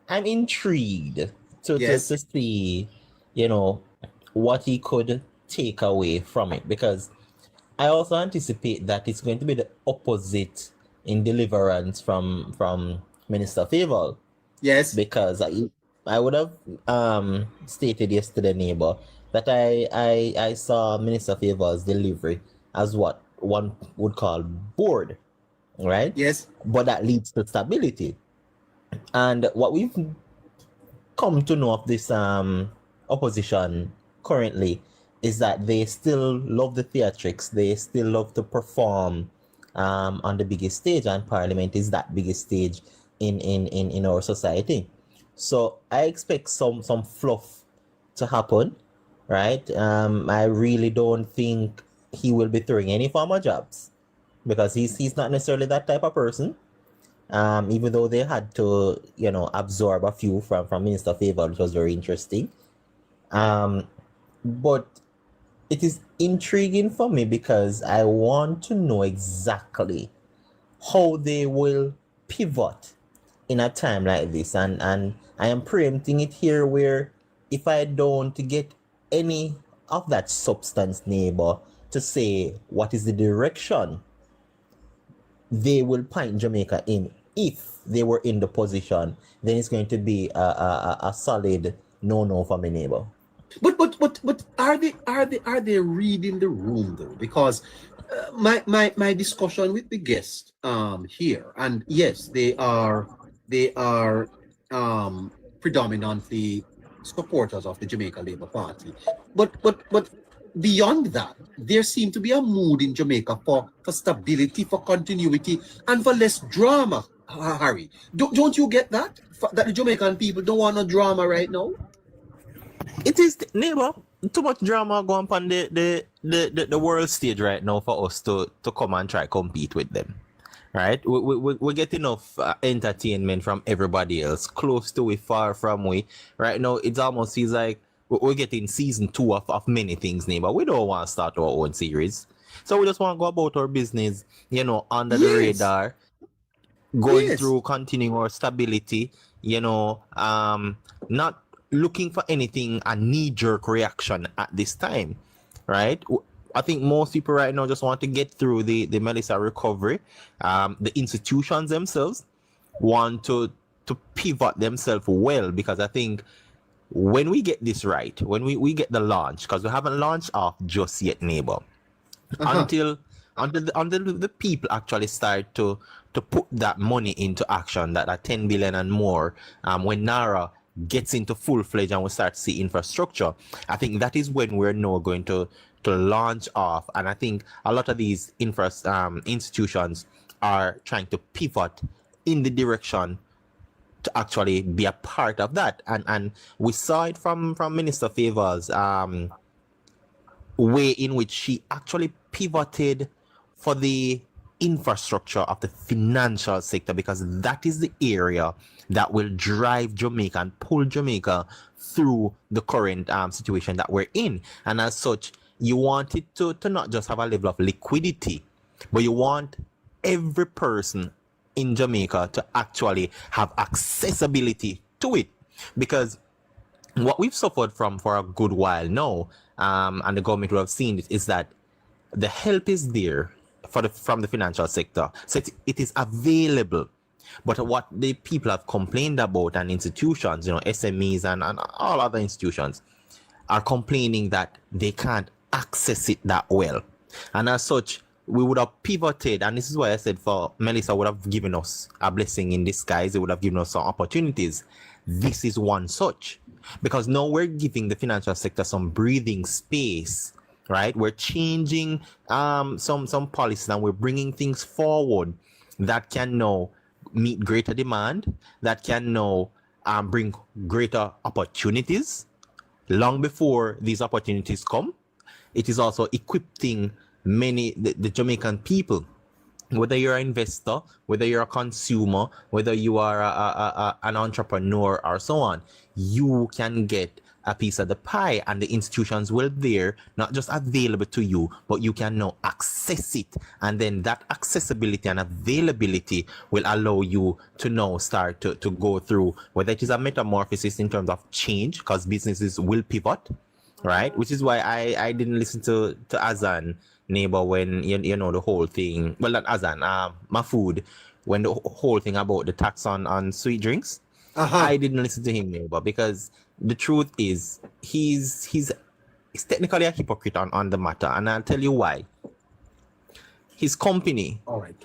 intrigued to see, what he could take away from it, because I also anticipate that it's going to be the opposite in deliverance from Minister Favour.
Yes.
Because I would have stated yesterday, neighbor, that I saw Minister Favour's delivery as what one would call bored. Right?
Yes.
But that leads to stability. And what we've come to know of this opposition currently is that they still love the theatrics. They still love to perform on the biggest stage, and Parliament is that biggest stage in our society. So I expect some fluff to happen, right? I really don't think he will be throwing any former jobs, because he's not necessarily that type of person. Even though they had to, absorb a few from Minister Favour, which was very interesting. But it is intriguing for me because I want to know exactly how they will pivot in a time like this. And I am preempting it here, where if I don't get any of that substance, neighbor, to say what is the direction they will point Jamaica in, if they were in the position, then it's going to be a solid no for my neighbor.
But are they reading the room though? Because my discussion with the guest here, and yes, they are predominantly supporters of the Jamaica Labour Party, but beyond that, there seems to be a mood in Jamaica for stability, for continuity, and for less drama. Harry, don't you get that? That the Jamaican people don't want no drama right now?
It is, neighbor, too much drama going on the world stage right now for us to come and try compete with them. Right? We get enough entertainment from everybody else, close to we, far from we. Right now, it almost feels like we're getting season 2 of many things, neighbor. We don't want to start our own series. So we just want to go about our business, under the radar, going through, continuing our stability, not looking for anything, a knee-jerk reaction at this time, right? I think most people right now just want to get through the Melissa recovery. The institutions themselves want to pivot themselves well, because I think when we get this right, when we get the launch, because we haven't launched off just yet, neighbor, until the people actually start to put that money into action, that 10 billion and more, when Nara gets into full-fledged and we start to see infrastructure, I think that is when we're now going to launch off. And I think a lot of these institutions are trying to pivot in the direction to actually be a part of that. And we saw it from Minister Favors, way in which she actually pivoted for the infrastructure of the financial sector, because that is the area that will drive Jamaica and pull Jamaica through the current situation that we're in. And as such, you want it to not just have a level of liquidity, but you want every person in Jamaica to actually have accessibility to it. Because what we've suffered from for a good while now, and the government will have seen it, is that the help is there from the financial sector. So it is available. But what the people have complained about, and institutions, SMEs and all other institutions, are complaining that they can't access it that well. And as such, we would have pivoted, and this is why I said for Melissa would have given us a blessing in disguise. It would have given us some opportunities. This is one such, because now we're giving the financial sector some breathing space, right? We're changing some policies, and we're bringing things forward that can now meet greater demand, that can now bring greater opportunities long before these opportunities come. It is also equipping the Jamaican people, whether you're an investor, whether you're a consumer, whether you are an entrepreneur or so on, you can get a piece of the pie, and the institutions will there, not just available to you, but you can now access it. And then that accessibility and availability will allow you to now start to go through, whether it is a metamorphosis in terms of change, because businesses will pivot, right? Which is why I didn't listen to Azan, neighbor, when you know the whole thing, well, not Azan, Mafood, when the whole thing about the tax on sweet drinks. I didn't listen to him, neighbor, because the truth is he's technically a hypocrite on the matter, and I'll tell you why. His company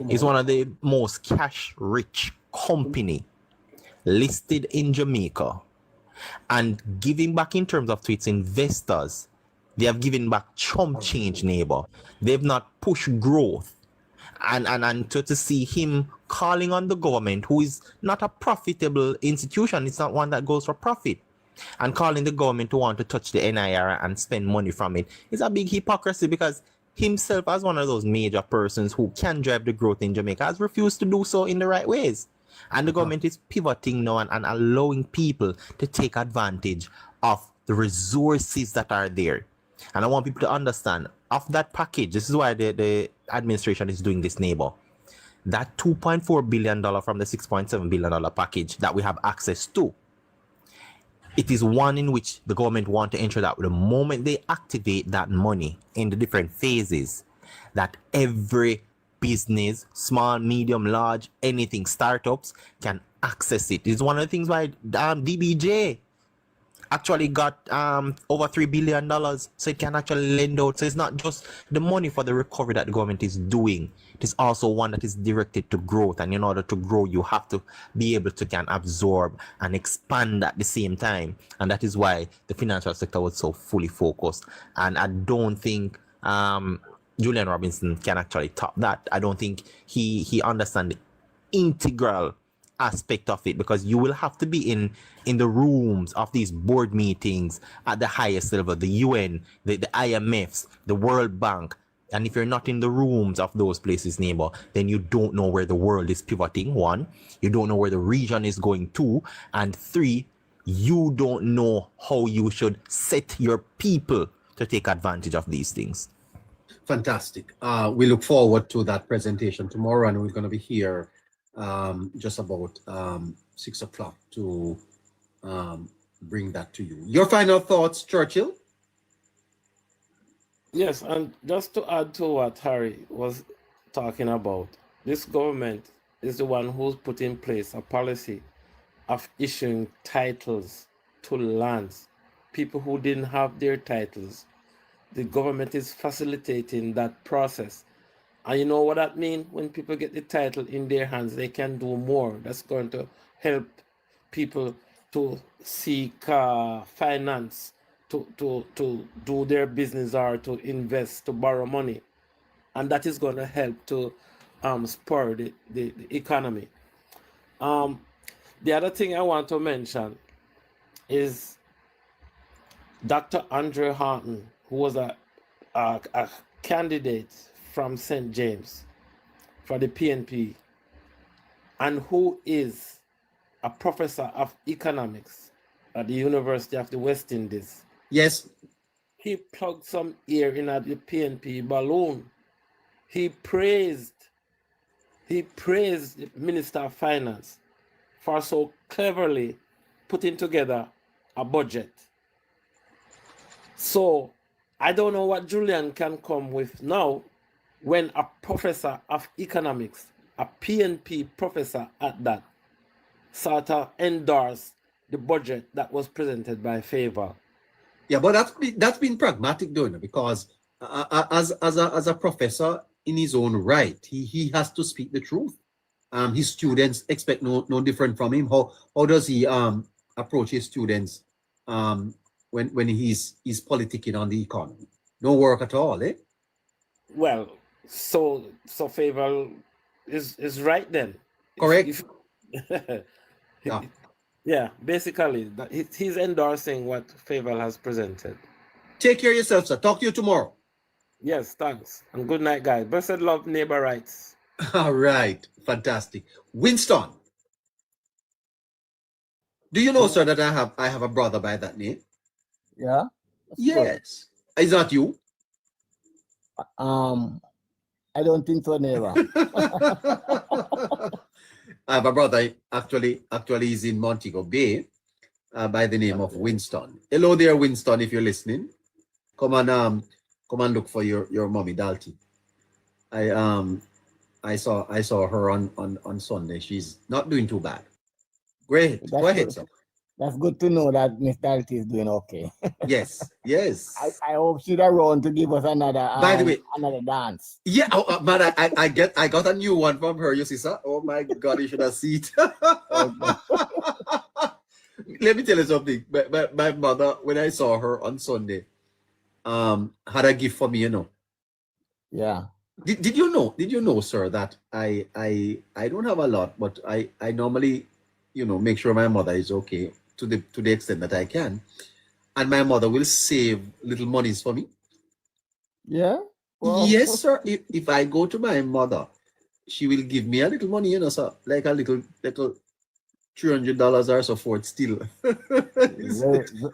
is one of the most cash rich company listed in Jamaica, and giving back in terms of to its investors, they have given back chump change, neighbor. They've not pushed growth. And to see him calling on the government, who is not a profitable institution, it's not one that goes for profit, and calling the government to want to touch the NIR and spend money from it, is a big hypocrisy, because himself, as one of those major persons who can drive the growth in Jamaica, has refused to do so in the right ways. And the government is pivoting now and allowing people to take advantage of the resources that are there. And I want people to understand, of that package, this is why the administration is doing this, neighbor, that $2.4 billion from the $6.7 billion package that we have access to, it is one in which the government want to ensure that the moment they activate that money in the different phases, that every business, small, medium, large, anything, startups, can access it. It's one of the things why DBJ actually got over $3 billion, so it can actually lend out. So it's not just the money for the recovery that the government is doing, it is also one that is directed to growth. And in order to grow, you have to be able to can absorb and expand at the same time. And that is why the financial sector was so fully focused. And I don't think Julian Robinson can actually top that. I don't think he understands the integral aspect of it, because you will have to be in the rooms of these board meetings at the highest level, the UN, the IMFs, the World Bank. And if you're not in the rooms of those places, neighbor, then you don't know where the world is pivoting. One, you don't know where the region is going to, and three, you don't know how you should set your people to take advantage of these things.
Fantastic. We look forward to that presentation tomorrow, and we're going to be here just about 6 o'clock to bring that to you. Your final thoughts, Churchill?
Yes, and just to add to what Harry was talking about, this government is the one who's put in place a policy of issuing titles to lands, people who didn't have their titles. The government is facilitating that process. And you know what that means? When people get the title in their hands, they can do more. That's going to help people to seek finance, to do their business or to invest, to borrow money. And that is going to help to spur the economy. The other thing I want to mention is Dr. Andre Horton, who was a candidate from St. James for the PNP, and who is a professor of economics at the University of the West Indies.
Yes.
He plugged some air in at the PNP balloon. He praised the Minister of Finance for so cleverly putting together a budget. So I don't know what Julian can come with now when a professor of economics, a PNP professor at that, sort of endorsed the budget that was presented by Favor.
Yeah, but that's been pragmatic, though, because as a professor in his own right, he has to speak the truth. His students expect no different from him. How does he approach his students when he's politicking on the economy? No work at all, eh?
Well, so Favor is right then.
Correct.
Yeah. Yeah, basically, he's endorsing what Favor has presented.
Take care of yourself, sir. Talk to you tomorrow.
Yes, thanks. And good night, guys. Blessed love, neighbor rights.
All right. Fantastic. Winston. Do you know, sir, that I have a brother by that name?
Yeah.
Yes. Is that you?
I don't think so, never.
I have a brother, actually he's in Montego Bay by the name of Winston. Hello there, Winston, if you're listening. Come and look for your mommy, Dalty. I saw her on Sunday. She's not doing too bad. Great.
That's
Go ahead,
good.
sir.
That's good to know that Miss Dalty is doing okay.
Yes, yes.
I hope she's around to give us another
By the way,
another dance.
yeah, man, I got a new one from her, you see, sir. Oh my God, you should have seen it. Let me tell you something. My mother, when I saw her on Sunday, had a gift for me, you know.
Yeah.
Did you know? Did you know, sir, that I don't have a lot, but I normally, make sure my mother is okay to the extent that I can, and my mother will save little monies for me.
Yeah. Well,
Yes, sir. If I go to my mother, she will give me a little money, sir, like a little $300 or so for it still.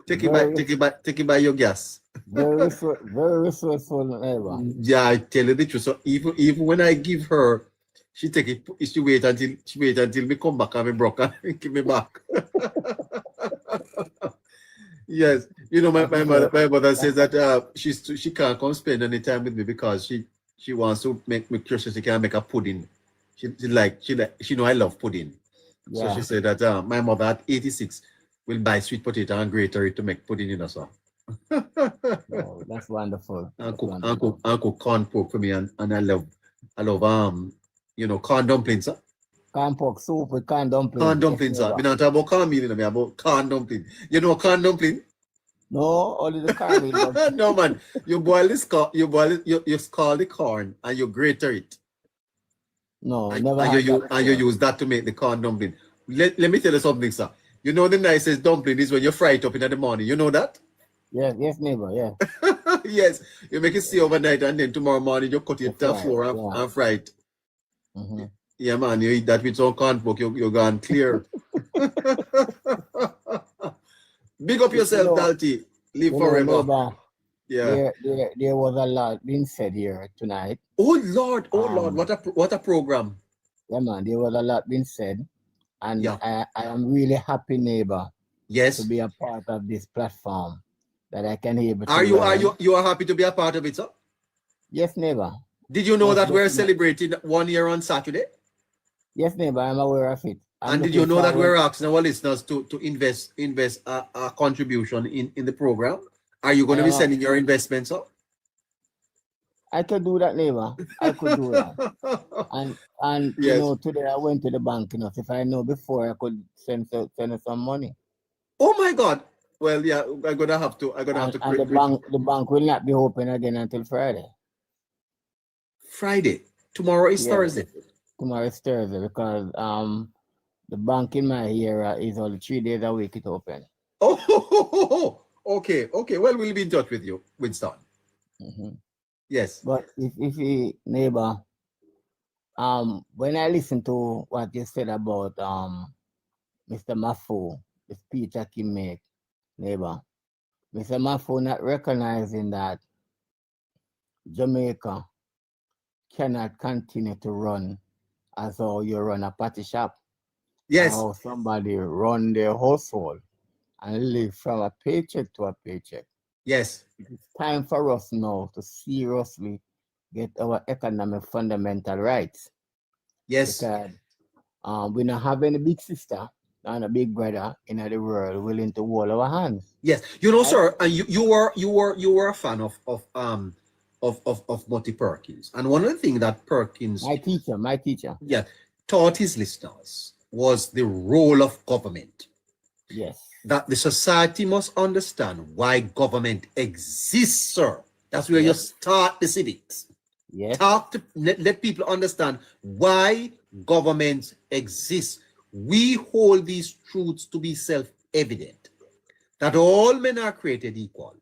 Take it by your gas.
very resourceful, neighbor.
Yeah, I tell you the truth. So even when I give her, she take it. She wait until me come back and me broke and give me back. Yes, my mother says that she can't come spend any time with me because she wants to make sure she can make a pudding. She know I love pudding.
Yeah.
So she said that my mother at 86 will buy sweet potato and grater it to make pudding, so.
Oh, that's wonderful.
And cook corn pork for me, and I love corn dumplings, sir.
Corn pork soup with corn dumplings.
Corn dumplings, sir. We not talk about corn meal, me about corn dumpling. You know corn dumpling?
No, only the corn meal.
No, man. You boil this corn, you scald the corn and you grater it.
No,
and,
never.
And you use that to make the corn dumpling. Let me tell you something, sir. You know the nicest dumpling is when you fry it up in the morning. You know that?
Yes, neighbor, yeah.
Yes, you make it stay overnight and then tomorrow morning you cut it to the floor and fry it.
Mm-hmm.
Yeah, man, you eat that with some corn pork, you're gone clear. Big up yourself, Dalty. Live forever.
Neighbor,
yeah.
There was a lot being said here tonight.
Oh Lord, what a program.
Yeah, man, there was a lot being said. And
yeah.
I am really happy, neighbor.
Yes.
To be a part of this platform. That I can hear.
Are you happy to be a part of it, sir?
Yes, neighbor.
Did you know that we're celebrating 1 year on Saturday?
Yes, neighbor, I'm aware of it.
And did you know that we're asking our listeners to invest a contribution in the program? Are you going to be sending your investments up?
I could do that, neighbor. I could do that. And
Yes.
you know, today I went to the bank, you know, if I know before I could send some money.
Oh my God. Well, yeah, I'm gonna have to.
And the bank will not be open again until Friday.
Friday. Tomorrow is Thursday.
Tomorrow is Thursday because the bank in my area is only 3 days a week it open.
Oh, okay. Well, we'll be in touch with you, Winston. Yes.
But if he neighbor, when I listen to what you said about Mr. Mafu, the speech that he made, neighbor, Mr. Mafu not recognizing that Jamaica cannot continue to run as though you run a party shop.
Yes.
Or somebody run their household and live from a paycheck to a paycheck.
Yes.
It's time for us now to seriously get our economic fundamental rights.
Yes.
Because we don't have any big sister and a big brother in the world willing to hold our hands.
Yes. You know, sir, and you were a fan of Monty Perkins. And one of the things that Perkins,
my teacher,
yeah, taught his listeners was the role of government.
Yes.
That the society must understand why government exists, sir. That's where you start the civics.
Yes.
Let people understand why government exists. We hold these truths to be self-evident. That all men are created equal.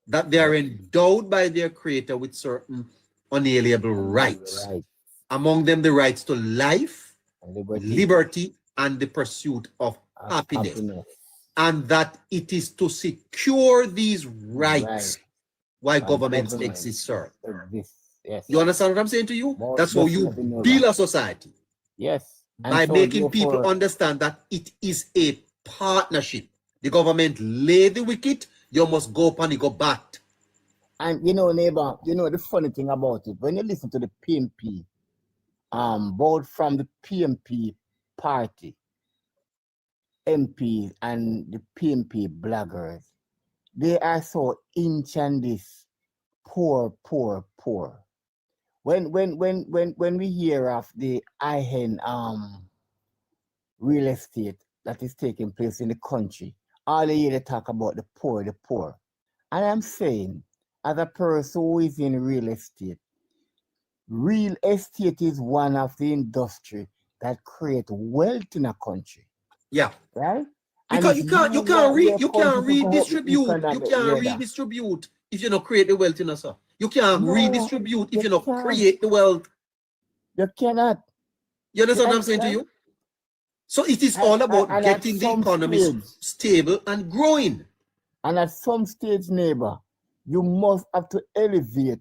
That they are endowed by their creator with certain unalienable rights. Among them, the rights to life, liberty, and the pursuit of happiness. And that it is to secure these rights why governments exist, sir.
Yes.
You understand what I'm saying to you? That's how you build a society.
Yes.
By making people understand that it is a partnership. The government lay the wicket, you must go up and you go back.
And you know, neighbor, you know the funny thing about it, when you listen to the PMP, both from the PMP party, MPs and the PMP bloggers, they are so inch and this poor. When we hear of the high-end real estate that is taking place in the country, all they hear they talk about the poor. And I'm saying, as a person who is in real estate is one of the industry that create wealth in a country.
Yeah.
Right?
Because you can't redistribute if you don't create the wealth in us, sir. You can't redistribute if you don't create the wealth.
You cannot.
You understand what I'm saying to you? So it is all about getting the economy stable and growing.
And at some stage, neighbor, you must have to elevate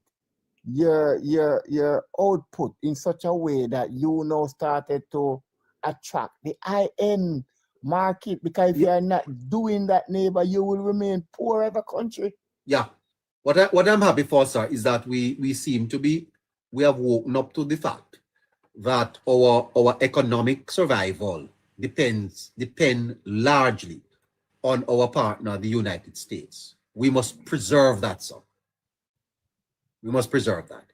your output in such a way that you now started to attract the high-end market, because if you are not doing that, neighbor, you will remain poor as a country.
Yeah. What I'm happy for, sir, is that we seem to be, we have woken up to the fact that our economic survival depend largely on our partner, the United States. We must preserve that, sir. We must preserve that.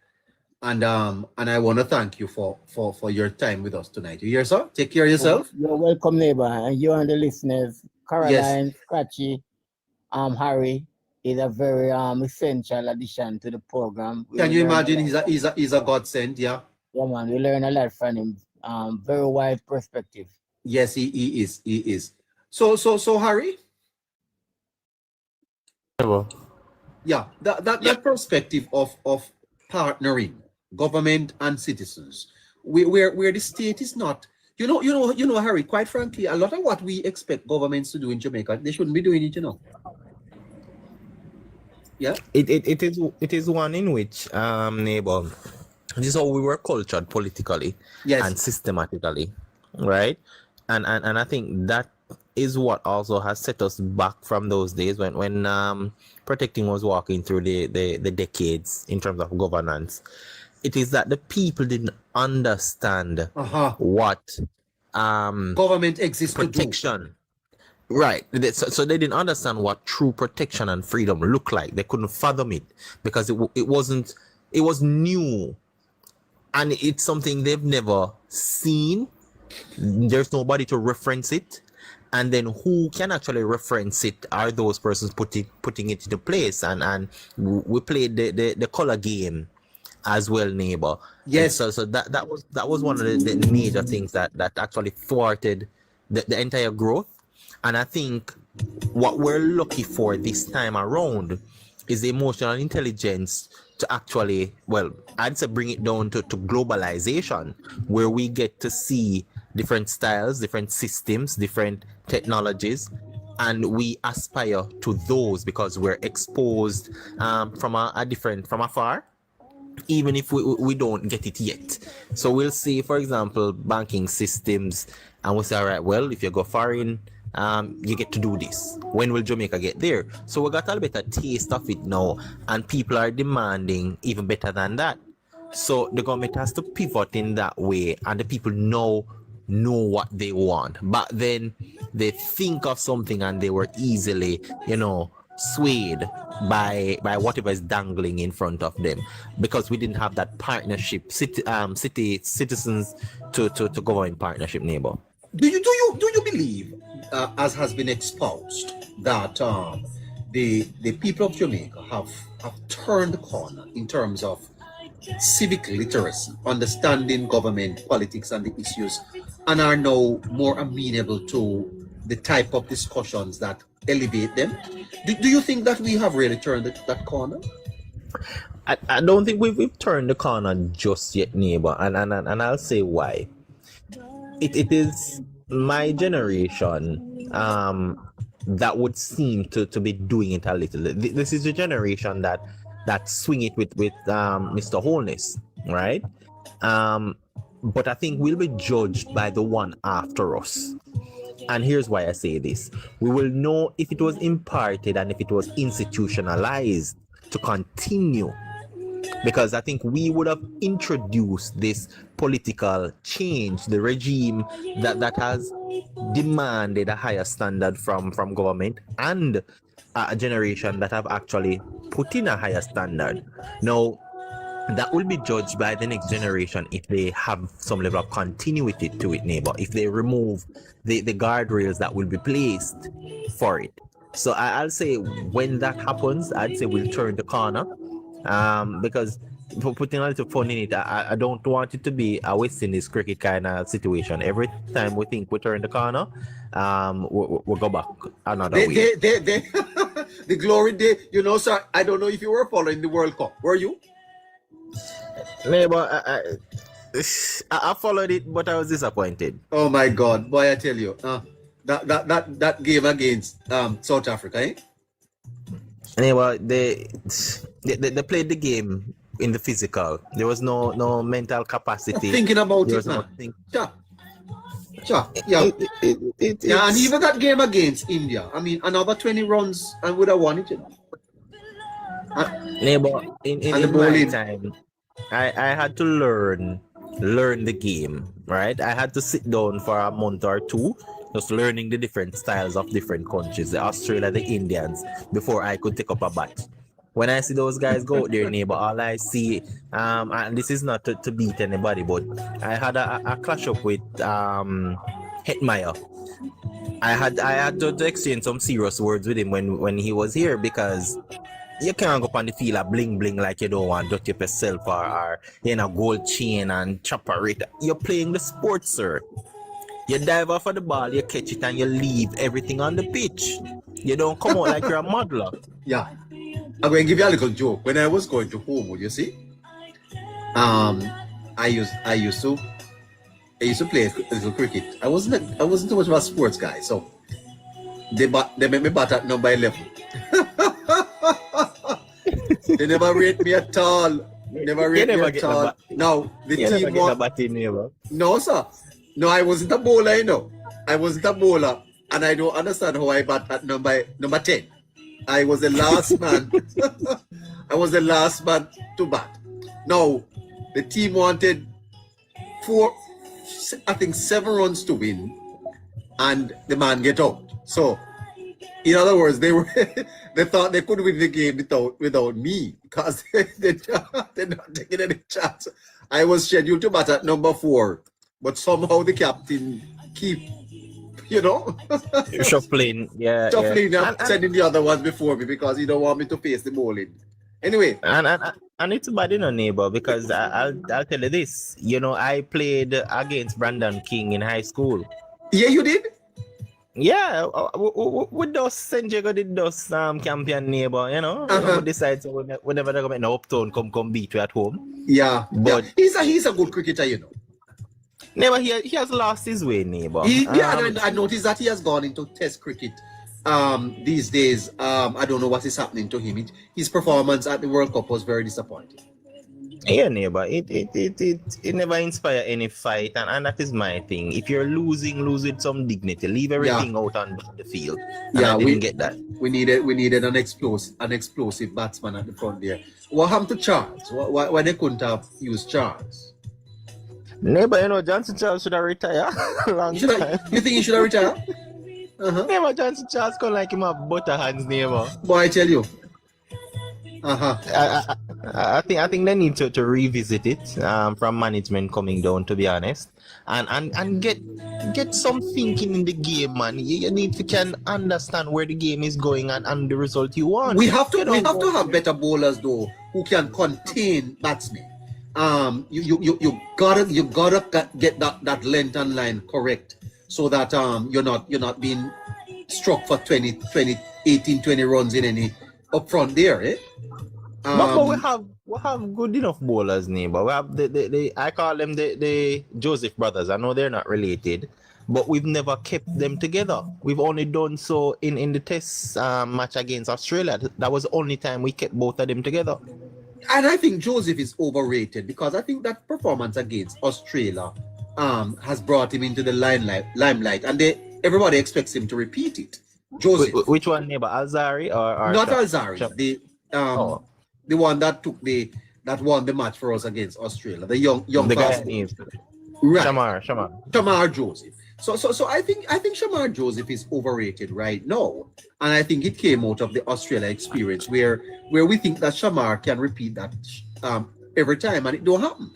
And I want to thank you for your time with us tonight. You hear, sir? Take care of yourself.
You're welcome, neighbor. And you and the listeners, Caroline, Scratchy, Harry, is a very essential addition to the program.
Can you imagine he's a godsend, yeah?
Yeah, man, we learn a lot from him. Very wide perspective.
Yes, he is. So Harry?
Hello.
Yeah, that perspective of partnering government and citizens, where the state is not, you know, Harry, quite frankly, a lot of what we expect governments to do in Jamaica, they shouldn't be doing it, you know. Yeah.
It is one in which neighbor, this is how we were cultured politically and systematically, right? And I think that is what also has set us back from those days when protecting was walking through the decades in terms of governance. It is that the people didn't understand what
government exists
protection. Right. So they didn't understand what true protection and freedom look like. They couldn't fathom it because it was new, and it's something they've never seen. There's nobody to reference it, and then who can actually reference it are those persons putting it into place. And we played the color game as well, neighbor.
Yes.
And so that was one of the major things that actually thwarted the entire growth. And I think what we're lucky for this time around is the emotional intelligence to actually, well, I'd say bring it down to globalization, where we get to see different styles, different systems, different technologies, and we aspire to those because we're exposed from afar, even if we don't get it yet. So we'll see, for example, banking systems, and we'll say, all right, well, if you go foreign, you get to do this. When will Jamaica get there? So we got a little bit of taste of it now, and people are demanding even better than that. So the government has to pivot in that way, and the people know what they want. But then they think of something and they were easily, swayed by whatever is dangling in front of them, because we didn't have that partnership, citizens to go in partnership, neighbor.
Do you believe, as has been espoused, that the people of Jamaica have turned the corner in terms of civic literacy, understanding government politics and the issues, and are now more amenable to the type of discussions that elevate them? Do you think that we have really turned that corner?
I don't think we've turned the corner just yet, neighbor, and I'll say why. It is my generation that would seem to be doing it a little. This is the generation that swing it with Mr. Wholeness, right? But I think we'll be judged by the one after us. And here's why I say this. We will know if it was imparted and if it was institutionalized to continue. Because I think we would have introduced this political change, the regime that has demanded a higher standard from government, and a generation that have actually put in a higher standard. Now, that will be judged by the next generation if they have some level of continuity to it, neighbor, if they remove the guardrails that will be placed for it. So I'll say when that happens, I'd say we'll turn the corner. Because for putting a little fun in it, I don't want it to be a West Indies cricket kind of situation. Every time we think we turn the corner, we'll go back another way.
The glory day, sir, I don't know if you were following the World Cup. Were you?
Neighbor, I followed it, but I was disappointed.
Oh my God, boy! I tell you, that game against South Africa, eh?
Neighbor, they played the game in the physical. There was no mental capacity.
Thinking about
there
it,
was
man. Sure. Yeah. And even that game against India, I mean, another 20 runs and would have won it.
Neighbor, in my time, I had to learn the game, right? I had to sit down for a month or two, just learning the different styles of different countries, the Australia, the Indians, before I could take up a bat. When I see those guys go out there, neighbor, all I see, and this is not to beat anybody, but I had a clash up with Hetmeyer. I had to exchange some serious words with him when he was here, because you can't go up on the field and bling like you don't want to duck yourself or gold chain and chopper it. You're playing the sport, sir. You dive off of the ball, you catch it, and you leave everything on the pitch. You don't come out like you're a modeler.
Yeah. I'm going to give you a little joke. When I was going to Homewood, you see, I used to play a little cricket. I wasn't too much of a sports guy, so they made me bat at number 11. They never rate me at all. Never rate me at all. Now the team won. No, sir. No, I wasn't a bowler, I wasn't a bowler, and I don't understand how I bat at number 10. I was the last man. I was the last man to bat. Now, the team wanted four I think 7 runs to win, and the man get out. So, in other words, they were they thought they could win the game without me because they're not taking any chance. I was scheduled to bat at number 4, but somehow the captain keep,
Shuffling, yeah.
shuffling and
And
sending the other ones before me because he don't want me to face the bowling. Anyway,
and it's bad, neighbor, because I'll tell you this. I played against Brandon King in high school.
yeah, you did.
Yeah, with those St. Jago did those champion neighbor, we decide so whenever they come in the uptown, come beat you at home.
Yeah,
But
he's a good cricketer,
neighbor, he has lost his way, neighbor.
And I noticed that he has gone into Test cricket these days. I don't know what is happening to him. His performance at the World Cup was very disappointing.
Yeah, neighbor, it never inspire any fight, and that is my thing. If you're losing, lose with some dignity. Leave everything out on the field. And I didn't get that.
We needed an explosive batsman at the front there. What happened to Charles? Why they couldn't have used Charles?
Neighbor, Johnson Charles should have retired long time.
You think he should have retired?
Neighbor, Johnson Charles come like him have butter hands, neighbor.
Boy, I tell you.
I think they need to revisit it from management coming down, to be honest, and get some thinking in the game, man. You need to can understand where the game is going and the result you want.
We have to have better bowlers though who can contain batsmen. You gotta get that length and line correct so that you're not being struck for 18, 20 runs in any up front there, eh?
But we have good enough bowlers, neighbor. We have the I call them the Joseph brothers. I know they're not related, but we've never kept them together. We've only done so in the test match against Australia. That was the only time we kept both of them together.
And I think Joseph is overrated because I think that performance against Australia has brought him into the limelight, and everybody expects him to repeat it. Joseph.
Which one, neighbor? Alzari or
not Alzari? The one that won the match for us against Australia. The young
guy is right.
Shamar Joseph. So I think Shamar Joseph is overrated right now, and I think it came out of the Australia experience where we think that Shamar can repeat that every time, and it don't happen.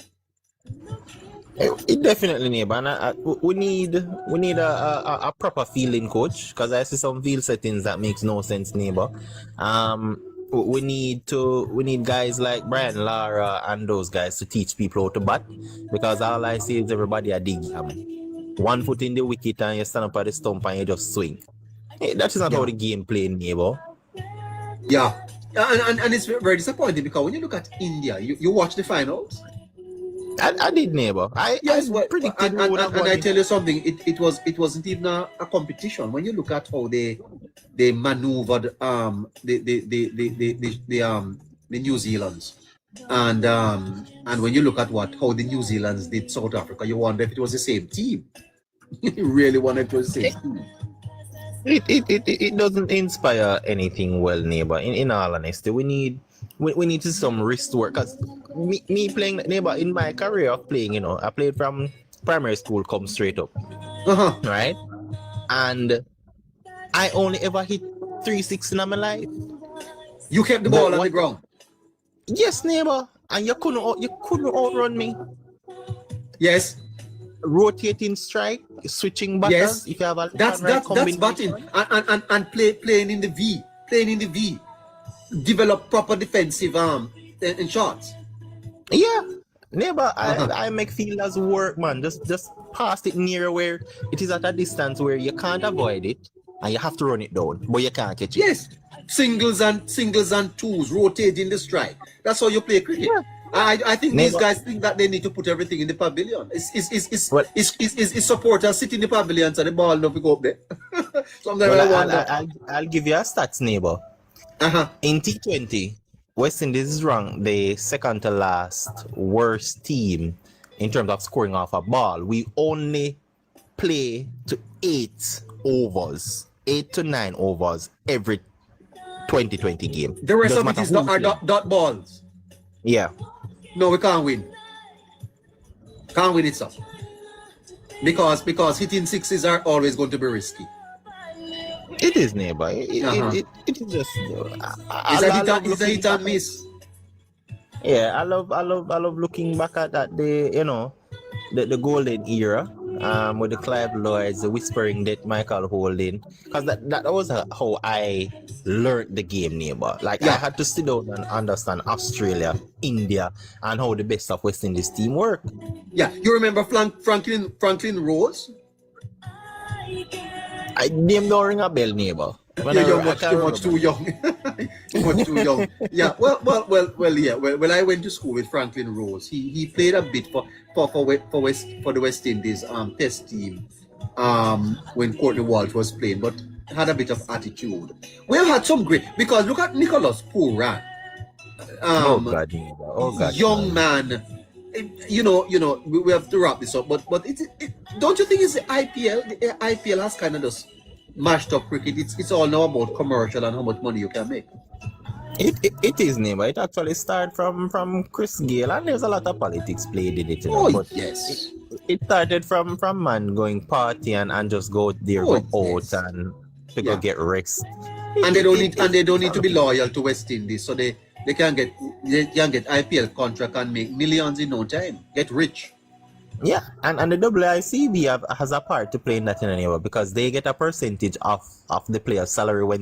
It definitely, neighbor, and we need a proper fielding coach, because I see some field settings that makes no sense, neighbor. We need guys like Brian Lara and those guys to teach people how to bat, because all I see is everybody a dig 1 foot in the wicket and you stand up at the stump and you just swing. Hey, that is not how the game playing, neighbor.
Yeah, and it's very disappointing because when you look at India, you watch the finals.
I did, neighbor. I predicted
and I tell you something. It wasn't even a competition. When you look at how they maneuvered the New Zealanders, and when you look at how the New Zealanders did South Africa, you wonder if it was the same team. You really wonder if it was the same team.
It doesn't inspire anything well, neighbor. In all honesty, we need some wrist work. Cause me playing, neighbor, in my career of playing, I played from primary school, come straight up, right? And I only ever hit 360 in my life.
You kept the ball on the ground.
Yes, neighbor, and you couldn't outrun me.
Yes.
Rotating strike, switching butters.
Yes.
If you have a
that's batting and playing in the V. Develop proper defensive in shots.
Yeah, neighbor, I make fielders work, man. Just pass it near where it is at a distance where you can't avoid it, and you have to run it down, but you can't catch it.
Yes, singles and twos, rotating the strike. That's how you play cricket. Yeah. I think these guys think that they need to put everything in the pavilion. It's supporters sit in the pavilion so the ball don't go up there.
I'll give you a stats, neighbor. In T20, West Indies is ranked the second to last worst team in terms of scoring off a ball. We only play to 8 to 9 overs every 2020 game.
The rest of it is dot balls.
Yeah.
No, we can't win. Can't win it, sir. Because hitting sixes are always going to be risky.
It is, neighbor.
Uh-huh.
It is just.
It's a hit and miss.
Yeah, I love looking back at that the golden era, with the Clive Lloyds, the Whispering Death, Michael Holding, because that was how I learned the game, neighbor. Like I had to sit down and understand Australia, India, and how the best of West Indies team work.
Yeah, you remember Franklin Rose?
I name don't ring a bell, neighbor.
You're much too young. Much too young. Yeah. Well. I went to school with Franklin Rose. He played a bit for the West Indies test team when Courtney Walsh was playing, but had a bit of attitude. We have had some great, because look at Nicholas Pooran.
Oh God,
young man. We have to wrap this up, but don't you think it's the IPL? The IPL has kind of just mashed up cricket. It's all now about commercial and how much money you can make.
It is, neighbor. It actually started from Chris Gayle, and there's a lot of politics played in it. But
yes.
It started from man going party and just go there, go out and to go get rest.
And they don't need to be loyal to West Indies, so they can get IPL contract and make millions in no time. Get rich.
Yeah, and the WICB has a part to play in that, anyway, because they get a percentage of the player's salary when